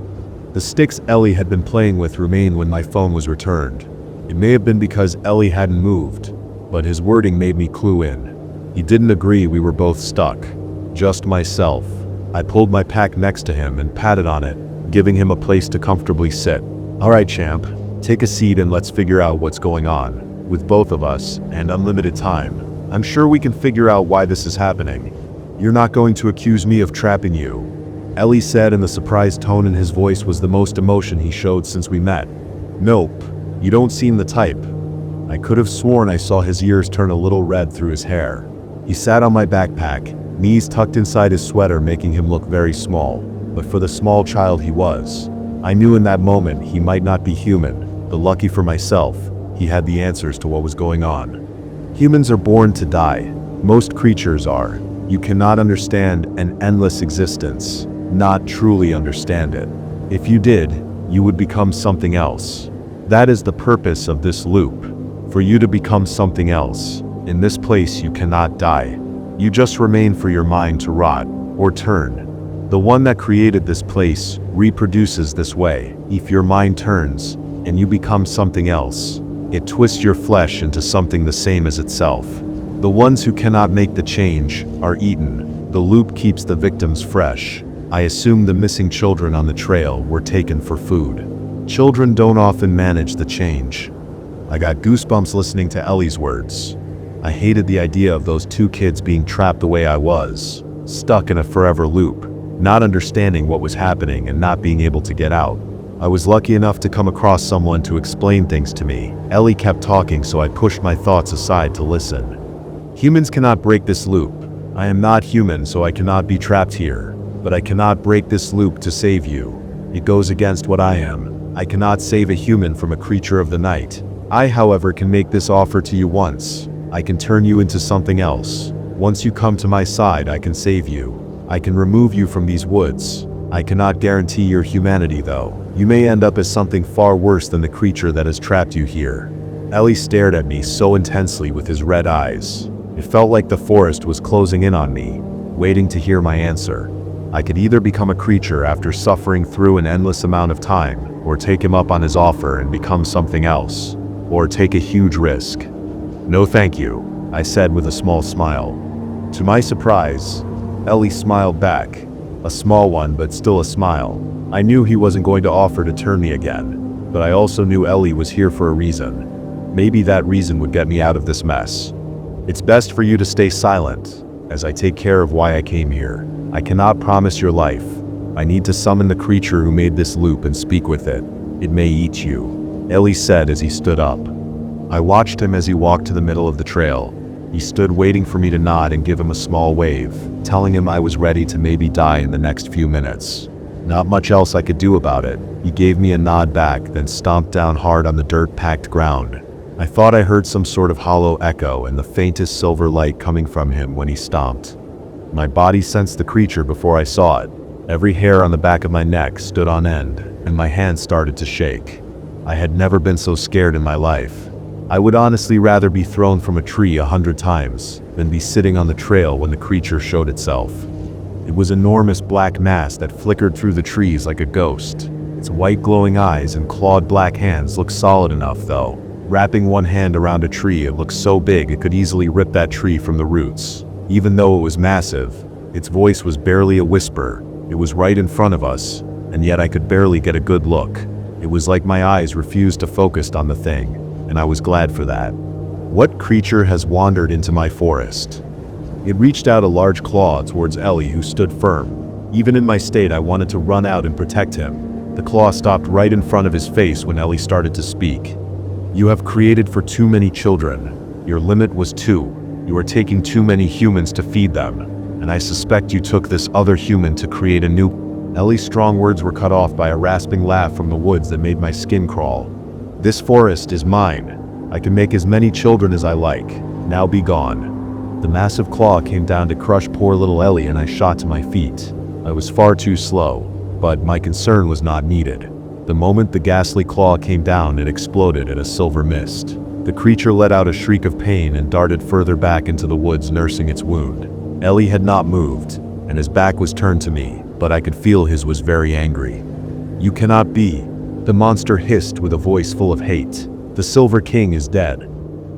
The sticks Ellie had been playing with remained when my phone was returned. It may have been because Ellie hadn't moved, but his wording made me clue in. He didn't agree we were both stuck. Just myself. I pulled my pack next to him and patted on it, giving him a place to comfortably sit. "All right, champ, take a seat and let's figure out what's going on. With both of us, and unlimited time, I'm sure we can figure out why this is happening. You're not going to accuse me of trapping you," Ellie said, and the surprised tone in his voice was the most emotion he showed since we met. "Nope, you don't seem the type." I could have sworn I saw his ears turn a little red through his hair. He sat on my backpack, knees tucked inside his sweater, making him look very small. But for the small child he was, I knew in that moment he might not be human, but lucky for myself, he had the answers to what was going on. Humans are born to die. Most creatures are. You cannot understand an endless existence, not truly understand it. If you did, you would become something else. That is the purpose of this loop. For you to become something else. In this place you cannot die. You just remain for your mind to rot, or turn. The one that created this place reproduces this way. If your mind turns, and you become something else, it twists your flesh into something the same as itself. The ones who cannot make the change are eaten. The loop keeps the victims fresh. I assume the missing children on the trail were taken for food. Children don't often manage the change. I got goosebumps listening to Ellie's words. I hated the idea of those two kids being trapped the way I was, stuck in a forever loop, not understanding what was happening and not being able to get out. I was lucky enough to come across someone to explain things to me. Ellie kept talking, so I pushed my thoughts aside to listen. "Humans cannot break this loop. I am not human, so I cannot be trapped here. But I cannot break this loop to save you. It goes against what I am. I cannot save a human from a creature of the night. I, however, can make this offer to you once. I can turn you into something else. Once you come to my side, I can save you. I can remove you from these woods. I cannot guarantee your humanity though. You may end up as something far worse than the creature that has trapped you here." Ellie stared at me so intensely with his red eyes. It felt like the forest was closing in on me, waiting to hear my answer. I could either become a creature after suffering through an endless amount of time, or take him up on his offer and become something else, or take a huge risk. "No thank you," I said with a small smile. To my surprise, Ellie smiled back. A small one, but still a smile. I knew he wasn't going to offer to turn me again, but I also knew Ellie was here for a reason. Maybe that reason would get me out of this mess. "It's best for you to stay silent, as I take care of why I came here. I cannot promise your life. I need to summon the creature who made this loop and speak with it. It may eat you," Ellie said as he stood up. I watched him as he walked to the middle of the trail. He stood waiting for me to nod and give him a small wave, telling him I was ready to maybe die in the next few minutes. Not much else I could do about it. He gave me a nod back, then stomped down hard on the dirt-packed ground. I thought I heard some sort of hollow echo and the faintest silver light coming from him when he stomped. My body sensed the creature before I saw it. Every hair on the back of my neck stood on end, and my hands started to shake. I had never been so scared in my life. I would honestly rather be thrown from a tree 100 times than be sitting on the trail when the creature showed itself. It was an enormous black mass that flickered through the trees like a ghost. Its white glowing eyes and clawed black hands looked solid enough though. Wrapping one hand around a tree, it looked so big it could easily rip that tree from the roots. Even though it was massive, its voice was barely a whisper. It was right in front of us, and yet I could barely get a good look. It was like my eyes refused to focus on the thing, and I was glad for that. What creature has wandered into my forest? It reached out a large claw towards Ellie, who stood firm. Even in my state, I wanted to run out and protect him. The claw stopped right in front of his face when Ellie started to speak. "You have created for too many children. Your limit was 2. You are taking too many humans to feed them, and I suspect you took this other human to create a new—" Ellie's strong words were cut off by a rasping laugh from the woods that made my skin crawl. "This forest is mine. I can make as many children as I like. Now be gone." The massive claw came down to crush poor little Ellie, and I shot to my feet. I was far too slow, but my concern was not needed. The moment the ghastly claw came down, it exploded in a silver mist. The creature let out a shriek of pain and darted further back into the woods, nursing its wound. Ellie had not moved, and his back was turned to me, but I could feel his was very angry. "You cannot be," the monster hissed with a voice full of hate. "The Silver King is dead.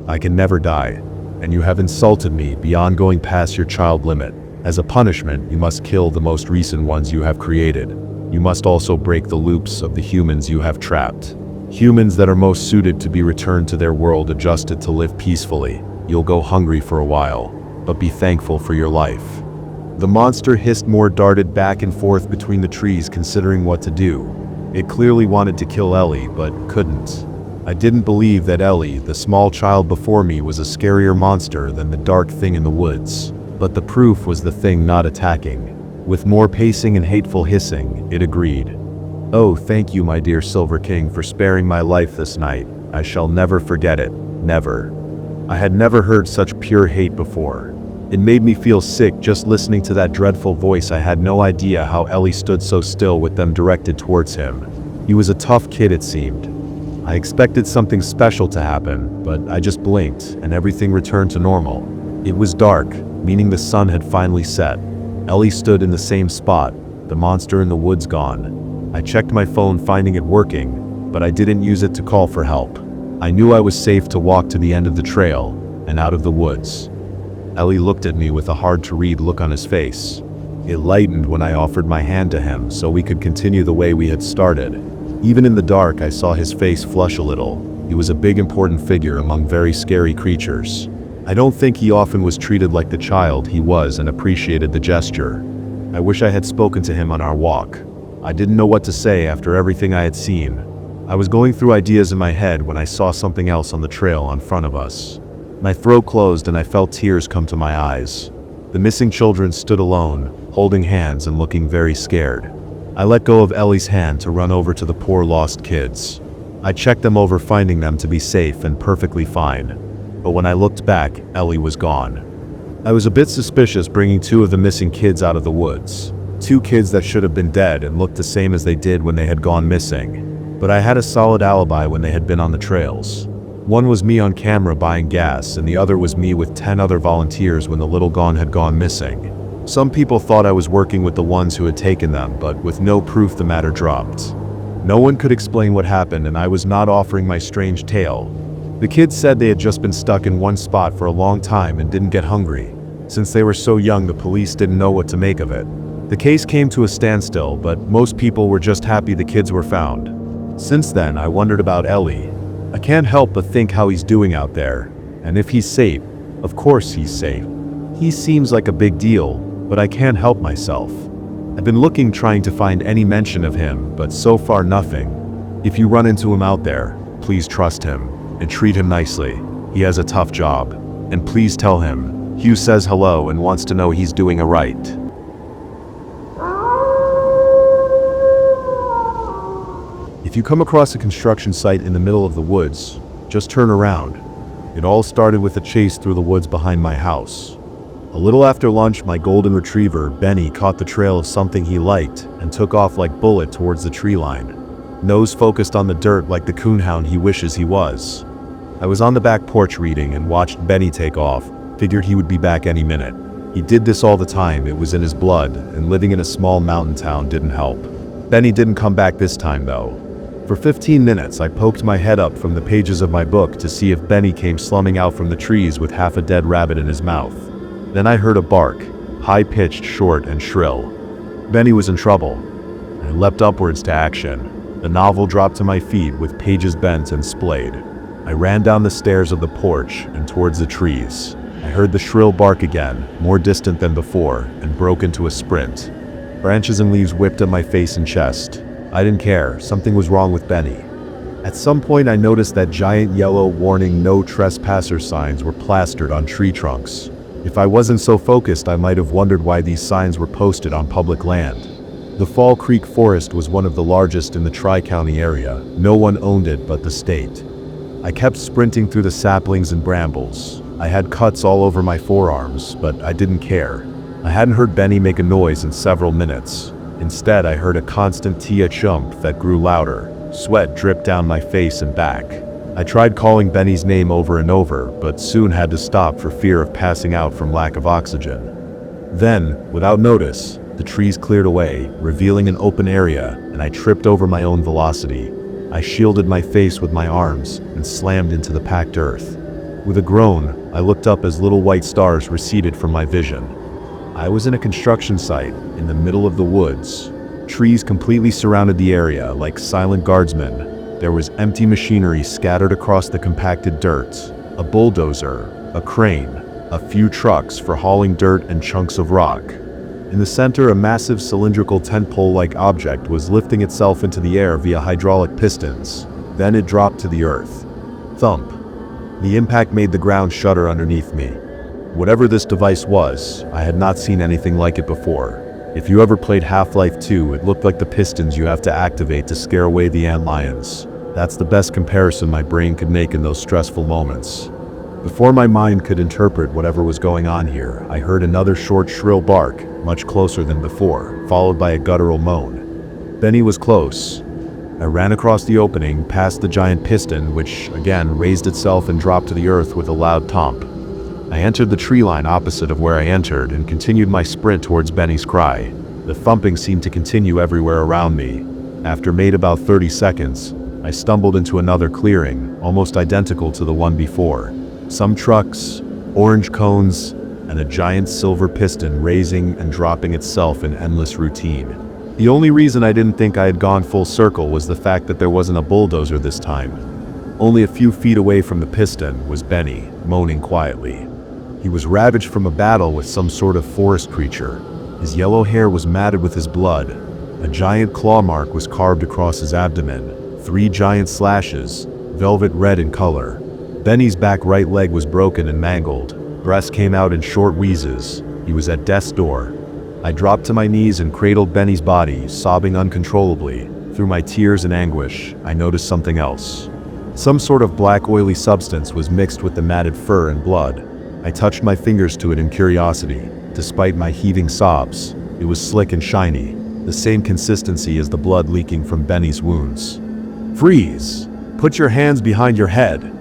I can never die, and you have insulted me beyond going past your child limit. As a punishment, you must kill the most recent ones you have created. You must also break the loops of the humans you have trapped. Humans that are most suited to be returned to their world, adjusted to live peacefully. You'll go hungry for a while, but be thankful for your life." The monster hissed more, darted back and forth between the trees, considering what to do. It clearly wanted to kill Ellie, but couldn't. I didn't believe that Ellie, the small child before me, was a scarier monster than the dark thing in the woods. But the proof was the thing not attacking. With more pacing and hateful hissing, it agreed. "Oh, thank you, my dear Silver King, for sparing my life this night. I shall never forget it. Never." I had never heard such pure hate before. It made me feel sick just listening to that dreadful voice. I had no idea how Ellie stood so still with them directed towards him. He was a tough kid, it seemed. I expected something special to happen, but I just blinked and everything returned to normal. It was dark, meaning the sun had finally set. Ellie stood in the same spot, the monster in the woods gone. I checked my phone, finding it working, but I didn't use it to call for help. I knew I was safe to walk to the end of the trail and out of the woods. Ellie looked at me with a hard-to-read look on his face. It lightened when I offered my hand to him so we could continue the way we had started. Even in the dark, I saw his face flush a little. He was a big, important figure among very scary creatures. I don't think he often was treated like the child he was, and appreciated the gesture. I wish I had spoken to him on our walk. I didn't know what to say after everything I had seen. I was going through ideas in my head when I saw something else on the trail in front of us. My throat closed and I felt tears come to my eyes. The missing children stood alone, holding hands and looking very scared. I let go of Ellie's hand to run over to the poor lost kids. I checked them over, finding them to be safe and perfectly fine. but when I looked back, Ellie was gone. I was a bit suspicious bringing two of the missing kids out of the woods. Two kids that should have been dead and looked the same as they did when they had gone missing. But I had a solid alibi when they had been on the trails. One was me on camera buying gas, and the other was me with 10 other volunteers when the little gone had gone missing. Some people thought I was working with the ones who had taken them, but with no proof the matter dropped. No one could explain what happened, and I was not offering my strange tale. The kids said they had just been stuck in one spot for a long time and didn't get hungry. Since they were so young, the police didn't know what to make of it. The case came to a standstill, but most people were just happy the kids were found. Since then, I wondered about Ellie. I can't help but think how he's doing out there. And if he's safe, of course he's safe. He seems like a big deal, but I can't help myself. I've been looking trying to find any mention of him, but so far nothing. If you run into him out there, please trust him and treat him nicely. He has a tough job. And please tell him Hugh says hello and wants to know he's doing alright. If you come across a construction site in the middle of the woods, just turn around. It all started with a chase through the woods behind my house. A little after lunch, my golden retriever, Benny, caught the trail of something he liked and took off like bullet towards the tree line. Nose focused on the dirt like the coonhound he wishes he was. I was on the back porch reading and watched Benny take off, figured he would be back any minute. He did this all the time, it was in his blood, and living in a small mountain town didn't help. Benny didn't come back this time though. For 15 minutes, I poked my head up from the pages of my book to see if Benny came slumming out from the trees with half a dead rabbit in his mouth. Then I heard a bark, high-pitched, short, and shrill. Benny was in trouble. I leapt upwards to action. The novel dropped to my feet with pages bent and splayed. I ran down the stairs of the porch and towards the trees. I heard the shrill bark again, more distant than before, and broke into a sprint. Branches and leaves whipped at my face and chest. I didn't care, something was wrong with Benny. At some point I noticed that giant yellow warning "No Trespassers" signs were plastered on tree trunks. If I wasn't so focused, I might have wondered why these signs were posted on public land. The Fall Creek Forest was one of the largest in the Tri-County area. No one owned it but the state. I kept sprinting through the saplings and brambles. I had cuts all over my forearms, but I didn't care. I hadn't heard Benny make a noise in several minutes. Instead, I heard a constant tia chump that grew louder. Sweat dripped down my face and back. I tried calling Benny's name over and over, but soon had to stop for fear of passing out from lack of oxygen. Then, without notice, the trees cleared away, revealing an open area, and I tripped over my own velocity. I shielded my face with my arms and slammed into the packed earth. With a groan, I looked up as little white stars receded from my vision. I was in a construction site in the middle of the woods. Trees completely surrounded the area like silent guardsmen. There was empty machinery scattered across the compacted dirt. A bulldozer, a crane, a few trucks for hauling dirt and chunks of rock. In the center, a massive cylindrical tent-pole-like object was lifting itself into the air via hydraulic pistons. Then it dropped to the earth. Thump. The impact made the ground shudder underneath me. Whatever this device was, I had not seen anything like it before. If you ever played Half-Life 2, it looked like the pistons you have to activate to scare away the antlions. That's the best comparison my brain could make in those stressful moments. Before my mind could interpret whatever was going on here, I heard another short, shrill bark, much closer than before, followed by a guttural moan. Benny was close. I ran across the opening, past the giant piston, which, again, raised itself and dropped to the earth with a loud thump. I entered the tree line opposite of where I entered and continued my sprint towards Benny's cry. The thumping seemed to continue everywhere around me. After maybe about 30 seconds, I stumbled into another clearing, almost identical to the one before. Some trucks, orange cones, and a giant silver piston raising and dropping itself in endless routine. The only reason I didn't think I had gone full circle was the fact that there wasn't a bulldozer this time. Only a few feet away from the piston was Benny, moaning quietly. He was ravaged from a battle with some sort of forest creature. His yellow hair was matted with his blood. A giant claw mark was carved across his abdomen. 3 giant slashes, velvet red in color. Benny's back right leg was broken and mangled. Breath came out in short wheezes. He was at death's door. I dropped to my knees and cradled Benny's body, sobbing uncontrollably. Through my tears and anguish, I noticed something else. Some sort of black oily substance was mixed with the matted fur and blood. I touched my fingers to it in curiosity. Despite my heaving sobs, it was slick and shiny, the same consistency as the blood leaking from Benny's wounds. "Freeze! Put your hands behind your head!"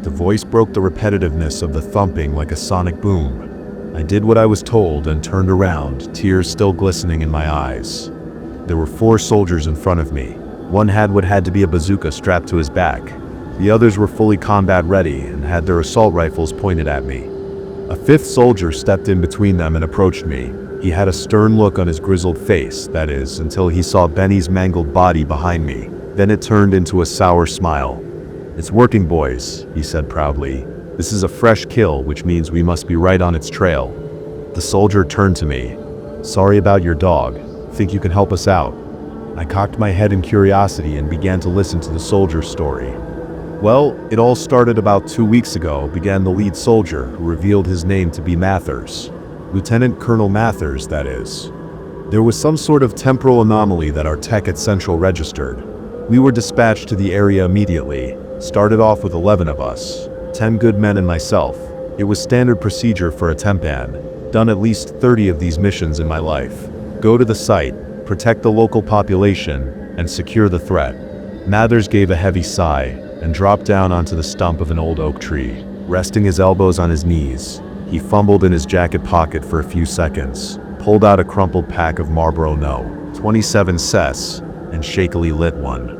The voice broke the repetitiveness of the thumping like a sonic boom. I did what I was told and turned around, tears still glistening in my eyes. There were 4 soldiers in front of me. One had what had to be a bazooka strapped to his back. The others were fully combat ready and had their assault rifles pointed at me. A 5th soldier stepped in between them and approached me. He had a stern look on his grizzled face, that is, until he saw Benny's mangled body behind me. Then it turned into a sour smile. "It's working, boys," he said proudly. "This is a fresh kill, which means we must be right on its trail." The soldier turned to me. "Sorry about your dog. Think you can help us out?" I cocked my head in curiosity and began to listen to the soldier's story. "Well, it all started about 2 weeks ago," began the lead soldier, who revealed his name to be Mathers. Lieutenant Colonel Mathers, that is. "There was some sort of temporal anomaly that our tech at Central registered. We were dispatched to the area immediately. Started off with 11 of us, 10 good men and myself. It was standard procedure for a Tempan. Done at least 30 of these missions in my life. Go to the site, protect the local population, and secure the threat." Mathers gave a heavy sigh and dropped down onto the stump of an old oak tree. Resting his elbows on his knees, he fumbled in his jacket pocket for a few seconds, pulled out a crumpled pack of Marlboro No. 27 cess, and shakily lit one.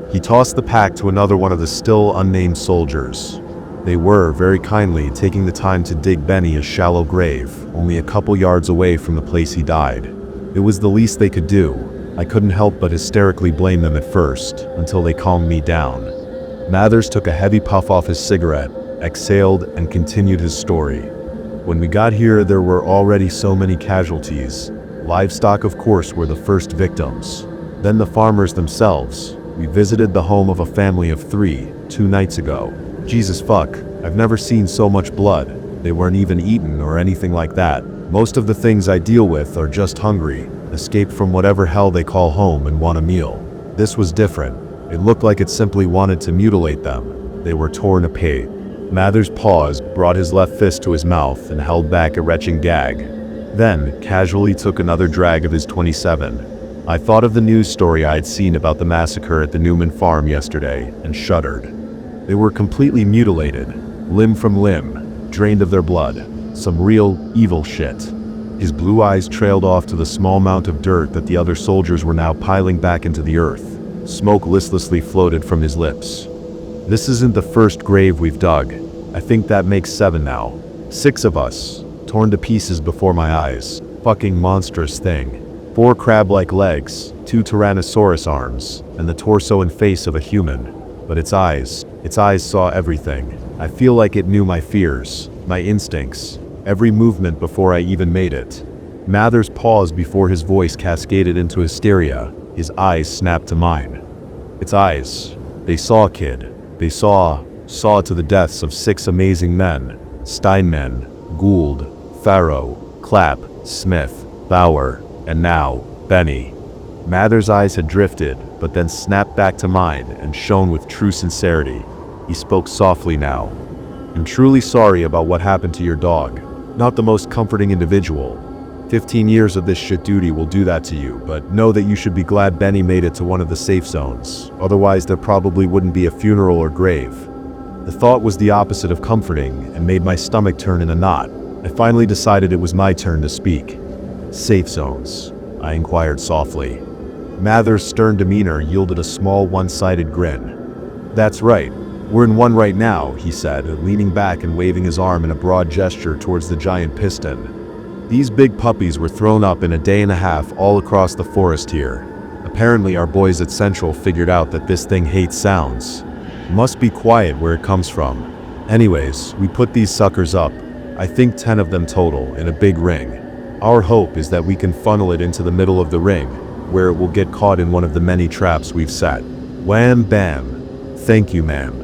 He tossed the pack to another one of the still unnamed soldiers. They were, very kindly, taking the time to dig Benny a shallow grave, only a couple yards away from the place he died. It was the least they could do. I couldn't help but hysterically blame them at first, until they calmed me down. Mathers took a heavy puff off his cigarette, exhaled, and continued his story. "When we got here, there were already so many casualties. Livestock, of course, were the first victims. Then the farmers themselves. We visited the home of a family of 3, 2 nights ago. Jesus fuck, I've never seen so much blood. They weren't even eaten or anything like that. Most of the things I deal with are just hungry, escaped from whatever hell they call home and want a meal. This was different. It looked like it simply wanted to mutilate them. They were torn apart." Mathers paused, brought his left fist to his mouth, and held back a retching gag. Then, casually took another drag of his 27. I thought of the news story I had seen about the massacre at the Newman farm yesterday, and shuddered. They were completely mutilated, limb from limb, drained of their blood. Some real, evil shit. His blue eyes trailed off to the small mound of dirt that the other soldiers were now piling back into the earth. Smoke listlessly floated from his lips. "This isn't the first grave we've dug. I think that makes 7 now. 6 of us, torn to pieces before my eyes. Fucking monstrous thing. 4 crab-like legs, 2 Tyrannosaurus arms, and the torso and face of a human. But its eyes saw everything. I feel like it knew my fears, my instincts, every movement before I even made it." Mathers paused before his voice cascaded into hysteria. His eyes snapped to mine. "Its eyes. They saw, kid. They saw to the deaths of 6 amazing men. Steinman, Gould, Farrow, Clapp, Smith, Bauer, and now, Benny." Mathers' eyes had drifted, but then snapped back to mine and shone with true sincerity. He spoke softly now. "I'm truly sorry about what happened to your dog. Not the most comforting individual. 15 years of this shit duty will do that to you, but know that you should be glad Benny made it to one of the safe zones. Otherwise, there probably wouldn't be a funeral or grave." The thought was the opposite of comforting and made my stomach turn in a knot. I finally decided it was my turn to speak. "Safe zones?" I inquired softly. Mathers' stern demeanor yielded a small one-sided grin. "That's right. We're in one right now," he said, leaning back and waving his arm in a broad gesture towards the giant piston. "These big puppies were thrown up in a day and a half all across the forest here. Apparently our boys at Central figured out that this thing hates sounds. Must be quiet where it comes from. Anyways, we put these suckers up, I think 10 of them total, in a big ring. Our hope is that we can funnel it into the middle of the ring, where it will get caught in one of the many traps we've set. Wham bam. Thank you, ma'am."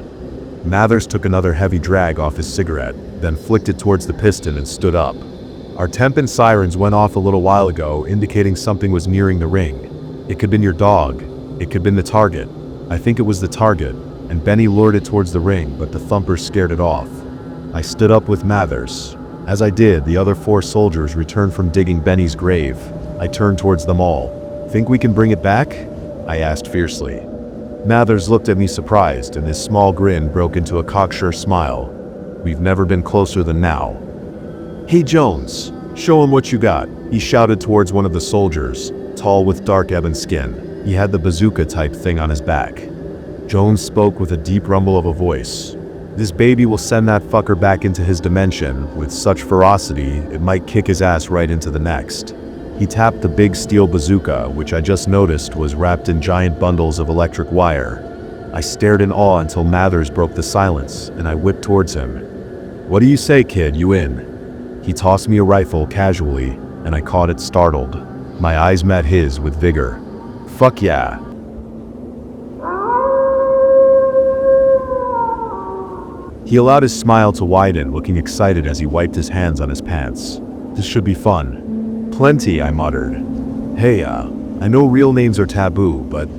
Mathers took another heavy drag off his cigarette, then flicked it towards the piston and stood up. "Our temp and sirens went off a little while ago, indicating something was nearing the ring. It could have been your dog. It could have been the target. I think it was the target. and Benny lured it towards the ring, but the thumper scared it off. I stood up with Mathers. As I did, the other 4 soldiers returned from digging Benny's grave. I turned towards them all. "Think we can bring it back?" I asked fiercely. Mathers looked at me surprised, and his small grin broke into a cocksure smile. "We've never been closer than now." "Hey Jones, show him what you got," he shouted towards one of the soldiers, tall with dark ebon skin. He had the bazooka-type thing on his back. Jones spoke with a deep rumble of a voice. "This baby will send that fucker back into his dimension with such ferocity it might kick his ass right into the next." He tapped the big steel bazooka, which I just noticed was wrapped in giant bundles of electric wire. I stared in awe until Mathers broke the silence, and I whipped towards him. "What do you say, kid, you in?" He tossed me a rifle casually, and I caught it startled. My eyes met his with vigor. "Fuck yeah." He allowed his smile to widen, looking excited as he wiped his hands on his pants. "This should be fun." "Plenty," I muttered. "Hey, I know real names are taboo, but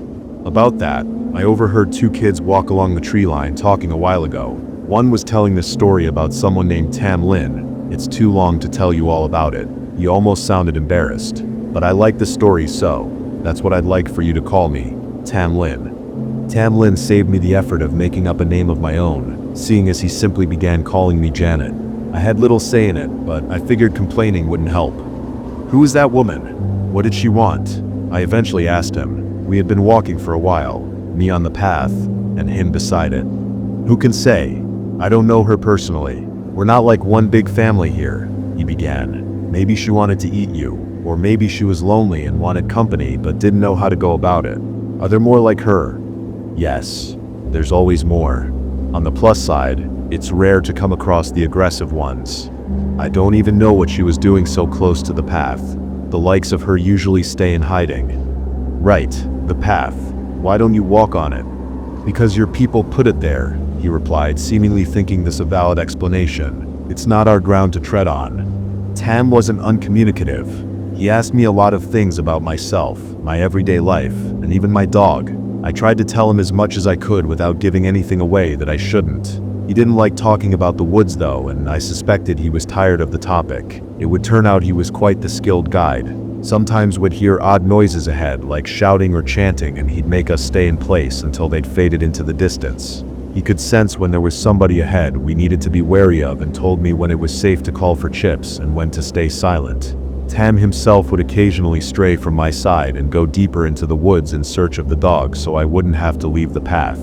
about that, I overheard 2 kids walk along the tree line talking a while ago. One was telling this story about someone named Tam Lin. It's too long to tell you all about it." He almost sounded embarrassed. "But I like the story, so that's what I'd like for you to call me, Tam Lin." Tam Lin saved me the effort of making up a name of my own, seeing as he simply began calling me Janet. I had little say in it, but I figured complaining wouldn't help. "Who is that woman? What did she want?" I eventually asked him. We had been walking for a while, me on the path, and him beside it. "Who can say? I don't know her personally. We're not like one big family here," he began. "Maybe she wanted to eat you, or maybe she was lonely and wanted company but didn't know how to go about it. Are there more like her?" "Yes, there's always more. On the plus side, it's rare to come across the aggressive ones. I don't even know what she was doing so close to the path. The likes of her usually stay in hiding." "Right, the path. Why don't you walk on it?" "Because your people put it there," he replied, seemingly thinking this a valid explanation. "It's not our ground to tread on." Tam wasn't uncommunicative. He asked me a lot of things about myself, my everyday life, and even my dog. I tried to tell him as much as I could without giving anything away that I shouldn't. He didn't like talking about the woods though, and I suspected he was tired of the topic. It would turn out he was quite the skilled guide. Sometimes we'd hear odd noises ahead, like shouting or chanting, and he'd make us stay in place until they'd faded into the distance. He could sense when there was somebody ahead we needed to be wary of and told me when it was safe to call for chips and when to stay silent. Tam himself would occasionally stray from my side and go deeper into the woods in search of the dog so I wouldn't have to leave the path.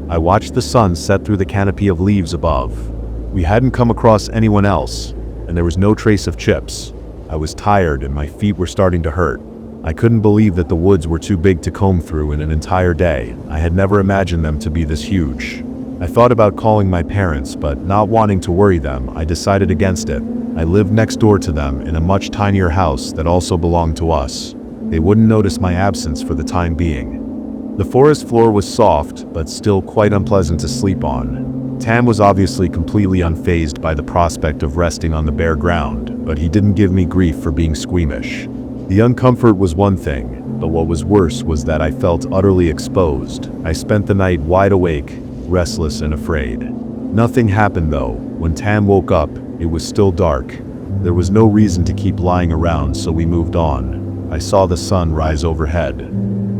I watched the sun set through the canopy of leaves above. We hadn't come across anyone else, and there was no trace of chips. I was tired and my feet were starting to hurt. I couldn't believe that the woods were too big to comb through in an entire day. I had never imagined them to be this huge. I thought about calling my parents, but not wanting to worry them, I decided against it. I lived next door to them in a much tinier house that also belonged to us. They wouldn't notice my absence for the time being. The forest floor was soft, but still quite unpleasant to sleep on. Tam was obviously completely unfazed by the prospect of resting on the bare ground, but he didn't give me grief for being squeamish. The uncomfort was one thing, but what was worse was that I felt utterly exposed. I spent the night wide awake, restless and afraid. Nothing happened though. When Tam woke up, it was still dark. There was no reason to keep lying around, so we moved on. I saw the sun rise overhead.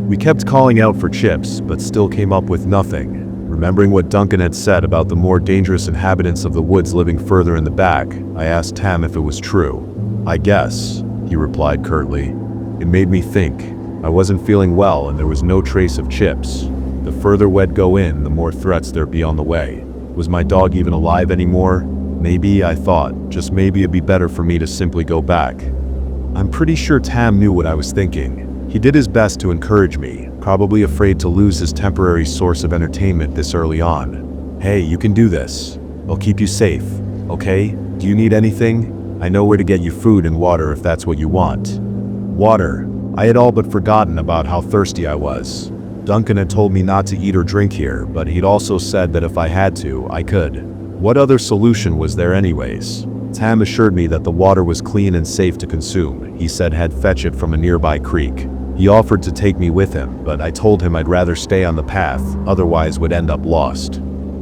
We kept calling out for chips, but still came up with nothing. Remembering what Duncan had said about the more dangerous inhabitants of the woods living further in the back, I asked Tam if it was true. "I guess," he replied curtly. It made me think. I wasn't feeling well and there was no trace of chips. The further we'd go in, the more threats there'd be on the way. Was my dog even alive anymore? Maybe, I thought, just maybe it'd be better for me to simply go back. I'm pretty sure Tam knew what I was thinking. He did his best to encourage me, probably afraid to lose his temporary source of entertainment this early on. "Hey, you can do this. I'll keep you safe, okay? Do you need anything? I know where to get you food and water if that's what you want." Water. I had all but forgotten about how thirsty I was. Duncan had told me not to eat or drink here, but he'd also said that if I had to, I could. What other solution was there anyways? Tam assured me that the water was clean and safe to consume. He said he'd fetch it from a nearby creek. He offered to take me with him, but I told him I'd rather stay on the path, otherwise would end up lost.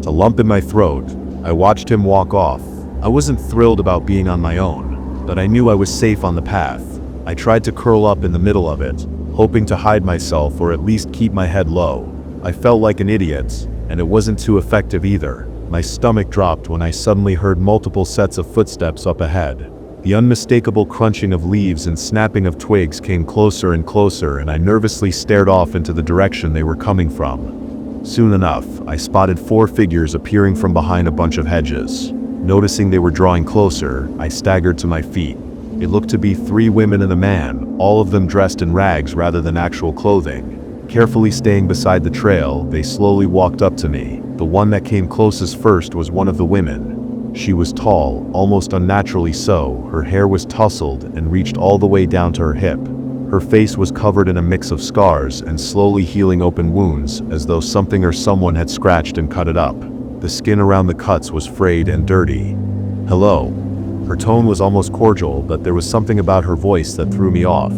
A lump in my throat, I watched him walk off. I wasn't thrilled about being on my own, but I knew I was safe on the path. I tried to curl up in the middle of it, hoping to hide myself or at least keep my head low. I felt like an idiot, and it wasn't too effective either. My stomach dropped when I suddenly heard multiple sets of footsteps up ahead. The unmistakable crunching of leaves and snapping of twigs came closer and closer, and I nervously stared off into the direction they were coming from. Soon enough, I spotted 4 figures appearing from behind a bunch of hedges. Noticing they were drawing closer, I staggered to my feet. It looked to be 3 women and a man, all of them dressed in rags rather than actual clothing. Carefully staying beside the trail, they slowly walked up to me. The one that came closest first was one of the women. She was tall, almost unnaturally so. Her hair was tousled and reached all the way down to her hip. Her face was covered in a mix of scars and slowly healing open wounds, as though something or someone had scratched and cut it up. The skin around the cuts was frayed and dirty. "Hello." Her tone was almost cordial, but there was something about her voice that threw me off.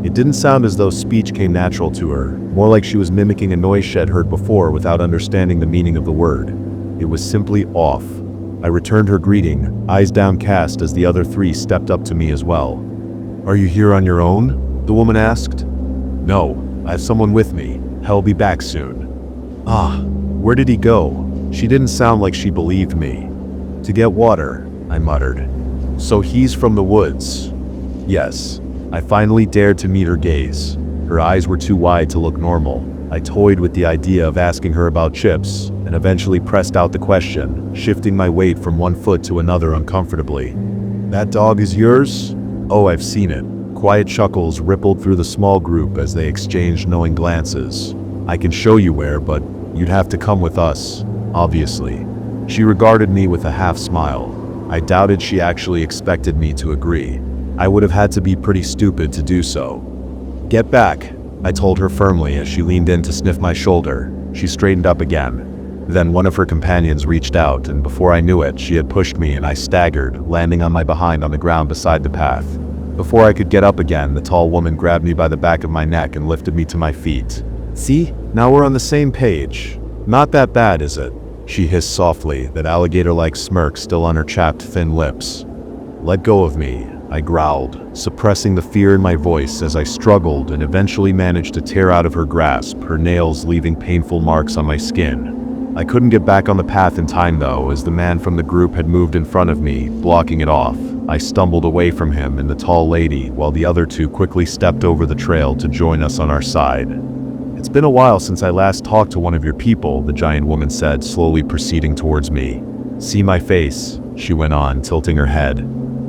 It didn't sound as though speech came natural to her, more like she was mimicking a noise she'd heard before without understanding the meaning of the word. It was simply off. I returned her greeting, eyes downcast as the other 3 stepped up to me as well. "Are you here on your own?" the woman asked. "No, I have someone with me. He'll be back soon." "Ah, where did he go?" She didn't sound like she believed me. "To get water," I muttered. "So he's from the woods?" "Yes." I finally dared to meet her gaze. Her eyes were too wide to look normal. I toyed with the idea of asking her about chips, and eventually pressed out the question, shifting my weight from one foot to another uncomfortably. "That dog is yours?" "Oh, I've seen it." Quiet chuckles rippled through the small group as they exchanged knowing glances. "I can show you where, but you'd have to come with us, obviously." She regarded me with a half smile. I doubted she actually expected me to agree. I would have had to be pretty stupid to do so. "Get back," I told her firmly as she leaned in to sniff my shoulder. She straightened up again. Then one of her companions reached out, and before I knew it, she had pushed me and I staggered, landing on my behind on the ground beside the path. Before I could get up again, the tall woman grabbed me by the back of my neck and lifted me to my feet. "See? Now we're on the same page. Not that bad, is it?" She hissed softly, that alligator-like smirk still on her chapped, thin lips. "Let go of me," I growled, suppressing the fear in my voice as I struggled and eventually managed to tear out of her grasp, her nails leaving painful marks on my skin. I couldn't get back on the path in time though, as the man from the group had moved in front of me, blocking it off. I stumbled away from him and the tall lady, while the other 2 quickly stepped over the trail to join us on our side. "It's been a while since I last talked to one of your people," the giant woman said, slowly proceeding towards me. "See my face," she went on, tilting her head.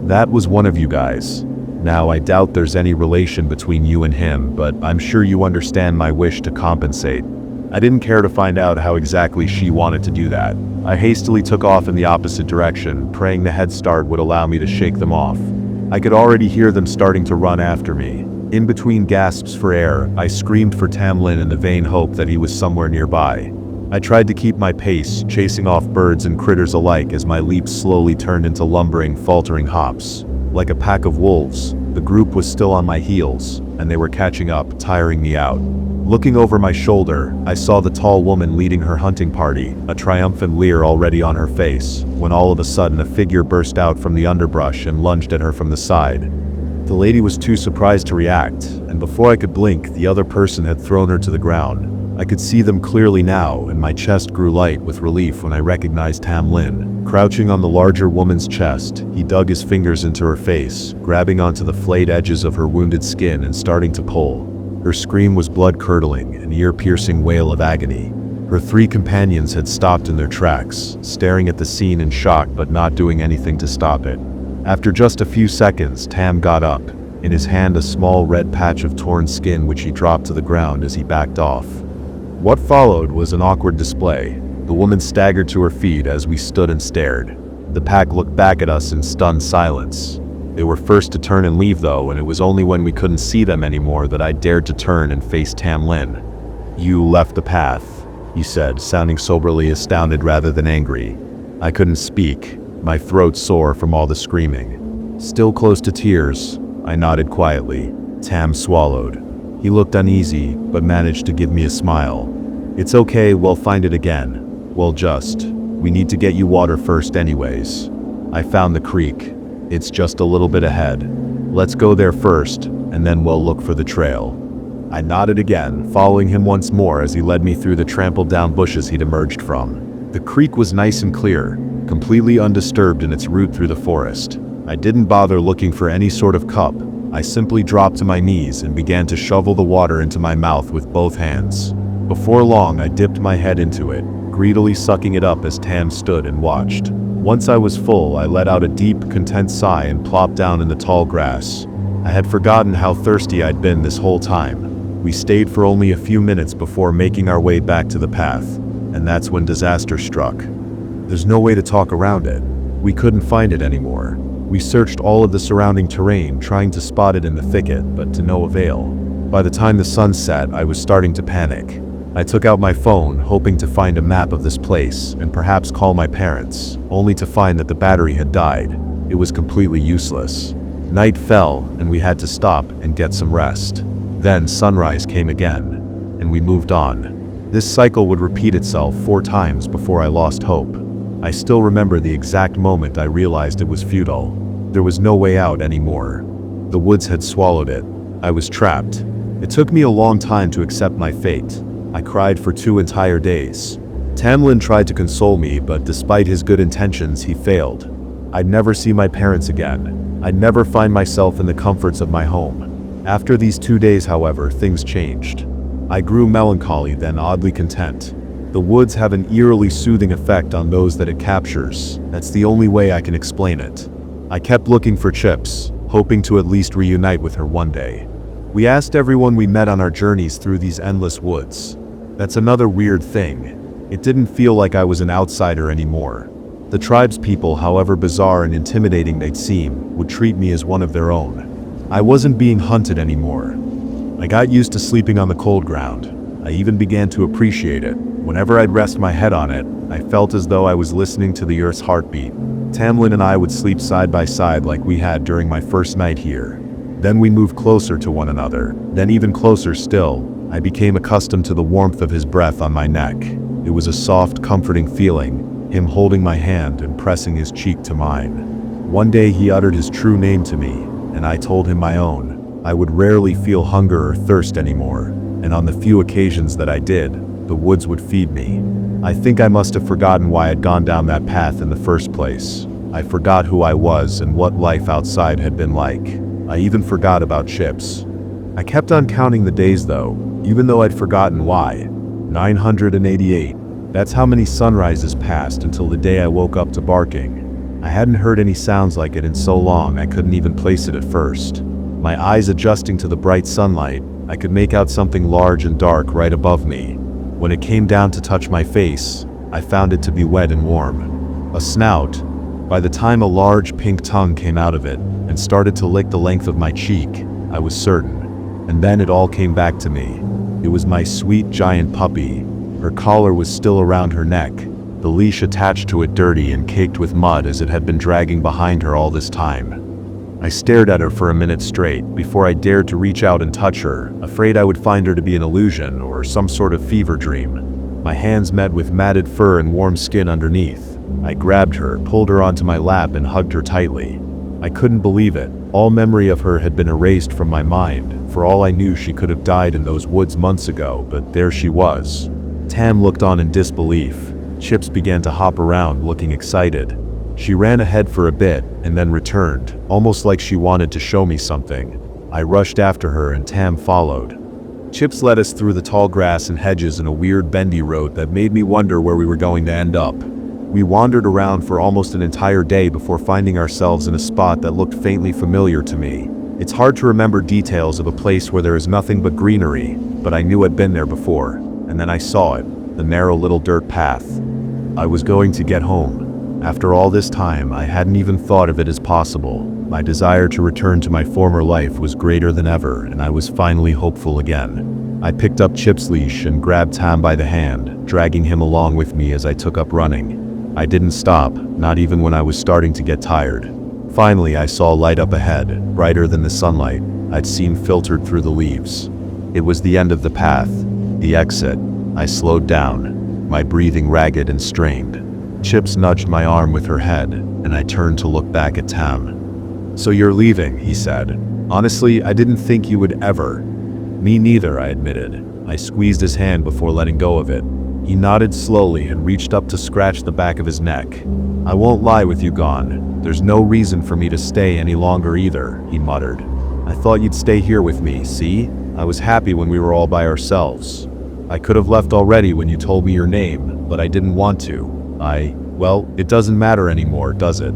"That was one of you guys. Now I doubt there's any relation between you and him, but I'm sure you understand my wish to compensate." I didn't care to find out how exactly she wanted to do that. I hastily took off in the opposite direction, praying the head start would allow me to shake them off. I could already hear them starting to run after me. In between gasps for air, I screamed for Tamlin in the vain hope that he was somewhere nearby. I tried to keep my pace, chasing off birds and critters alike as my leaps slowly turned into lumbering, faltering hops. Like a pack of wolves, the group was still on my heels, and they were catching up, tiring me out. Looking over my shoulder, I saw the tall woman leading her hunting party, a triumphant leer already on her face, when all of a sudden a figure burst out from the underbrush and lunged at her from the side. The lady was too surprised to react, and before I could blink, the other person had thrown her to the ground. I could see them clearly now, and my chest grew light with relief when I recognized Tamlin. Crouching on the larger woman's chest, he dug his fingers into her face, grabbing onto the flayed edges of her wounded skin and starting to pull. Her scream was blood-curdling, an ear-piercing wail of agony. Her 3 companions had stopped in their tracks, staring at the scene in shock but not doing anything to stop it. After just a few seconds, Tam got up, in his hand a small red patch of torn skin which he dropped to the ground as he backed off. What followed was an awkward display. The woman staggered to her feet as we stood and stared. The pack looked back at us in stunned silence. They were first to turn and leave though, and it was only when we couldn't see them anymore that I dared to turn and face Tamlin. "You left the path," he said, sounding soberly astounded rather than angry. I couldn't speak, my throat sore from all the screaming. Still close to tears, I nodded quietly. Tam swallowed. He looked uneasy, but managed to give me a smile. "It's okay, we'll find it again. We need to get you water first anyways. I found the creek. It's just a little bit ahead. Let's go there first, and then we'll look for the trail." I nodded again, following him once more as he led me through the trampled down bushes he'd emerged from. The creek was nice and clear, completely undisturbed in its route through the forest. I didn't bother looking for any sort of cup. I simply dropped to my knees and began to shovel the water into my mouth with both hands. Before long, I dipped my head into it, greedily sucking it up as Tam stood and watched. Once I was full, I let out a deep, content sigh and plopped down in the tall grass. I had forgotten how thirsty I'd been this whole time. We stayed for only a few minutes before making our way back to the path, and that's when disaster struck. There's no way to talk around it. We couldn't find it anymore. We searched all of the surrounding terrain, trying to spot it in the thicket, but to no avail. By the time the sun set, I was starting to panic. I took out my phone, hoping to find a map of this place and perhaps call my parents, only to find that the battery had died. It was completely useless. Night fell, and we had to stop and get some rest. Then sunrise came again, and we moved on. This cycle would repeat itself 4 times before I lost hope. I still remember the exact moment I realized it was futile. There was no way out anymore. The woods had swallowed it. I was trapped. It took me a long time to accept my fate. I cried for 2 entire days. Tamlin tried to console me, but despite his good intentions, he failed. I'd never see my parents again. I'd never find myself in the comforts of my home. After these 2 days, however, things changed. I grew melancholy, then oddly content. The woods have an eerily soothing effect on those that it captures. That's the only way I can explain it. I kept looking for Chips, hoping to at least reunite with her one day. We asked everyone we met on our journeys through these endless woods. That's another weird thing. It didn't feel like I was an outsider anymore. The tribespeople, however bizarre and intimidating they'd seem, would treat me as one of their own. I wasn't being hunted anymore. I got used to sleeping on the cold ground. I even began to appreciate it. Whenever I'd rest my head on it, I felt as though I was listening to the earth's heartbeat. Tamlin and I would sleep side by side like we had during my first night here. Then we moved closer to one another. Then even closer still, I became accustomed to the warmth of his breath on my neck. It was a soft, comforting feeling, him holding my hand and pressing his cheek to mine. One day he uttered his true name to me, and I told him my own. I would rarely feel hunger or thirst anymore, and on the few occasions that I did, the woods would feed me. I think I must have forgotten why I'd gone down that path in the first place. I forgot who I was and what life outside had been like. I even forgot about Chips. I kept on counting the days though, even though I'd forgotten why. 988. That's how many sunrises passed until the day I woke up to barking. I hadn't heard any sounds like it in so long I couldn't even place it at first. My eyes adjusting to the bright sunlight, I could make out something large and dark right above me. When it came down to touch my face, I found it to be wet and warm. A snout. By the time a large pink tongue came out of it and started to lick the length of my cheek, I was certain. And then it all came back to me. It was my sweet giant puppy. Her collar was still around her neck, the leash attached to it dirty and caked with mud as it had been dragging behind her all this time. I stared at her for a minute straight before I dared to reach out and touch her, afraid I would find her to be an illusion or some sort of fever dream. My hands met with matted fur and warm skin underneath. I grabbed her, pulled her onto my lap and hugged her tightly. I couldn't believe it. All memory of her had been erased from my mind. For all I knew, she could have died in those woods months ago, but there she was. Tam looked on in disbelief. Chips began to hop around, looking excited. She ran ahead for a bit, and then returned, almost like she wanted to show me something. I rushed after her and Tam followed. Chips led us through the tall grass and hedges in a weird bendy road that made me wonder where we were going to end up. We wandered around for almost an entire day before finding ourselves in a spot that looked faintly familiar to me. It's hard to remember details of a place where there is nothing but greenery, but I knew I'd been there before, and then I saw it, the narrow little dirt path. I was going to get home. After all this time, I hadn't even thought of it as possible. My desire to return to my former life was greater than ever, and I was finally hopeful again. I picked up Chip's leash and grabbed Tam by the hand, dragging him along with me as I took up running. I didn't stop, not even when I was starting to get tired. Finally, I saw light up ahead, brighter than the sunlight I'd seen filtered through the leaves. It was the end of the path, the exit. I slowed down, my breathing ragged and strained. Chips nudged my arm with her head, and I turned to look back at Tam. "So you're leaving," he said. "Honestly, I didn't think you would ever." "Me neither," I admitted. I squeezed his hand before letting go of it. He nodded slowly and reached up to scratch the back of his neck. "I won't lie, with you gone, there's no reason for me to stay any longer either," he muttered. "I thought you'd stay here with me, see? I was happy when we were all by ourselves. I could have left already when you told me your name, but I didn't want to. Well, it doesn't matter anymore, does it?"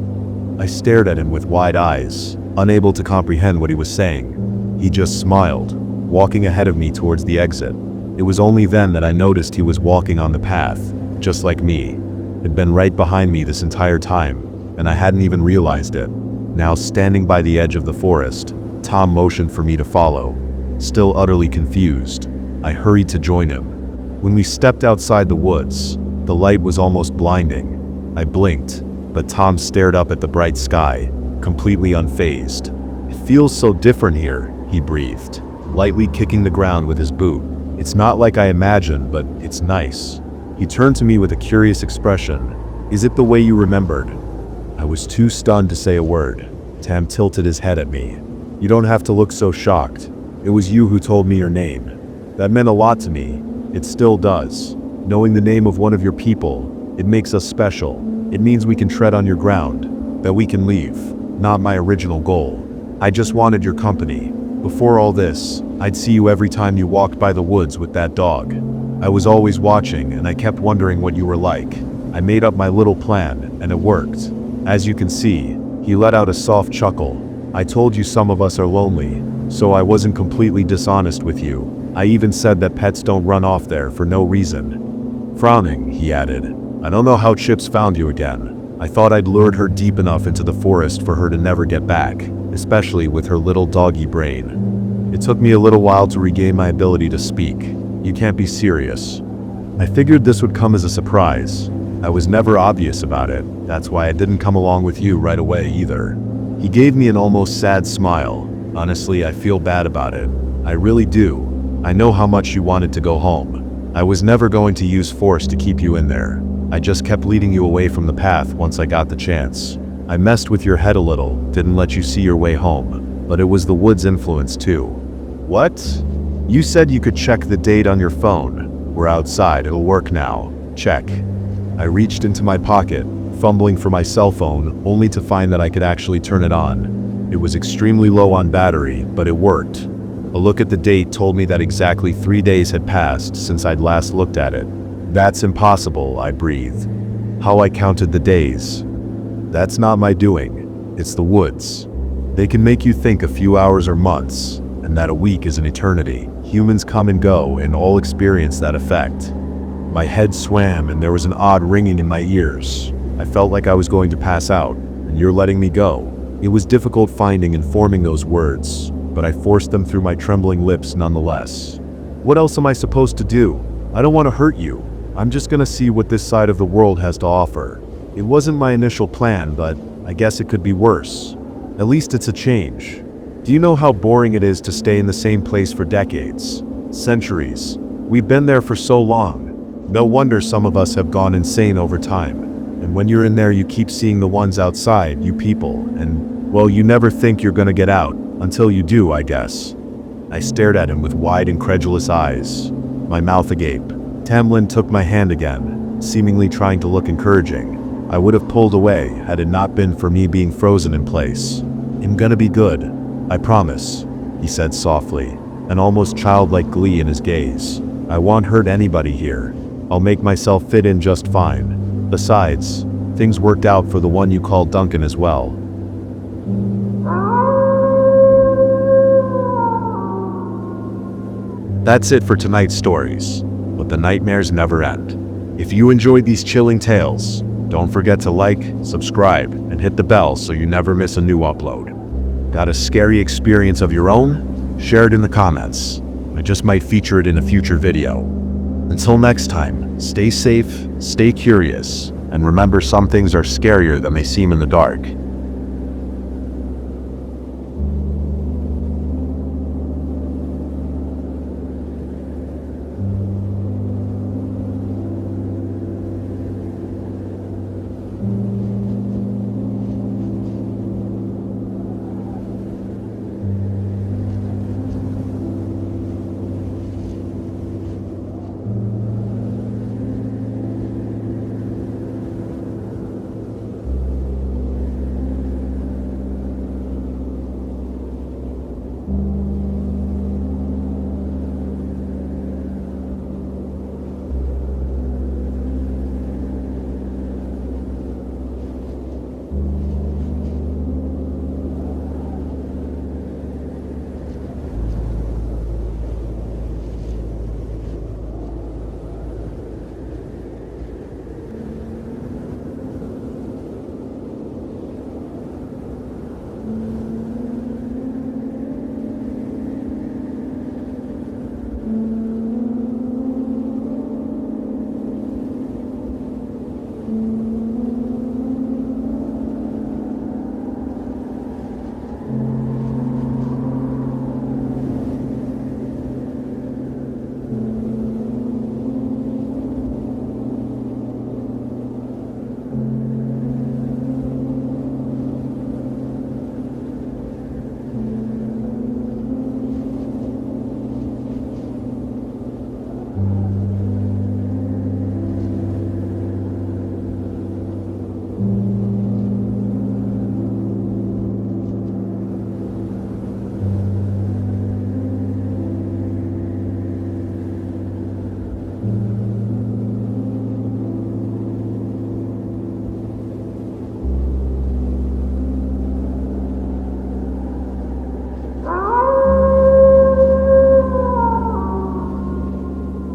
I stared at him with wide eyes, unable to comprehend what he was saying. He just smiled, walking ahead of me towards the exit. It was only then that I noticed he was walking on the path, just like me. He'd been right behind me this entire time, and I hadn't even realized it. Now standing by the edge of the forest, Tom motioned for me to follow. Still utterly confused, I hurried to join him. When we stepped outside the woods, the light was almost blinding. I blinked, but Tom stared up at the bright sky, completely unfazed. "It feels so different here," he breathed, lightly kicking the ground with his boot. "It's not like I imagined, but it's nice." He turned to me with a curious expression. "Is it the way you remembered?" I was too stunned to say a word. Tam tilted his head at me. "You don't have to look so shocked. It was you who told me your name. That meant a lot to me. It still does. Knowing the name of one of your people, it makes us special. It means we can tread on your ground, that we can leave. Not my original goal. I just wanted your company. Before all this, I'd see you every time you walked by the woods with that dog. I was always watching, and I kept wondering what you were like. I made up my little plan, and it worked. As you can see," he let out a soft chuckle. "I told you some of us are lonely, so I wasn't completely dishonest with you. I even said that pets don't run off there for no reason." Frowning, he added, "I don't know how Chips found you again. I thought I'd lured her deep enough into the forest for her to never get back, especially with her little doggy brain. It took me a little while to regain my ability to speak. You can't be serious." I figured this would come as a surprise. I was never obvious about it. That's why I didn't come along with you right away either. He gave me an almost sad smile. "Honestly, I feel bad about it. I really do. I know how much you wanted to go home. I was never going to use force to keep you in there. I just kept leading you away from the path once I got the chance. I messed with your head a little, didn't let you see your way home. But it was the woods' influence too." "What? You said you could check the date on your phone. We're outside, it'll work now. Check." I reached into my pocket, fumbling for my cell phone, only to find that I could actually turn it on. It was extremely low on battery, but it worked. A look at the date told me that exactly 3 days had passed since I'd last looked at it. "That's impossible," I breathed. How I counted the days. "That's not my doing. It's the woods. They can make you think a few hours or months, and that a week is an eternity. Humans come and go, and all experience that effect." My head swam, and there was an odd ringing in my ears. I felt like I was going to pass out, and "you're letting me go." It was difficult finding and forming those words, but I forced them through my trembling lips nonetheless. "What else am I supposed to do? I don't want to hurt you. I'm just gonna see what this side of the world has to offer. It wasn't my initial plan, but I guess it could be worse. At least it's a change. Do you know how boring it is to stay in the same place for decades? Centuries. We've been there for so long. No wonder some of us have gone insane over time. And when you're in there, you keep seeing the ones outside, you people, and, well, you never think you're gonna get out, until you do, I guess." I stared at him with wide, incredulous eyes, my mouth agape. Tamlin took my hand again, seemingly trying to look encouraging. I would have pulled away had it not been for me being frozen in place. "I'm gonna be good. I promise," he said softly, an almost childlike glee in his gaze. "I won't hurt anybody here. I'll make myself fit in just fine. Besides, things worked out for the one you called Duncan as well." That's it for tonight's stories, but the nightmares never end. If you enjoyed these chilling tales, don't forget to like, subscribe, and hit the bell so you never miss a new upload. Got a scary experience of your own? Share it in the comments. I just might feature it in a future video. Until next time, stay safe, stay curious, and remember, some things are scarier than they seem in the dark.